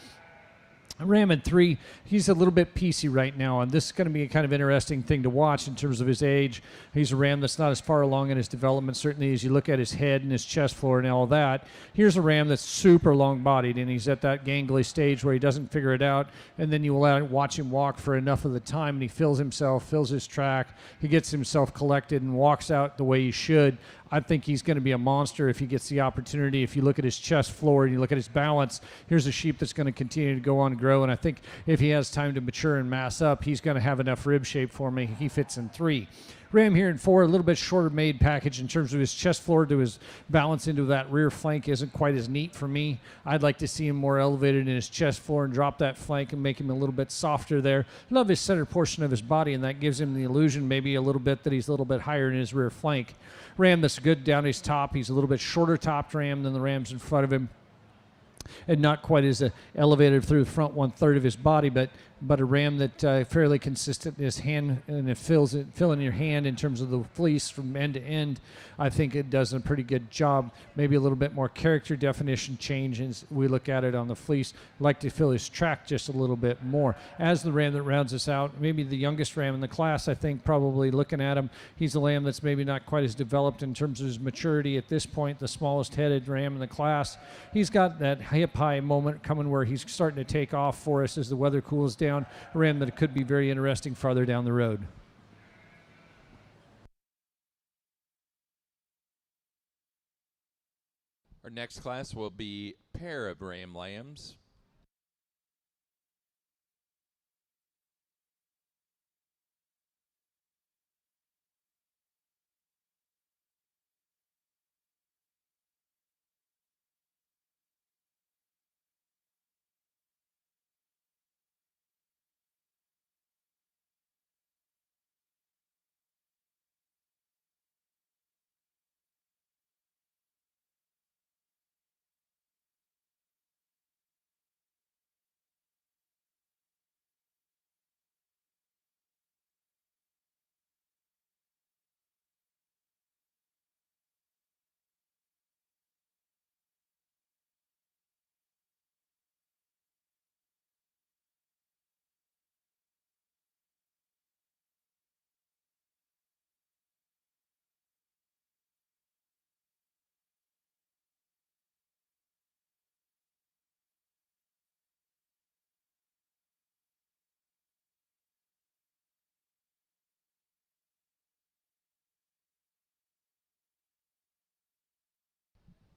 Ram in 3, he's a little bit piecey right now, and this is going to be a kind of interesting thing to watch in terms of his age. He's a ram that's not as far along in his development, certainly as you look at his head and his chest floor and all that. Here's a ram that's super long-bodied, and he's at that gangly stage where he doesn't figure it out, and then you will watch him walk for enough of the time, and he fills his track, he gets himself collected and walks out the way he should. I think he's going to be a monster if he gets the opportunity. If you look at his chest floor and you look at his balance, here's a sheep that's going to continue to go on and grow. And I think if he has time to mature and mass up, he's going to have enough rib shape for me. He fits in 3. Ram here in 4, a little bit shorter made package in terms of his chest floor to his balance into that rear flank isn't quite as neat for me. I'd like to see him more elevated in his chest floor and drop that flank and make him a little bit softer there. Love his center portion of his body, and that gives him the illusion maybe a little bit that he's a little bit higher in his rear flank. Ram that's good down his top. He's a little bit shorter topped ram than the rams in front of him, and not quite as elevated through the front 1/3 of his body, but a ram that fairly consistent in his hand, and it filling your hand in terms of the fleece from end to end. I think it does a pretty good job. Maybe a little bit more character definition change as we look at it on the fleece. Like to fill his track just a little bit more. As the ram that rounds us out, maybe the youngest ram in the class, I think probably looking at him, he's a lamb that's maybe not quite as developed in terms of his maturity at this point, the smallest headed ram in the class. He's got that hip high moment coming where he's starting to take off for us as the weather cools down. A ram that could be very interesting farther down the road. Our next class will be pair of ram lambs.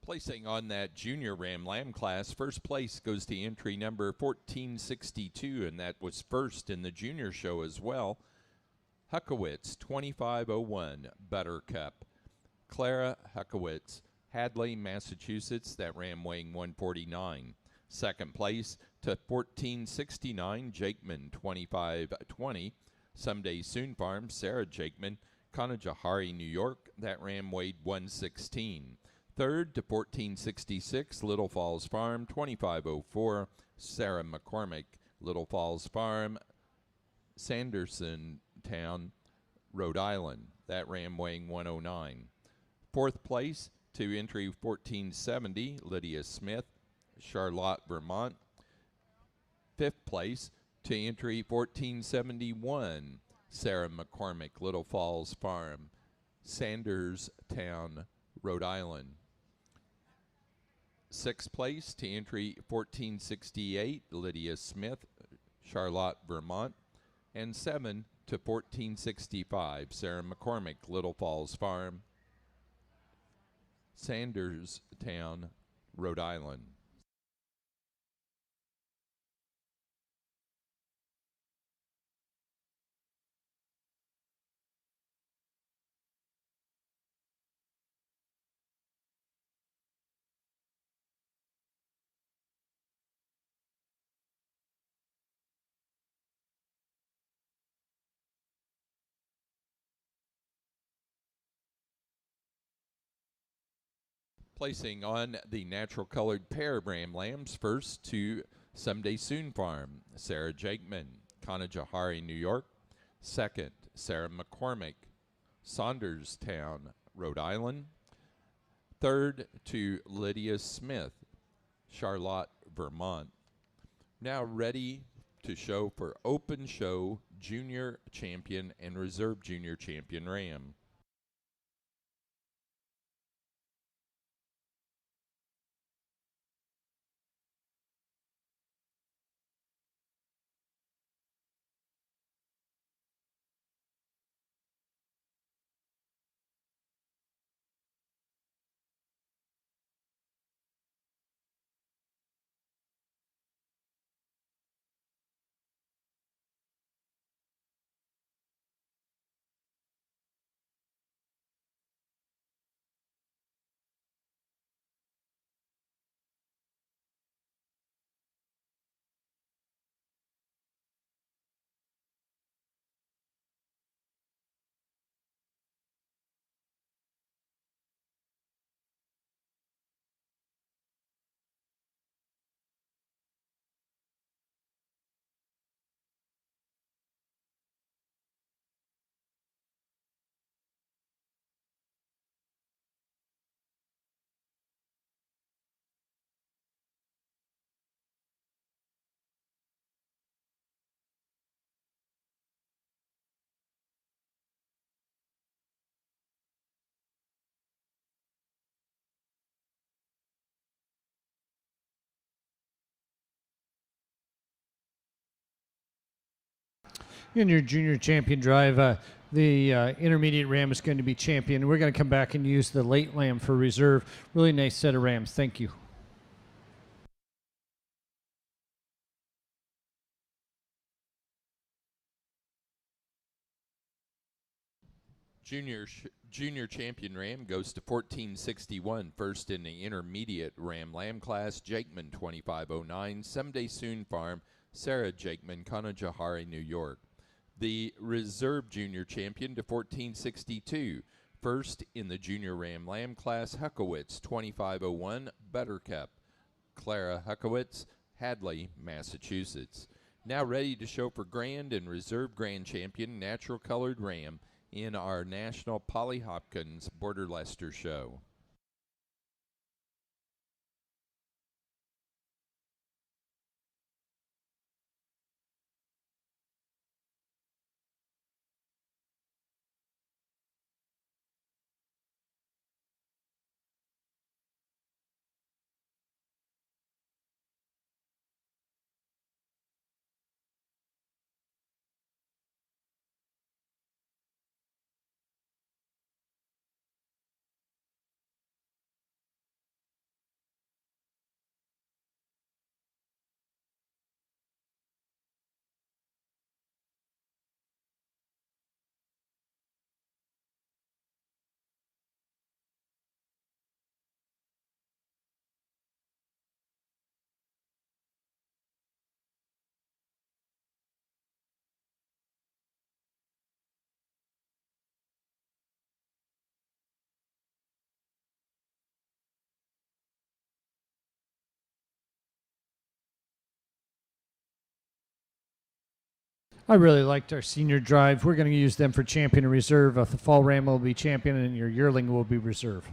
Placing on that junior ram lamb class, first place goes to entry number 1462, and that was first in the junior show as well. Huckowitz, 2501, Buttercup. Clara Huckowitz, Hadley, Massachusetts, that ram weighing 149. Second place to 1469, Jakeman, 2520. Someday Soon Farm, Sarah Jakeman, Conajahari, New York, that ram weighed 116. Third to 1466, Little Falls Farm, 2504, Sarah McCormick, Little Falls Farm, Sanderson Town, Rhode Island, that ram weighing 109. Fourth place to entry 1470, Lydia Smith, Charlotte, Vermont. Fifth place to entry 1471, Sarah McCormick, Little Falls Farm, Sanders Town, Rhode Island. Sixth place to entry 1468, Lydia Smith, Charlotte, Vermont. And 7 to 1465, Sarah McCormick, Little Falls Farm, Sanders Town, Rhode Island. Placing on the natural colored pair of ram lambs, first to Someday Soon Farm, Sarah Jakeman, Kanajahari, New York. Second, Sarah McCormick, Saunderstown, Rhode Island. Third, to Lydia Smith, Charlotte, Vermont. Now ready to show for Open Show Junior Champion and Reserve Junior Champion Ram. In your junior champion drive, the intermediate ram is going to be champion. We're going to come back and use the late lamb for reserve. Really nice set of rams. Thank you. Junior champion ram goes to 1461, first in the intermediate ram lamb class, Jakeman 2509, Someday Soon Farm, Sarah Jakeman, Kanajahari, New York. The reserve junior champion to 1462, first in the junior ram lamb class, Huckowitz 2501, Buttercup, Clara Huckowitz, Hadley, Massachusetts. Now ready to show for grand and reserve grand champion, natural colored ram, in our National Polly Hopkins Border Leicester show. I really liked our senior drive. We're going to use them for champion and reserve. The fall ram will be champion and your yearling will be reserve.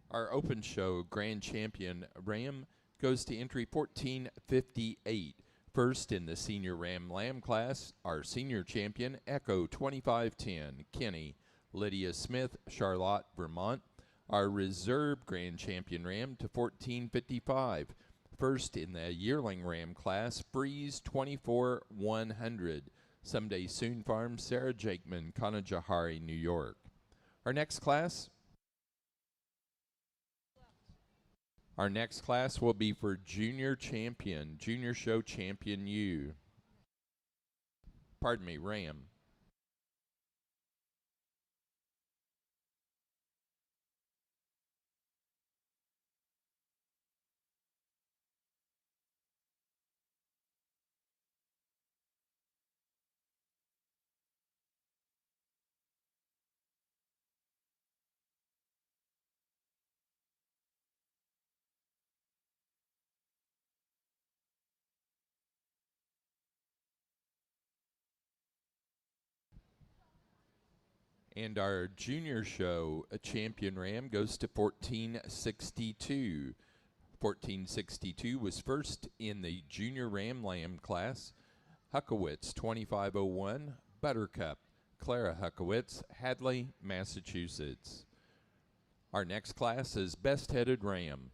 Our open show grand champion ram goes to entry 1458. First in the senior ram lamb class, our senior champion, Echo 2510, Kenny, Lydia Smith, Charlotte, Vermont. Our reserve grand champion ram to 1455. First in the yearling ram class, Breeze 24100, Someday Soon Farm, Sarah Jakeman, Kanajahari, New York. Our next class will be for junior champion, junior show champion ram. And our junior show, a champion ram, goes to 1462. 1462 was first in the junior ram lamb class. Huckowitz, 2501, Buttercup, Clara Huckowitz, Hadley, Massachusetts. Our next class is Best Headed Ram.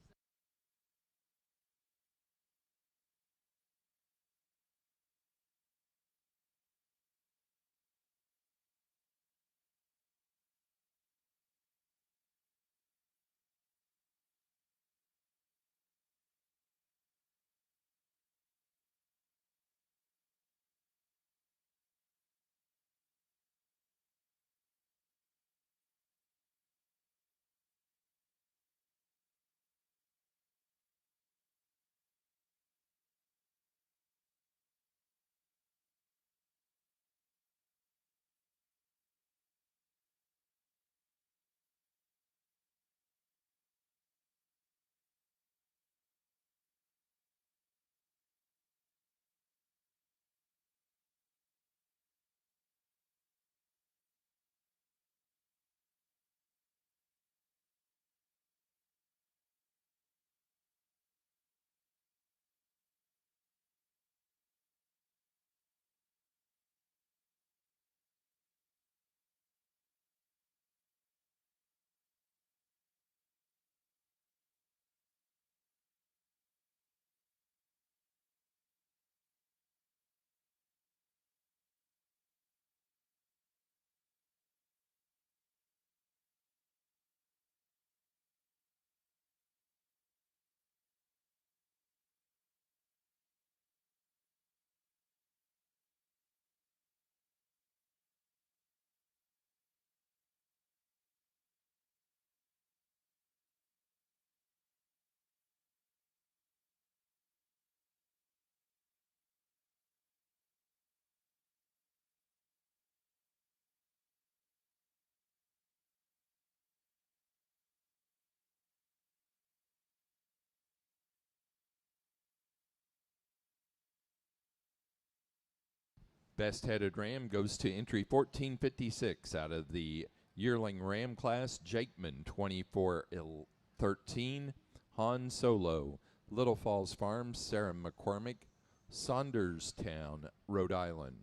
Best Headed Ram goes to entry 1456 out of the yearling ram class. Jakeman, 2413, Han Solo, Little Falls Farms, Sarah McCormick, Saunderstown, Rhode Island.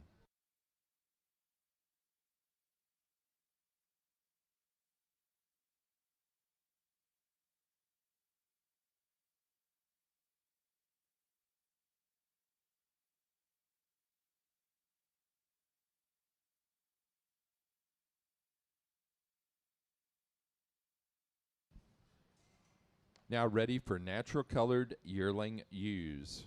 Now ready for natural colored yearling ewes.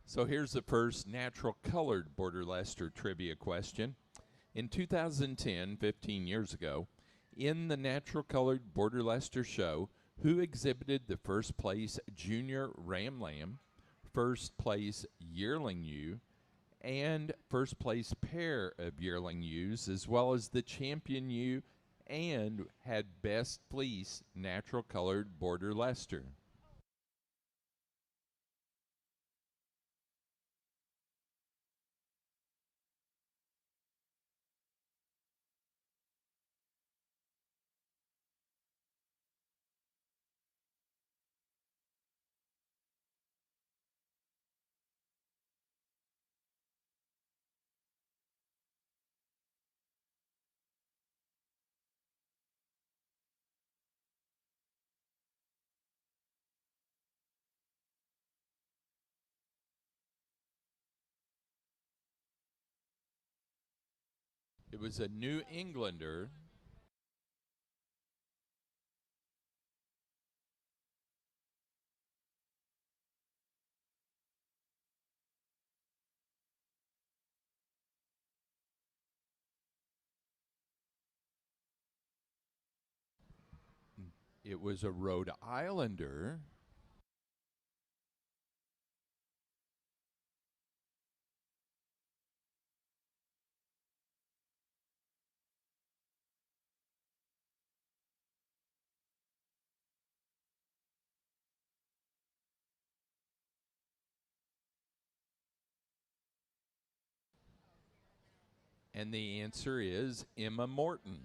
So here's the first natural colored Border Leicester trivia question. In 2010, 15 years ago, in the natural colored Border Leicester show, who exhibited the first place junior ram lamb, first place yearling ewe, and first place pair of yearling ewes, as well as the champion ewe, and had best fleece natural colored Border Leicester? It was a New Englander. It was a Rhode Islander. And the answer is Emma Morton.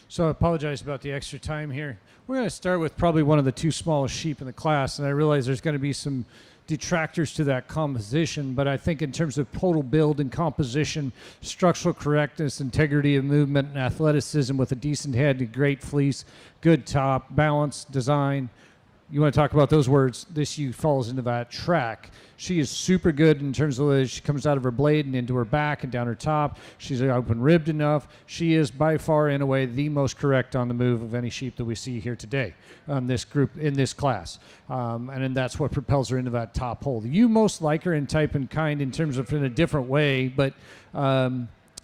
So I apologize about the extra time here. We're going to start with probably one of the two smallest sheep in the class, and I realize there's going to be some detractors to that composition, but I think in terms of total build and composition, structural correctness, integrity of movement, and athleticism with a decent head, a great fleece, good top, balance, design. You want to talk about those words, this ewe falls into that track. She is super good in terms of the she comes out of her blade and into her back and down her top. She's open ribbed enough. She is by far, in a way, the most correct on the move of any sheep that we see here today on this group in this class. And then that's what propels her into that top hole. You most like her in type and kind in terms of in a different way, but a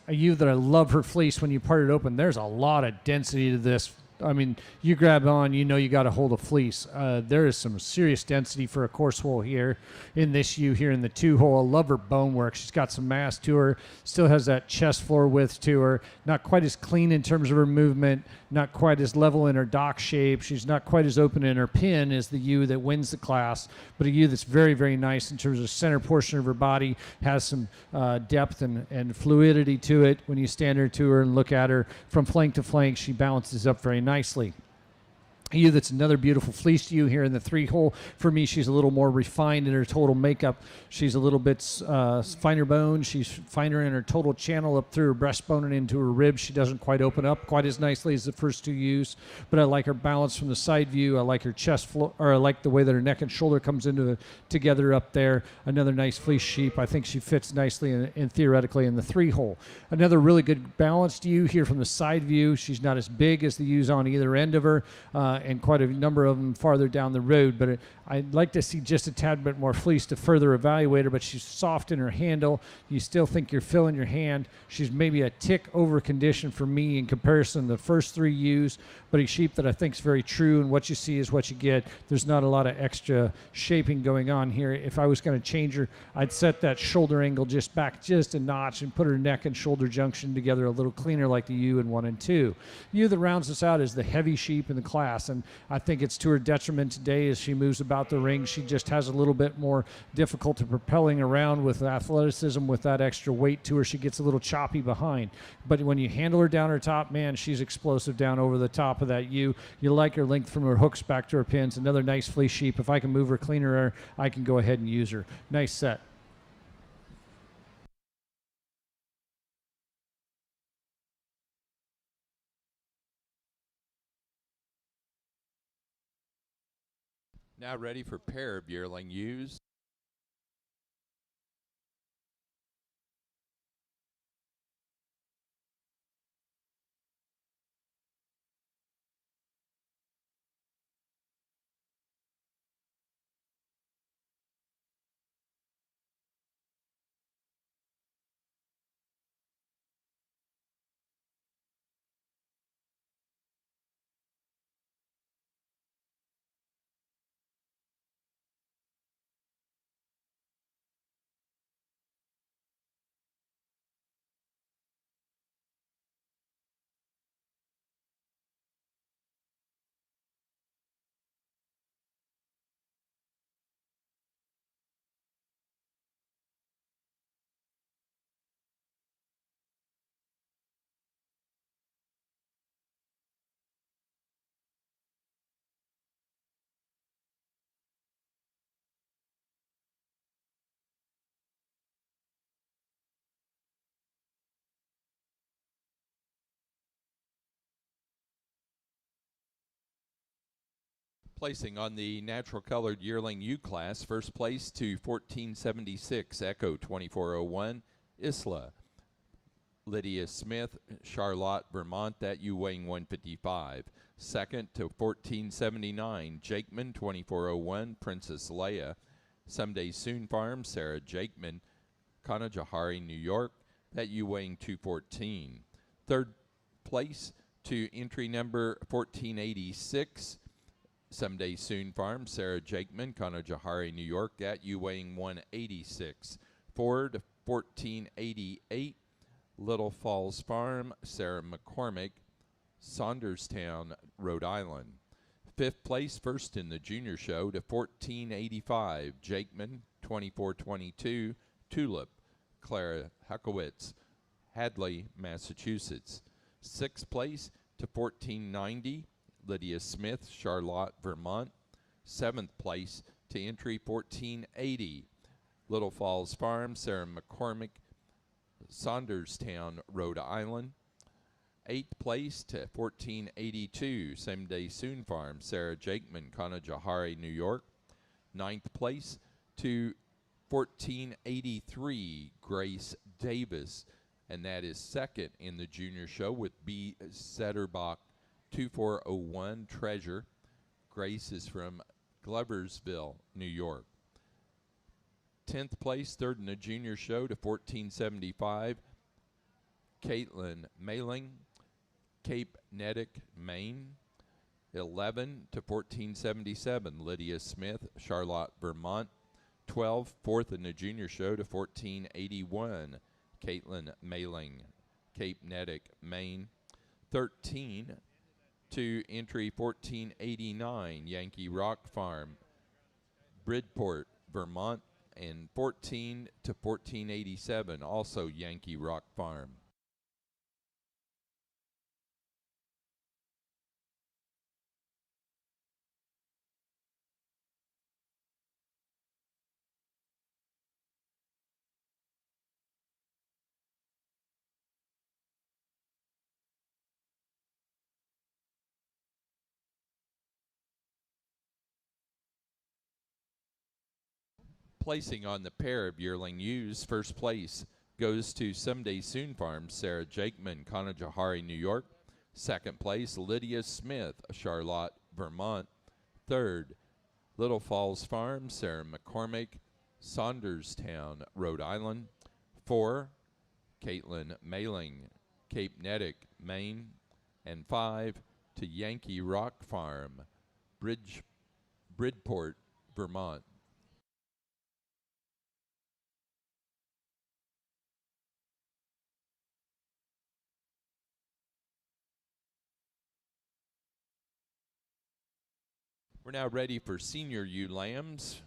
ewe that I love her fleece when you part it open, there's a lot of density to this. I mean, you grab on, you know you got to hold a fleece. There is some serious density for a course hole here in this ewe here in the 2-hole. I love her bone work. She's got some mass to her, still has that chest floor width to her. Not quite as clean in terms of her movement, not quite as level in her dock shape. She's not quite as open in her pin as the ewe that wins the class, but a ewe that's very, very nice in terms of center portion of her body, has some depth and fluidity to it. When you stand her to her and look at her from flank to flank, she balances up very nicely. Ewe that's another beautiful fleeced ewe here in the 3-hole. For me, she's a little more refined in her total makeup. She's a little bit finer bone. She's finer in her total channel up through her breastbone and into her ribs. She doesn't quite open up quite as nicely as the first two ewes, but I like her balance from the side view. I like her chest floor, or I like the way that her neck and shoulder comes into together up there. Another nice fleece sheep. I think she fits nicely in theoretically in the 3-hole. Another really good balanced ewe here from the side view. She's not as big as the ewes on either end of her. And quite a number of them farther down the road, but I'd like to see just a tad bit more fleece to further evaluate her, but she's soft in her handle. You still think you're filling your hand. She's maybe a tick over condition for me in comparison to the first 3 ewes, but a sheep that I think is very true, and what you see is what you get. There's not a lot of extra shaping going on here. If I was going to change her, I'd set that shoulder angle just back just a notch and put her neck and shoulder junction together a little cleaner like the ewe in 1 and 2. The ewe that rounds us out is the heavy sheep in the class, and I think it's to her detriment today as she moves about the ring. She just has a little bit more difficulty propelling around with athleticism with that extra weight to her. She gets a little choppy behind. But when you handle her down her top, man, she's explosive down over the top of that ewe. You like her length from her hooks back to her pins. Another nice fleece sheep. If I can move her cleaner, I can go ahead and use her. Nice set. Now ready for pair of yearling ewes. Placing on the natural colored yearling ewe class, first place to 1476, Echo 2401, Isla. Lydia Smith, Charlotte, Vermont, that ewe weighing 155. Second to 1479, Jakeman 2401, Princess Leia. Someday Soon Farm, Sarah Jakeman, Kanajahari, New York, that ewe weighing 214. Third place to entry number 1486, Someday Soon Farm, Sarah Jakeman, Kanajahari, New York, that ewe weighing 186. 4 to 1488, Little Falls Farm, Sarah McCormick, Saunderstown, Rhode Island. Fifth place, first in the junior show, to 1485, Jakeman, 2422, Tulip, Clara Huckowitz, Hadley, Massachusetts. Sixth place to 1490, Lydia Smith, Charlotte, Vermont. 7th place to entry 1480, Little Falls Farm, Sarah McCormick, Saunderstown, Rhode Island. 8th place to 1482, Same Day Soon Farm, Sarah Jakeman, Conajahari, New York. 9th place to 1483, Grace Davis, and that is second in the junior show with B. Setterbach 2401 Treasure. Grace is from Gloversville, New York. 10th place, third in the junior show to 1475, Caitlin Mailing, Cape Nedick, Maine. 11 to 1477, Lydia Smith, Charlotte, Vermont. 12, fourth in the junior show to 1481, Caitlin Mailing, Cape Nedick, Maine. 13 to entry 1489, Yankee Rock Farm, Bridport, Vermont. And 14 to 1487, also Yankee Rock Farm. Placing on the pair of yearling ewes, first place goes to Someday Soon Farm, Sarah Jakeman, Conajahari, New York. Second place, Lydia Smith, Charlotte, Vermont. Third, Little Falls Farm, Sarah McCormick, Saunderstown, Rhode Island. 4, Caitlin Mailing, Cape Nedick, Maine. And 5, to Yankee Rock Farm, Bridport, Vermont. We're now ready for senior ewe lambs.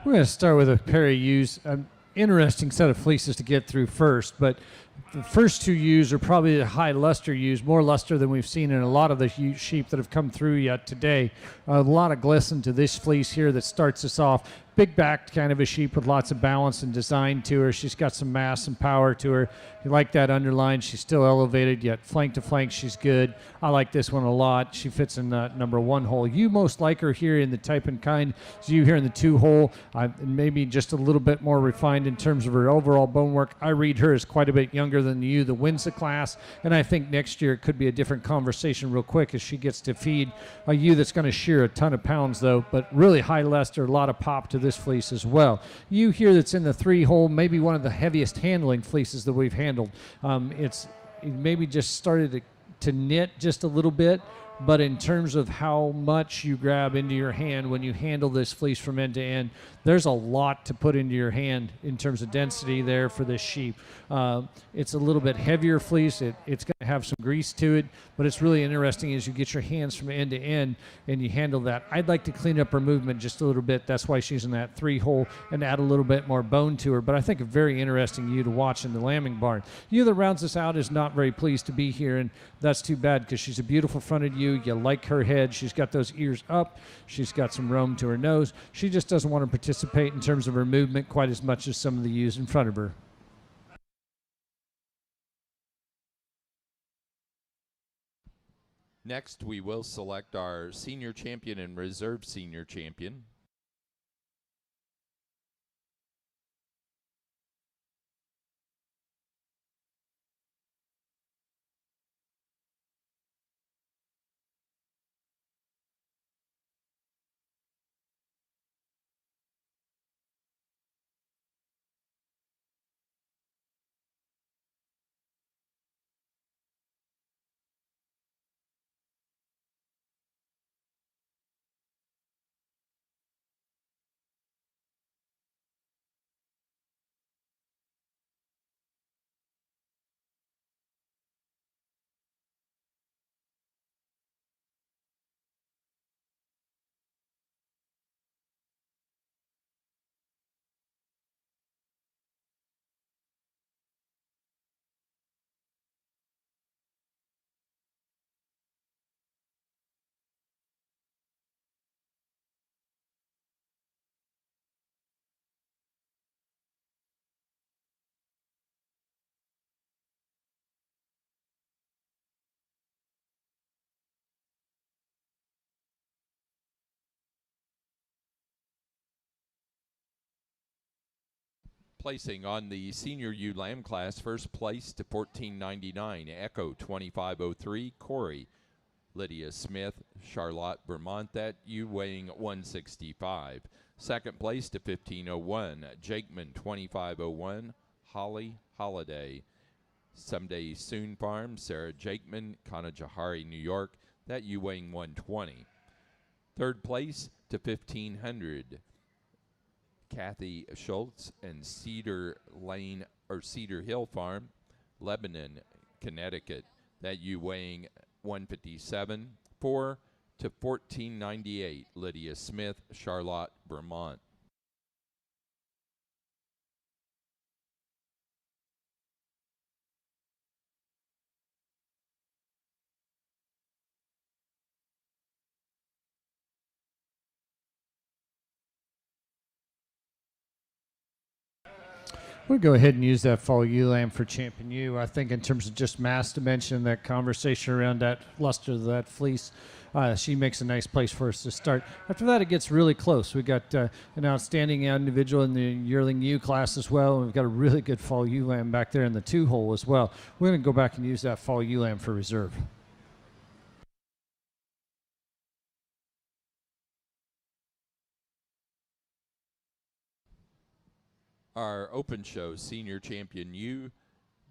We're going to start with a pair of ewes. An interesting set of fleeces to get through first, but the first two ewes are probably the high luster ewes, more luster than we've seen in a lot of the sheep that have come through yet today. A lot of glisten to this fleece here that starts us off. Big backed kind of a sheep with lots of balance and design to her. She's got some mass and power to her. You like that underline. She's still elevated, yet flank to flank she's good. I like this one a lot. She fits in the number 1 hole. You most like her here in the type and kind. So you here in the 2 hole, maybe just a little bit more refined in terms of her overall bone work. I read her as quite a bit younger than you that wins the class, and I think next year it could be a different conversation real quick as she gets to feed a ewe that's going to shear a ton of pounds though, but really high luster, a lot of pop to this fleece as well. Ewe here that's in the 3 hole, maybe one of the heaviest handling fleeces that we've handled. It maybe just started to knit just a little bit, but in terms of how much you grab into your hand when you handle this fleece from end to end, there's a lot to put into your hand in terms of density there for this sheep. It's a little bit heavier fleece. It's going to have some grease to it, but it's really interesting as you get your hands from end to end and you handle that. I'd like to clean up her movement just a little bit. That's why she's in that 3 hole and add a little bit more bone to her, but I think a very interesting ewe to watch in the lambing barn. Ewe that rounds us out is not very pleased to be here, and that's too bad because she's a beautiful fronted ewe. You like her head. She's got those ears up. She's got some roam to her nose. She just doesn't want to participate in terms of her movement quite as much as some of the ewes in front of her. Next, we will select our senior champion and reserve senior champion. Placing on the senior ewe lamb class, first place to $14.99, Echo 2503, Corey. Lydia Smith, Charlotte Vermont, that ewe weighing 165. Second place to $15.01, Jakeman 2501, Holly Holiday. Someday Soon Farm, Sarah Jakeman, Kanajahari, New York, that ewe weighing 120. Third place to $1,500. Kathy Schultz and Cedar Hill Farm, Lebanon, Connecticut. That ewe weighing 157. 4 to $14.98. Lydia Smith, Charlotte, Vermont. We'll go ahead and use that fall ewe lamb for champion ewe. I think in terms of just mass dimension, that conversation around that luster of that fleece, she makes a nice place for us to start. After that, it gets really close. We've got an outstanding individual in the yearling ewe class as well, and we've got a really good fall ewe lamb back there in the 2 hole as well. We're going to go back and use that fall ewe lamb for reserve. Our open show senior champion ewe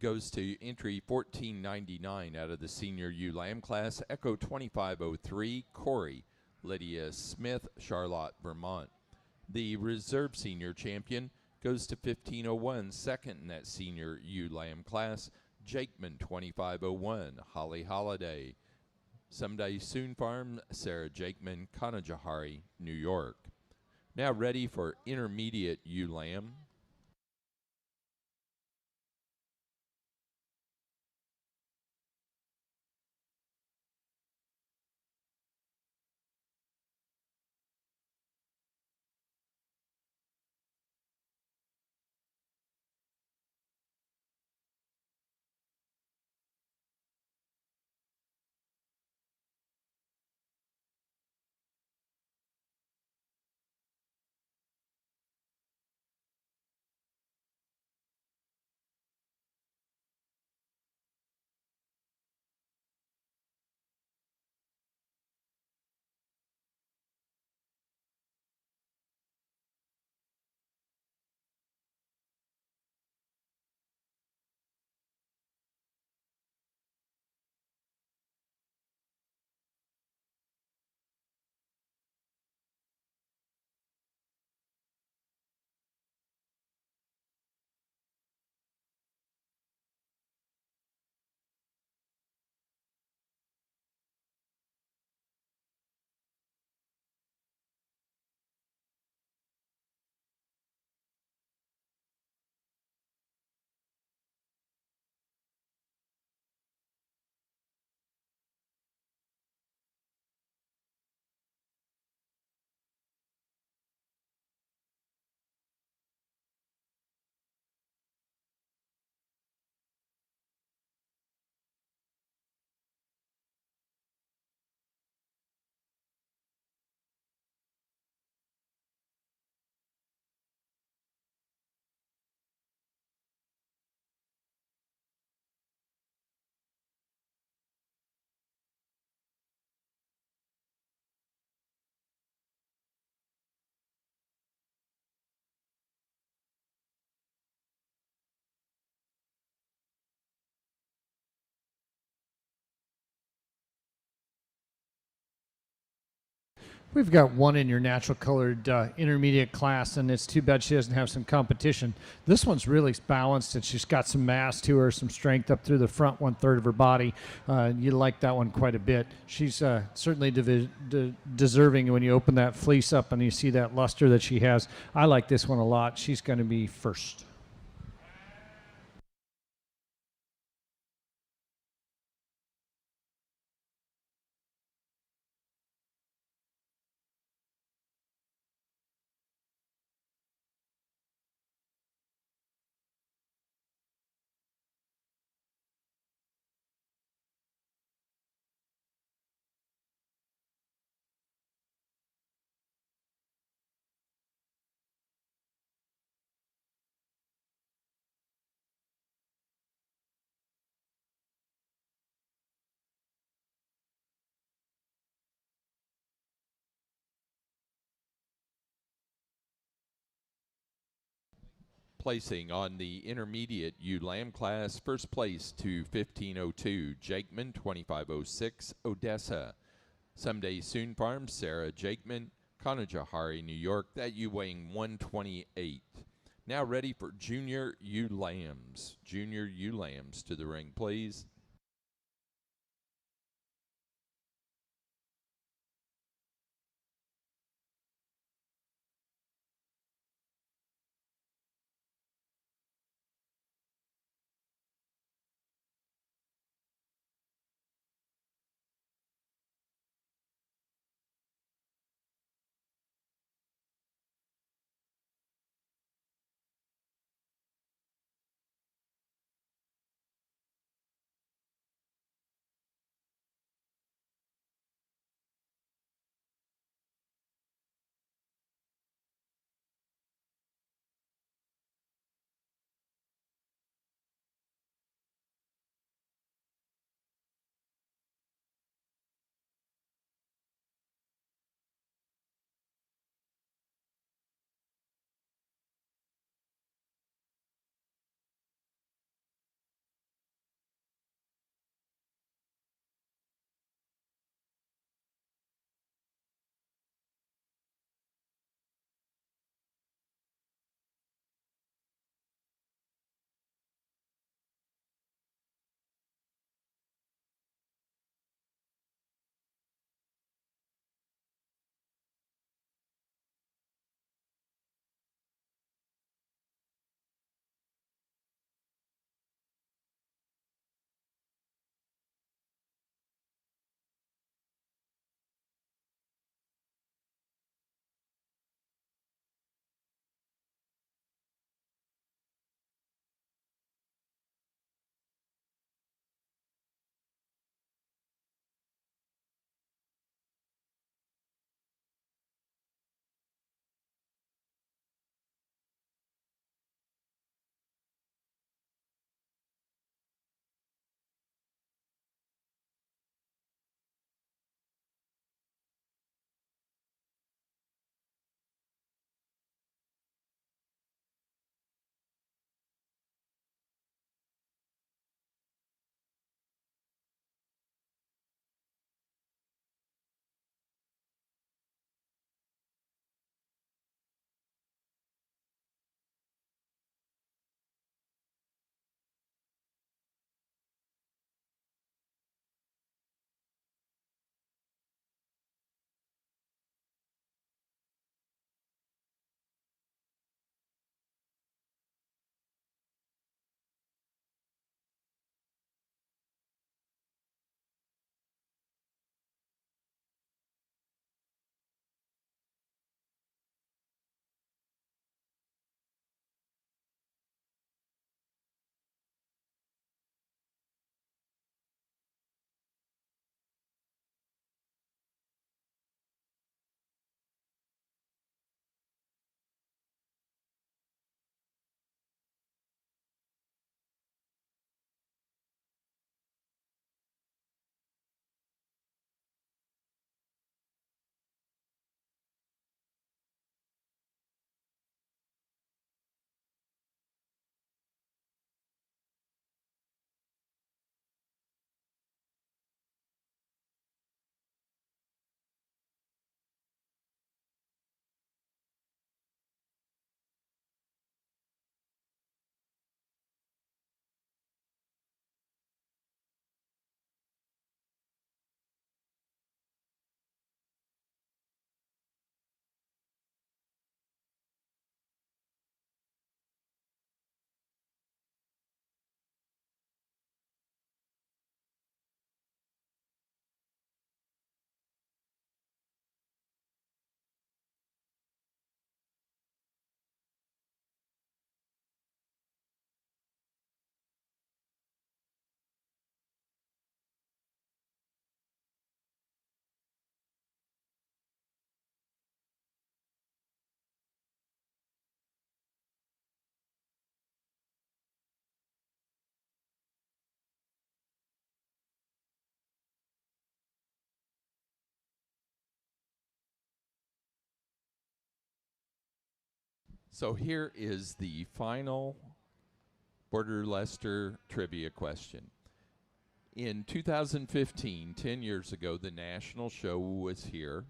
goes to entry 1499 out of the senior ewe lamb class, Echo 2503, Corey. Lydia Smith, Charlotte, Vermont. The reserve senior champion goes to 1501, second in that senior ewe lamb class, Jakeman 2501, Holly Holiday. Someday Soon Farm, Sarah Jakeman, Kanajahari, New York. Now ready for intermediate ewe lamb. We've got one in your natural colored intermediate class, and it's too bad she doesn't have some competition. This one's really balanced, and she's got some mass to her, some strength up through the front 1/3 of her body. You like that one quite a bit. She's certainly deserving when you open that fleece up and you see that luster that she has. I like this one a lot. She's going to be first. Placing on the intermediate ewe lamb class, first place to 1502, Jakeman, 2506, Odessa. Someday Soon Farm, Sarah Jakeman, Conajahari, New York. That ewe weighing 128. Now ready for junior ewe lambs. Junior ewe lambs to the ring, please. So here is the final Border Leicester trivia question. In 2015, 10 years ago, the national show was here.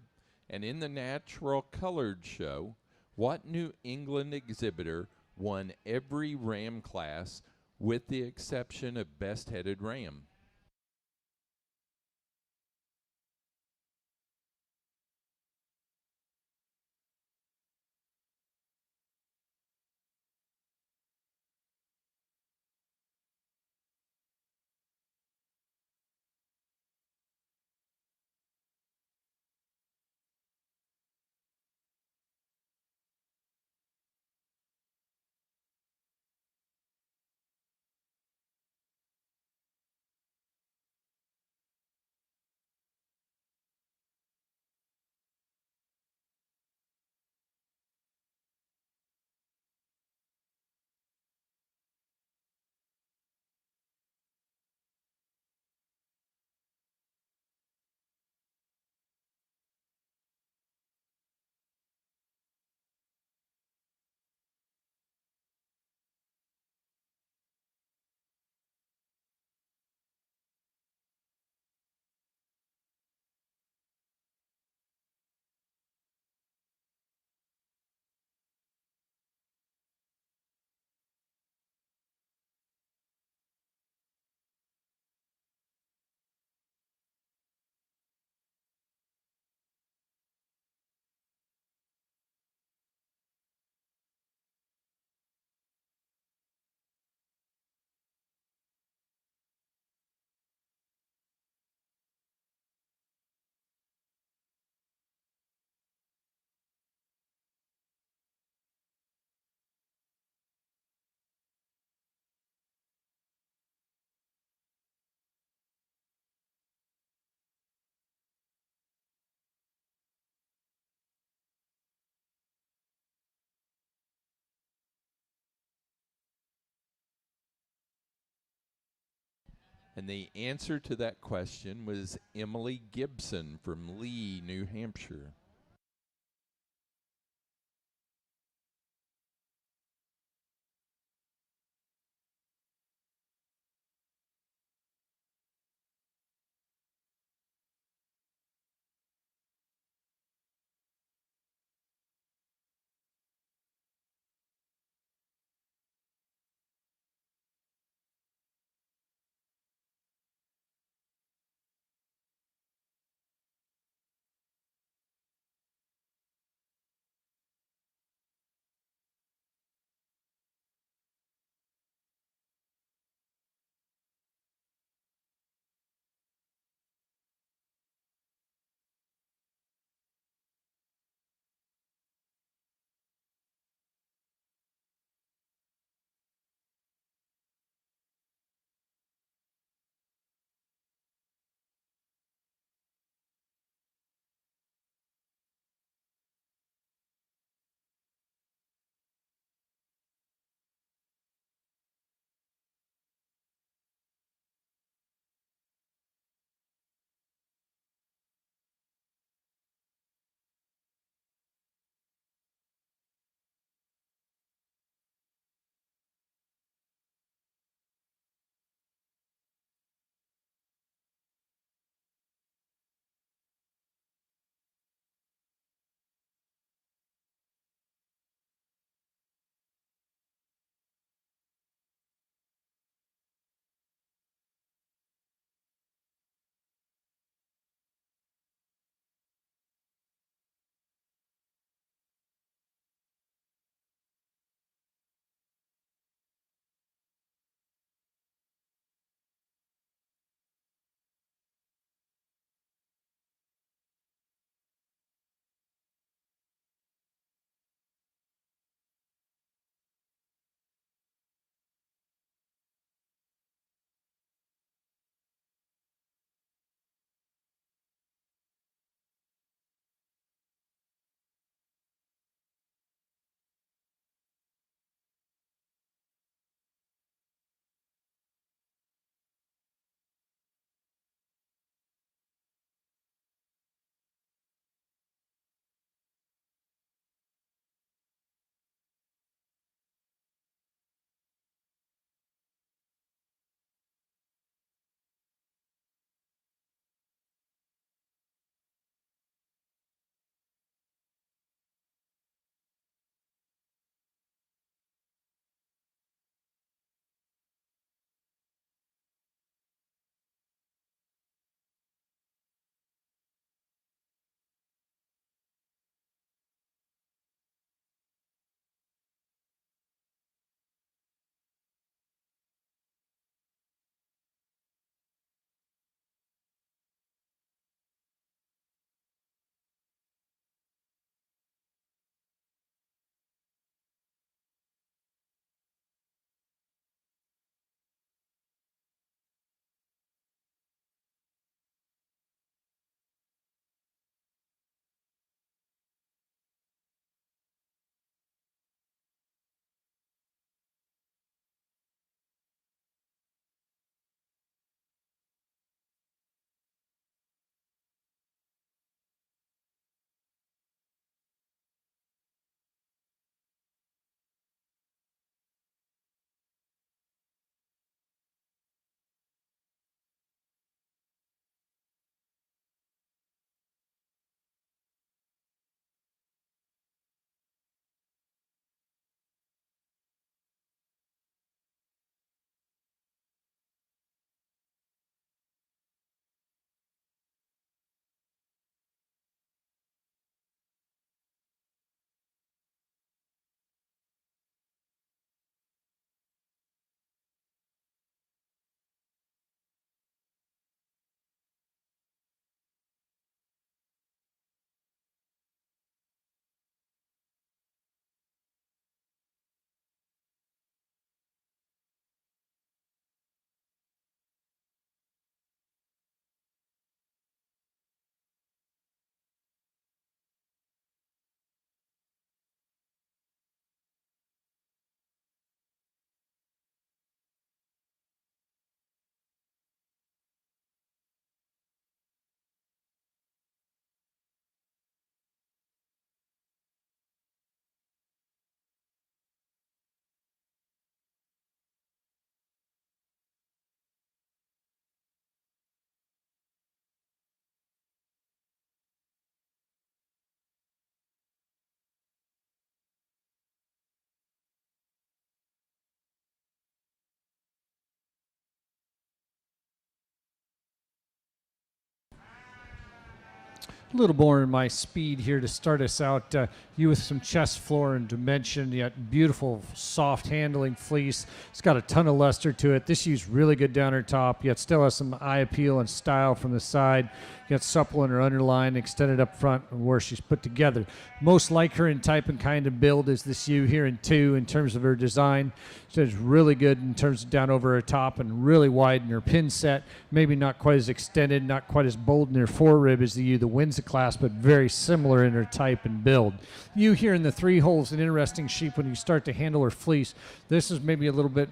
And in the natural colored show, what New England exhibitor won every ram class with the exception of Best Headed Ram? And the answer to that question was Emily Gibson from Lee, New Hampshire. A little more in my speed here to start us out. You with some chest floor and dimension, yet beautiful soft handling fleece. It's got a ton of luster to it. This ewe's really good down her top, yet still has some eye appeal and style from the side. Yet supple in her underline, extended up front and where she's put together. Most like her in type and kind of build is this ewe here in 2 in terms of her design. She's really good in terms of down over her top and really wide in her pin set. Maybe not quite as extended, not quite as bold in her forerib as the ewe that wins the class, but very similar in her type and build. Ewe here in the 3 holes, an interesting sheep when you start to handle her fleece. This is maybe a little bit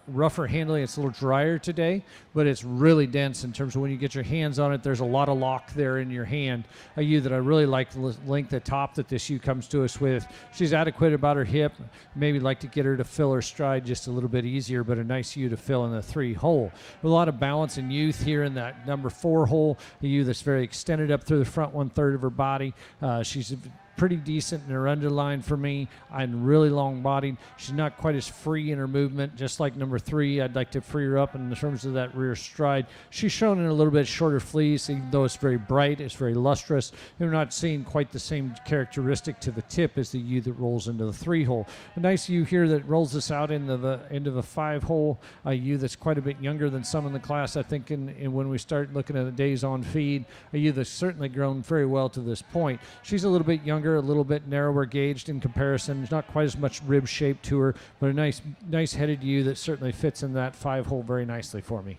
rougher handling. It's a little drier today, but it's really dense in terms of when you get your hands on it. There's a lot of lock there in your hand. A ewe that I really like the length of top that this ewe comes to us with. She's adequate about her hip. Maybe like to get her to fill her stride just a little bit easier, but a nice ewe to fill in the 3 hole. A lot of balance and youth here in that number 4 hole. A ewe that's very extended up through the front 1/3 of her body. She's pretty decent in her underline for me, and really long bodied. She's not quite as free in her movement, just like number 3. I'd like to free her up in terms of that rear stride. She's shown in a little bit shorter fleece, even though it's very bright, it's very lustrous. We're not seeing quite the same characteristic to the tip as the ewe that rolls into the 3 hole. A nice ewe here that rolls us out into the 5 hole. A ewe that's quite a bit younger than some in the class, I think, in when we start looking at the days on feed. A ewe that's certainly grown very well to this point. She's a little bit younger, a little bit narrower gauged in comparison. There's not quite as much rib shape to her, but a nice headed ewe that certainly fits in that 5 hole very nicely for me.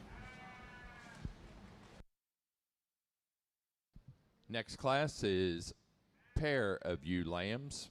Next class is pair of ewe lambs.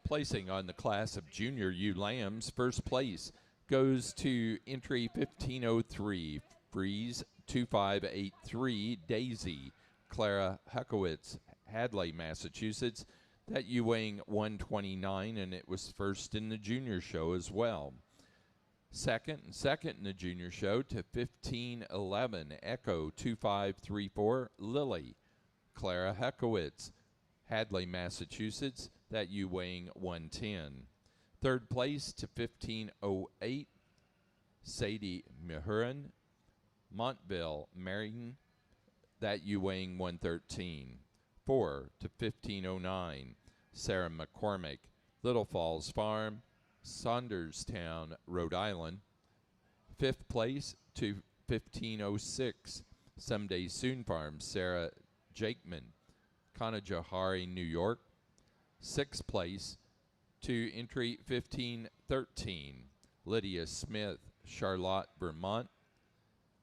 Placing on the class of junior ewe lambs, first place goes to entry 1503, Freeze 2583, Daisy, Clara Huckowitz, Hadley, Massachusetts. That ewe weighing 129, and it was first in the junior show as well. Second in the junior show to 1511, Echo 2534, Lily, Clara Huckowitz, Hadley, Massachusetts. That ewe weighing 110. Third place to 1508, Sadie Mahurin, Montville, Marion. That ewe weighing 113. 4 to 1509, Sarah McCormick, Little Falls Farm, Saunderstown, Rhode Island. Fifth place to 1506, Someday Soon Farm, Sarah Jakeman, Conajohari, New York. Sixth place to entry 1513, Lydia Smith, Charlotte, Vermont.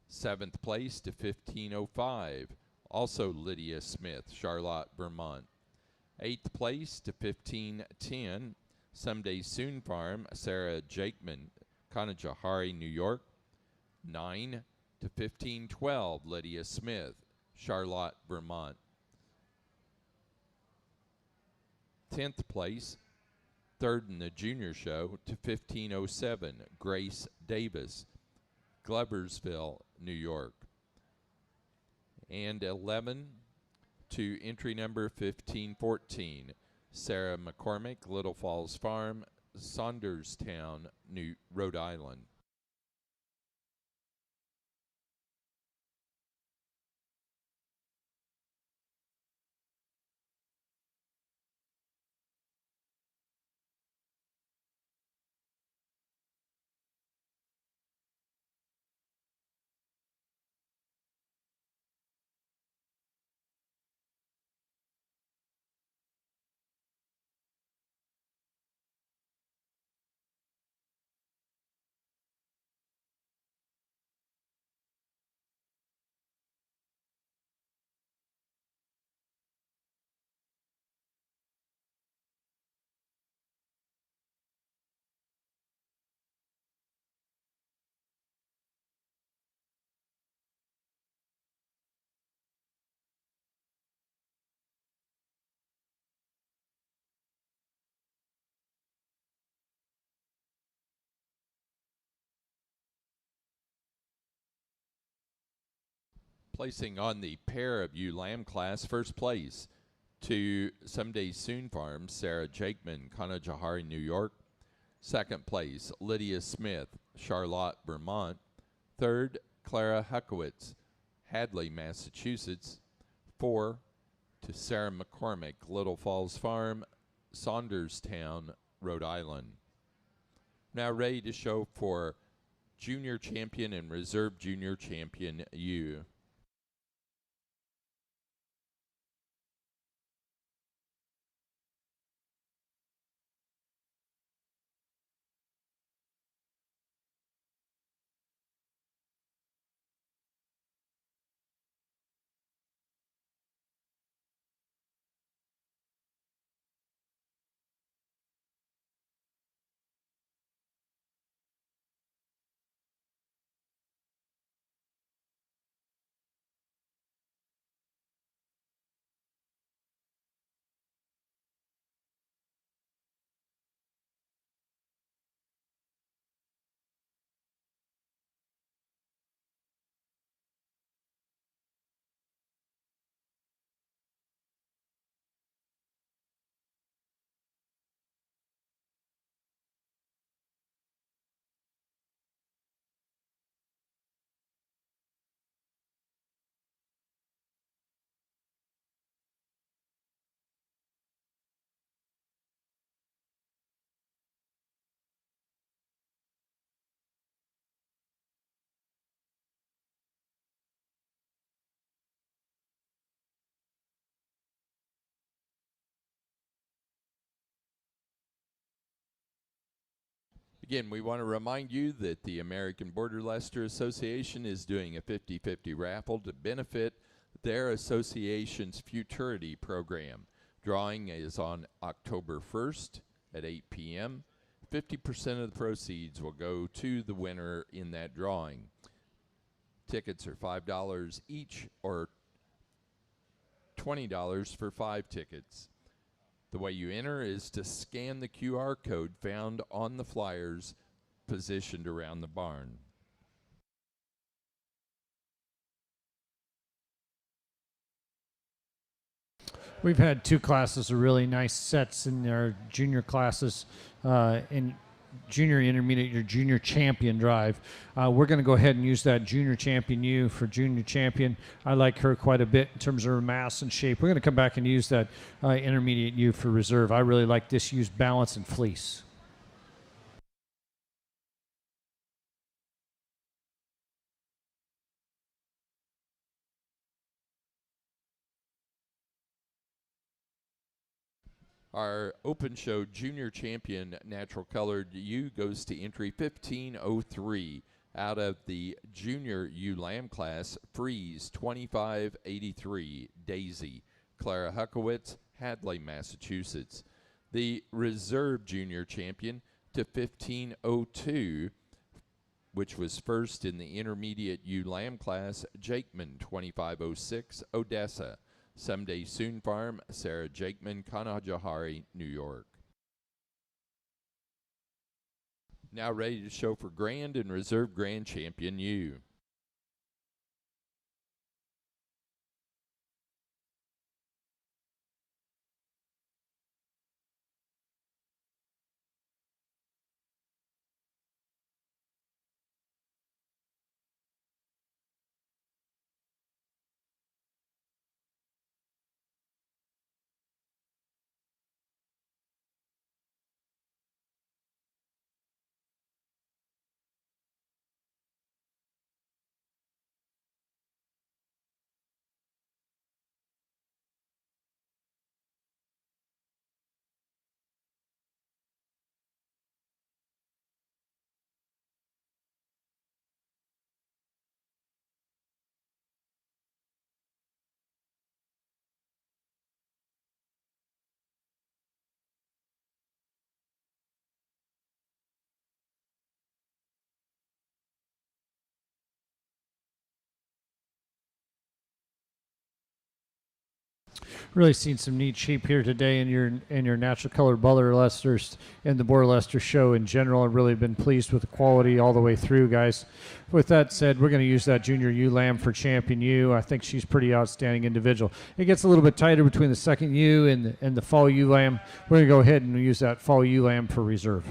Seventh place to 1505, also Lydia Smith, Charlotte, Vermont. Eighth place to 1510, Someday Soon Farm, Sarah Jakeman, Conajohari, New York. 9 to 1512, Lydia Smith, Charlotte, Vermont. 10th place, third in the junior show, to 1507, Grace Davis, Gloversville, New York. And 11 to entry number 1514, Sarah McCormick, Little Falls Farm, Saunderstown, Rhode Island. Placing on the pair of ewe lamb class, first place to Someday Soon Farm, Sarah Jakeman, Kanajahari, New York. Second place, Lydia Smith, Charlotte, Vermont. Third, Clara Huckowitz, Hadley, Massachusetts. 4, to Sarah McCormick, Little Falls Farm, Saunderstown, Rhode Island. Now ready to show for Junior Champion and Reserve Junior Champion ewe. Again, we want to remind you that the American Border Leicester Association is doing a 50-50 raffle to benefit their association's Futurity program. Drawing is on October 1st at 8 p.m. 50% of the proceeds will go to the winner in that drawing. Tickets are $5 each or $20 for 5 tickets. The way you enter is to scan the QR code found on the flyers positioned around the barn. We've had 2 classes of really nice sets in our junior classes in junior intermediate or junior champion drive. We're going to go ahead and use that junior champion ewe for junior champion. I like her quite a bit in terms of her mass and shape. We're going to come back and use that intermediate ewe for reserve. I really like this ewe's balance and fleece. Our Open Show Junior Champion Natural Colored ewe goes to entry 1503 out of the Junior Ewe Lamb class. Freeze 2583 Daisy, Clara Huckowitz, Hadley, Massachusetts. The Reserve Junior Champion to 1502, which was first in the Intermediate Ewe Lamb class, Jakeman 2506 Odessa. Someday Soon Farm, Sarah Jakeman, Kanajahari, New York. Now ready to show for Grand and Reserve Grand Champion ewe. Really seen some neat sheep here today in your natural colored Border Leicesters and the Border Leicester show in general. I've really been pleased with the quality all the way through, guys. With that said, we're going to use that junior ewe lamb for champion ewe. I think she's pretty outstanding individual. It gets a little bit tighter between the second ewe and the fall ewe lamb. We're going to go ahead and use that fall ewe lamb for reserve.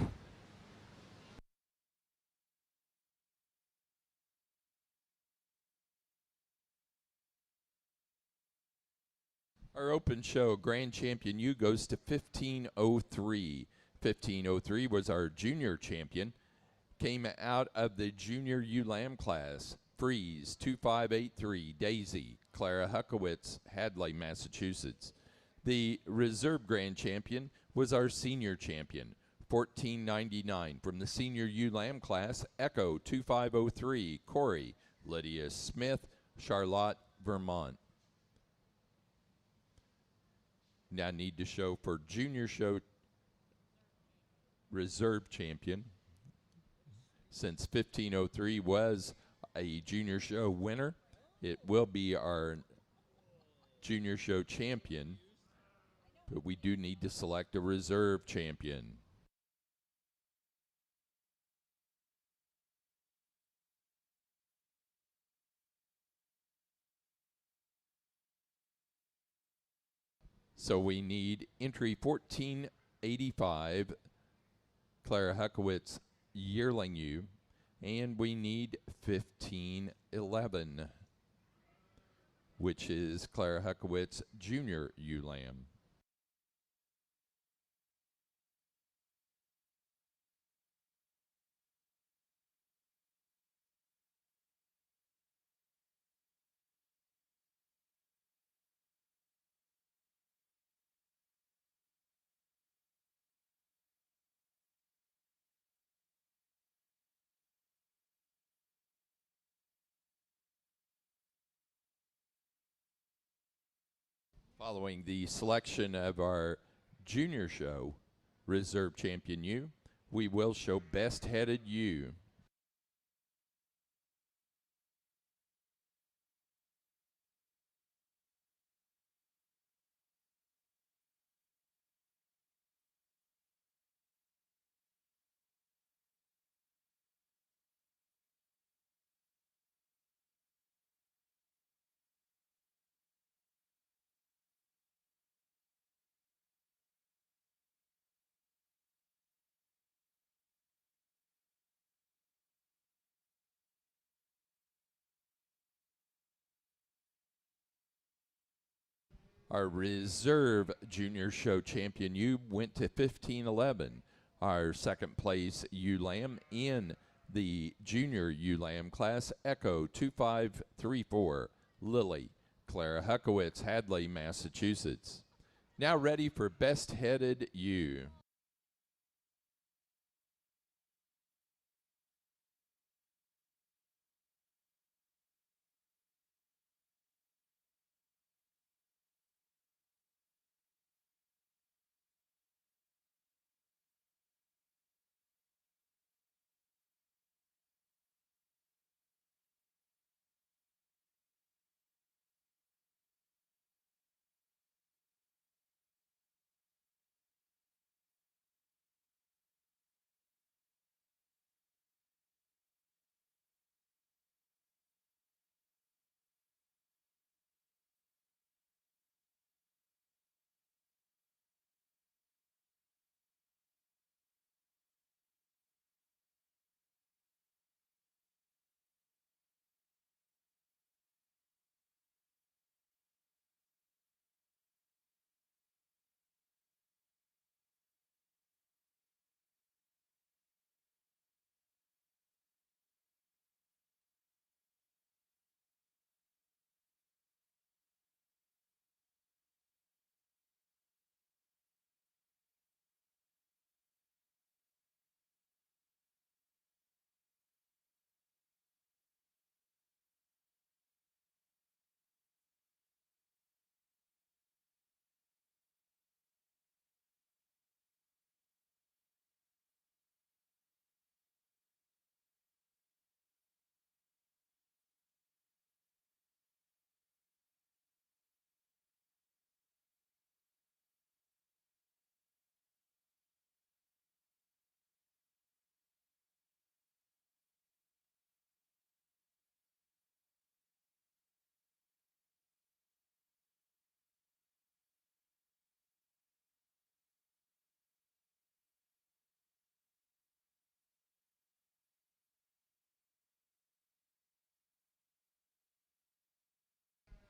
Our open show grand champion ewe goes to 1503. 1503 was our junior champion. Came out of the junior ewe lamb class. Freeze 2583, Daisy, Clara Huckowitz, Hadley, Massachusetts. The reserve grand champion was our senior champion. 1499 from the senior ewe lamb class. Echo 2503, Corey, Lydia Smith, Charlotte, Vermont. Now need to show for junior show reserve champion. Since 1503 was a junior show winner, it will be our junior show champion, but we do need to select a reserve champion. So we need entry 1485, Clara Huckowitz, yearling ewe, and we need 1511, which is Clara Huckowitz, junior ewe lamb. Following the selection of our junior show reserve champion ewe, we will show best headed ewe. Our reserve junior show champion ewe went to 1511. Our second place ewe lamb in the junior ewe lamb class, Echo 2534, Lily, Clara Huckowitz, Hadley, Massachusetts. Now ready for best headed ewe.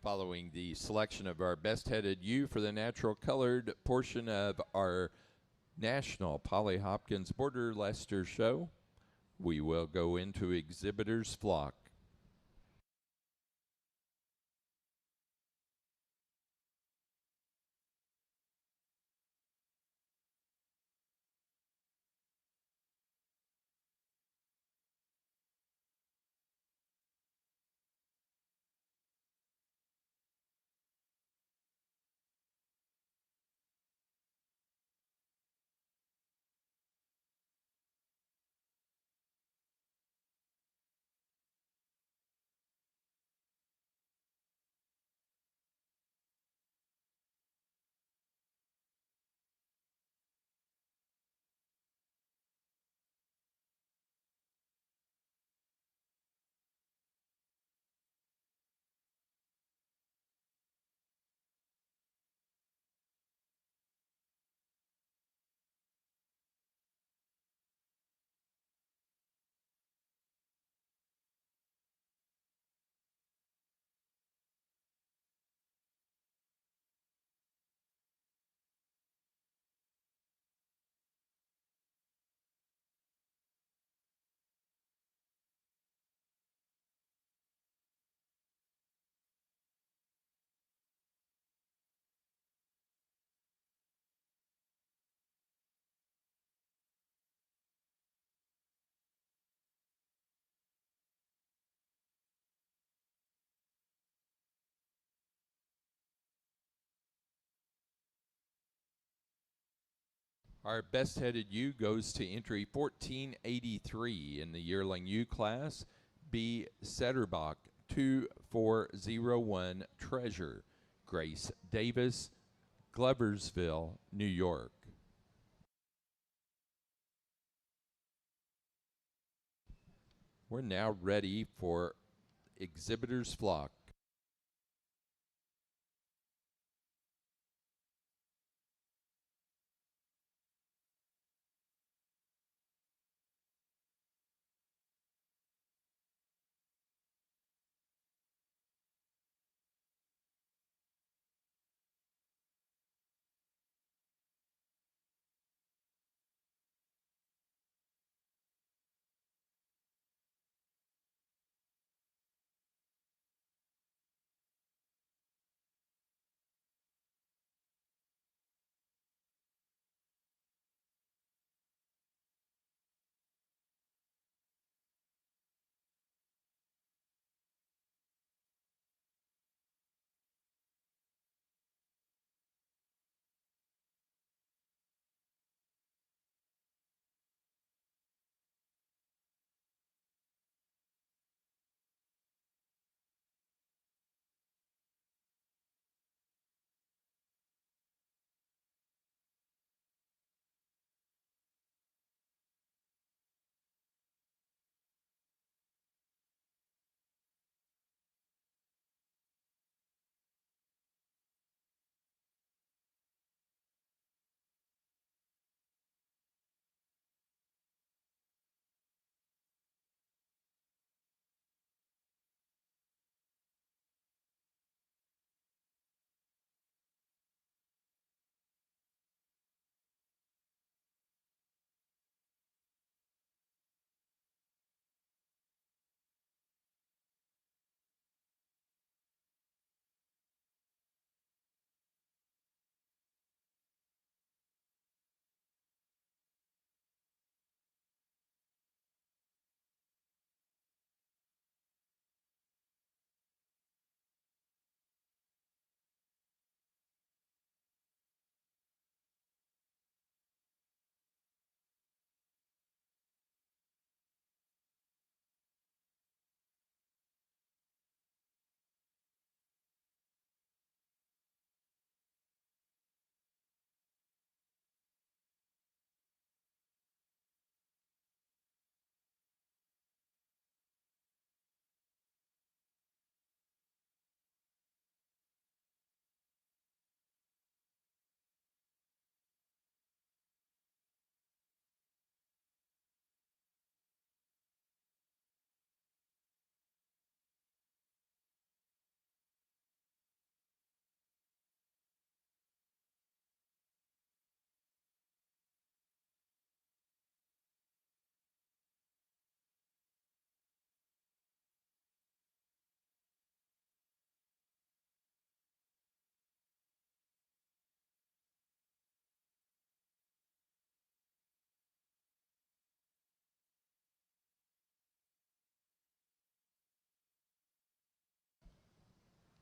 Following the selection of our best-headed ewe for the natural colored portion of our National Polly Hopkins Border Leicester show, we will go into exhibitor's flock. Our best-headed ewe goes to entry 1483 in the yearling ewe class, B. Setterbach 2401 Treasure, Grace Davis, Gloversville, New York. We're now ready for exhibitor's flock.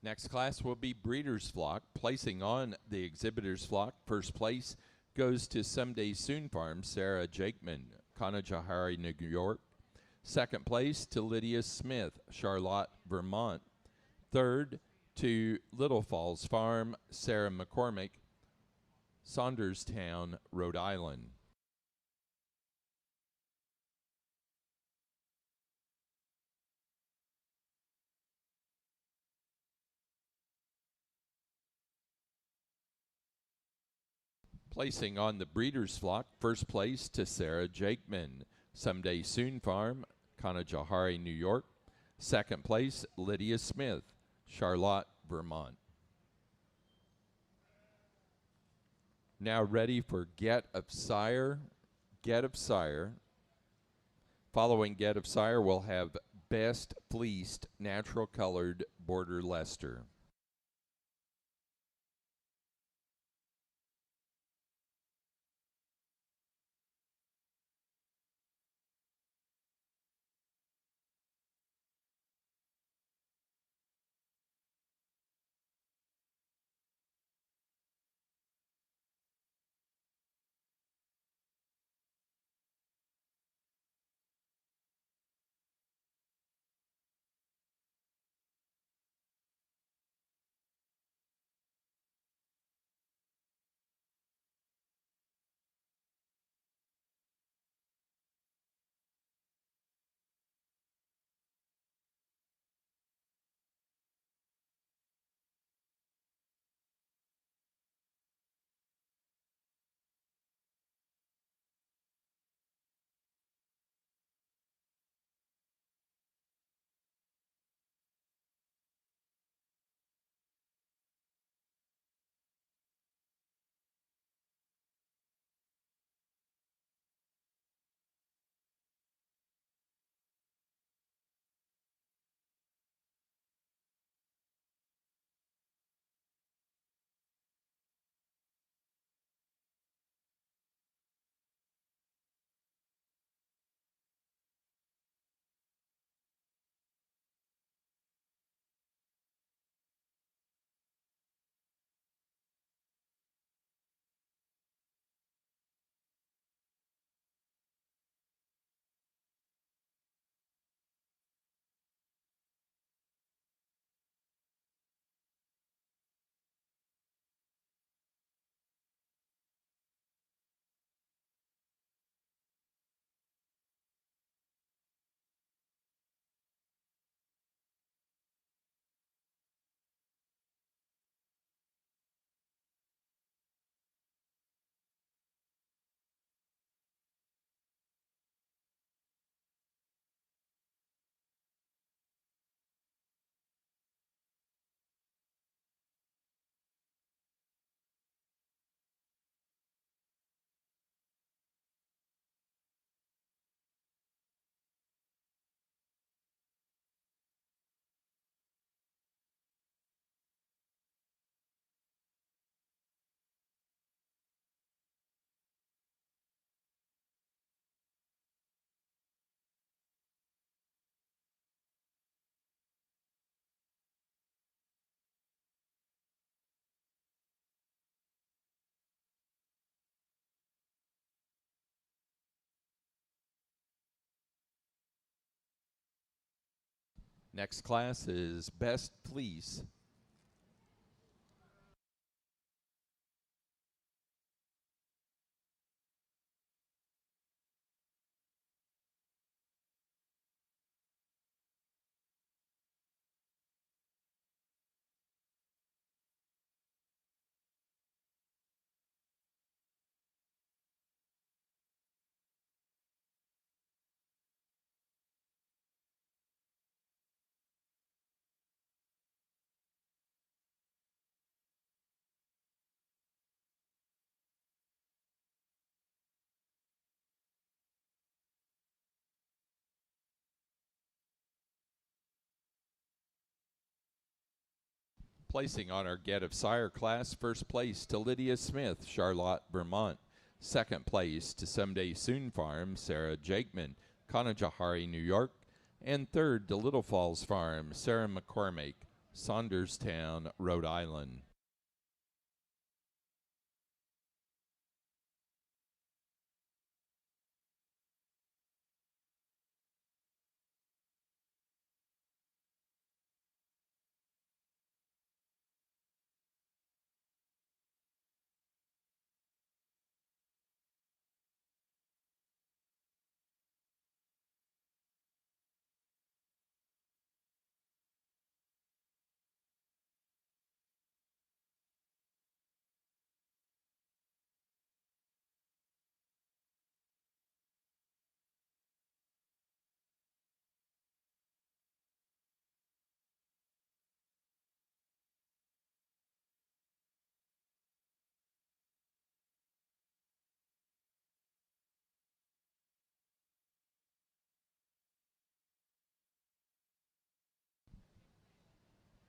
Next class will be Breeder's Flock. Placing on the Exhibitor's Flock, first place goes to Someday Soon Farm, Sarah Jakeman, Conajahari, New York. Second place to Lydia Smith, Charlotte, Vermont. Third to Little Falls Farm, Sarah McCormick, Saunderstown, Rhode Island. Placing on the Breeder's Flock, first place to Sarah Jakeman, Someday Soon Farm, Conajahari, New York. Second place, Lydia Smith, Charlotte, Vermont. Now ready for Get of Sire. Get of Sire. Following Get of Sire, we'll have Best Fleeced Natural Colored Border Leicester. Next class is Best Fleece. Placing on our Get of Sire class, first place to Lydia Smith, Charlotte, Vermont. Second place to Someday Soon Farm, Sarah Jakeman, Conajahari, New York. And third to Little Falls Farm, Sarah McCormick, Saunderstown, Rhode Island.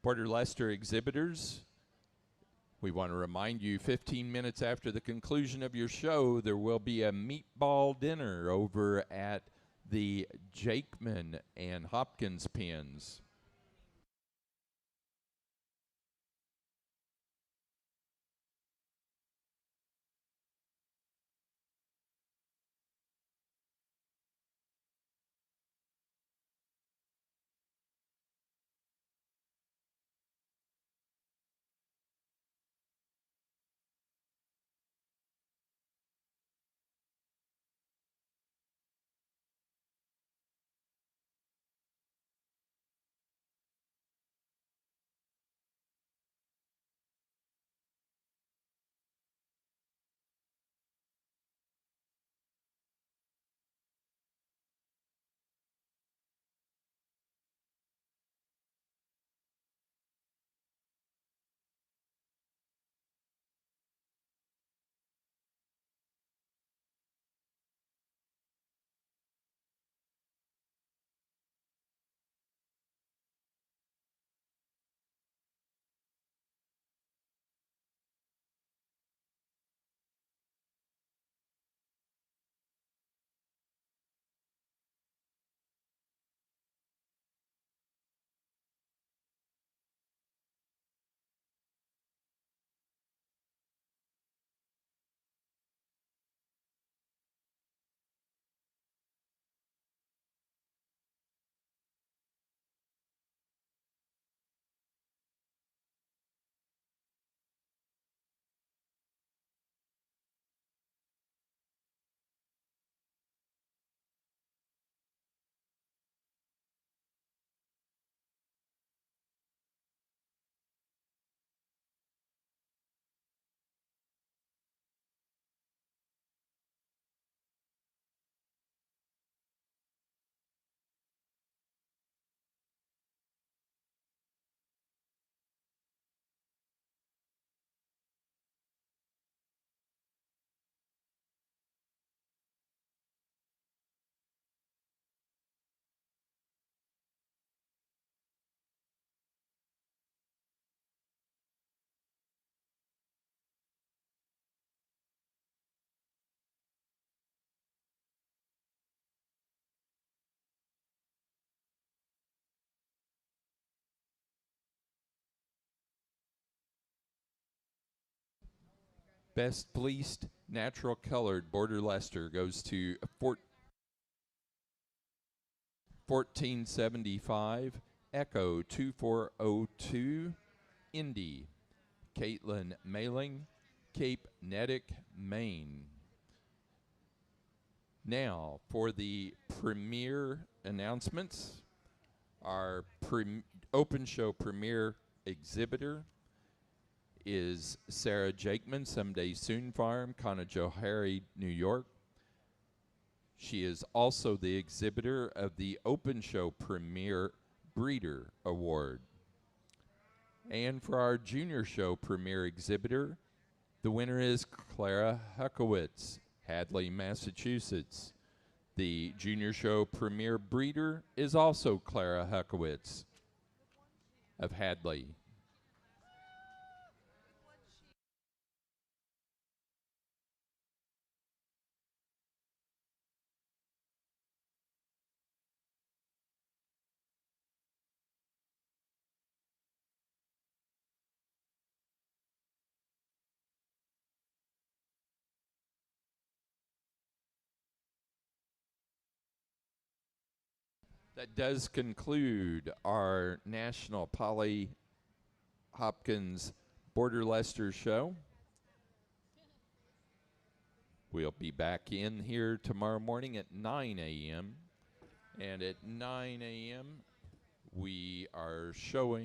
Border Leicester exhibitors, we want to remind you 15 minutes after the conclusion of your show, there will be a meatball dinner over at the Jakeman and Hopkins pens. Best fleeced, natural colored Border Leicester goes to 1475, Echo 2402, Indy, Caitlin Mailing, Cape Nedick, Maine. Now, for the premier announcements, our open show premier exhibitor is Sarah Jakeman, Someday Soon Farm, Conajohary, New York. She is also the exhibitor of the Open Show Premier Breeder Award. And for our Junior Show Premier Exhibitor, the winner is Clara Huckowitz, Hadley, Massachusetts. The Junior Show Premier Breeder is also Clara Huckowitz of Hadley. That does conclude our National Polly Hopkins Border Leicester show. We'll be back in here tomorrow morning at 9 a.m. And at 9 a.m., we are showing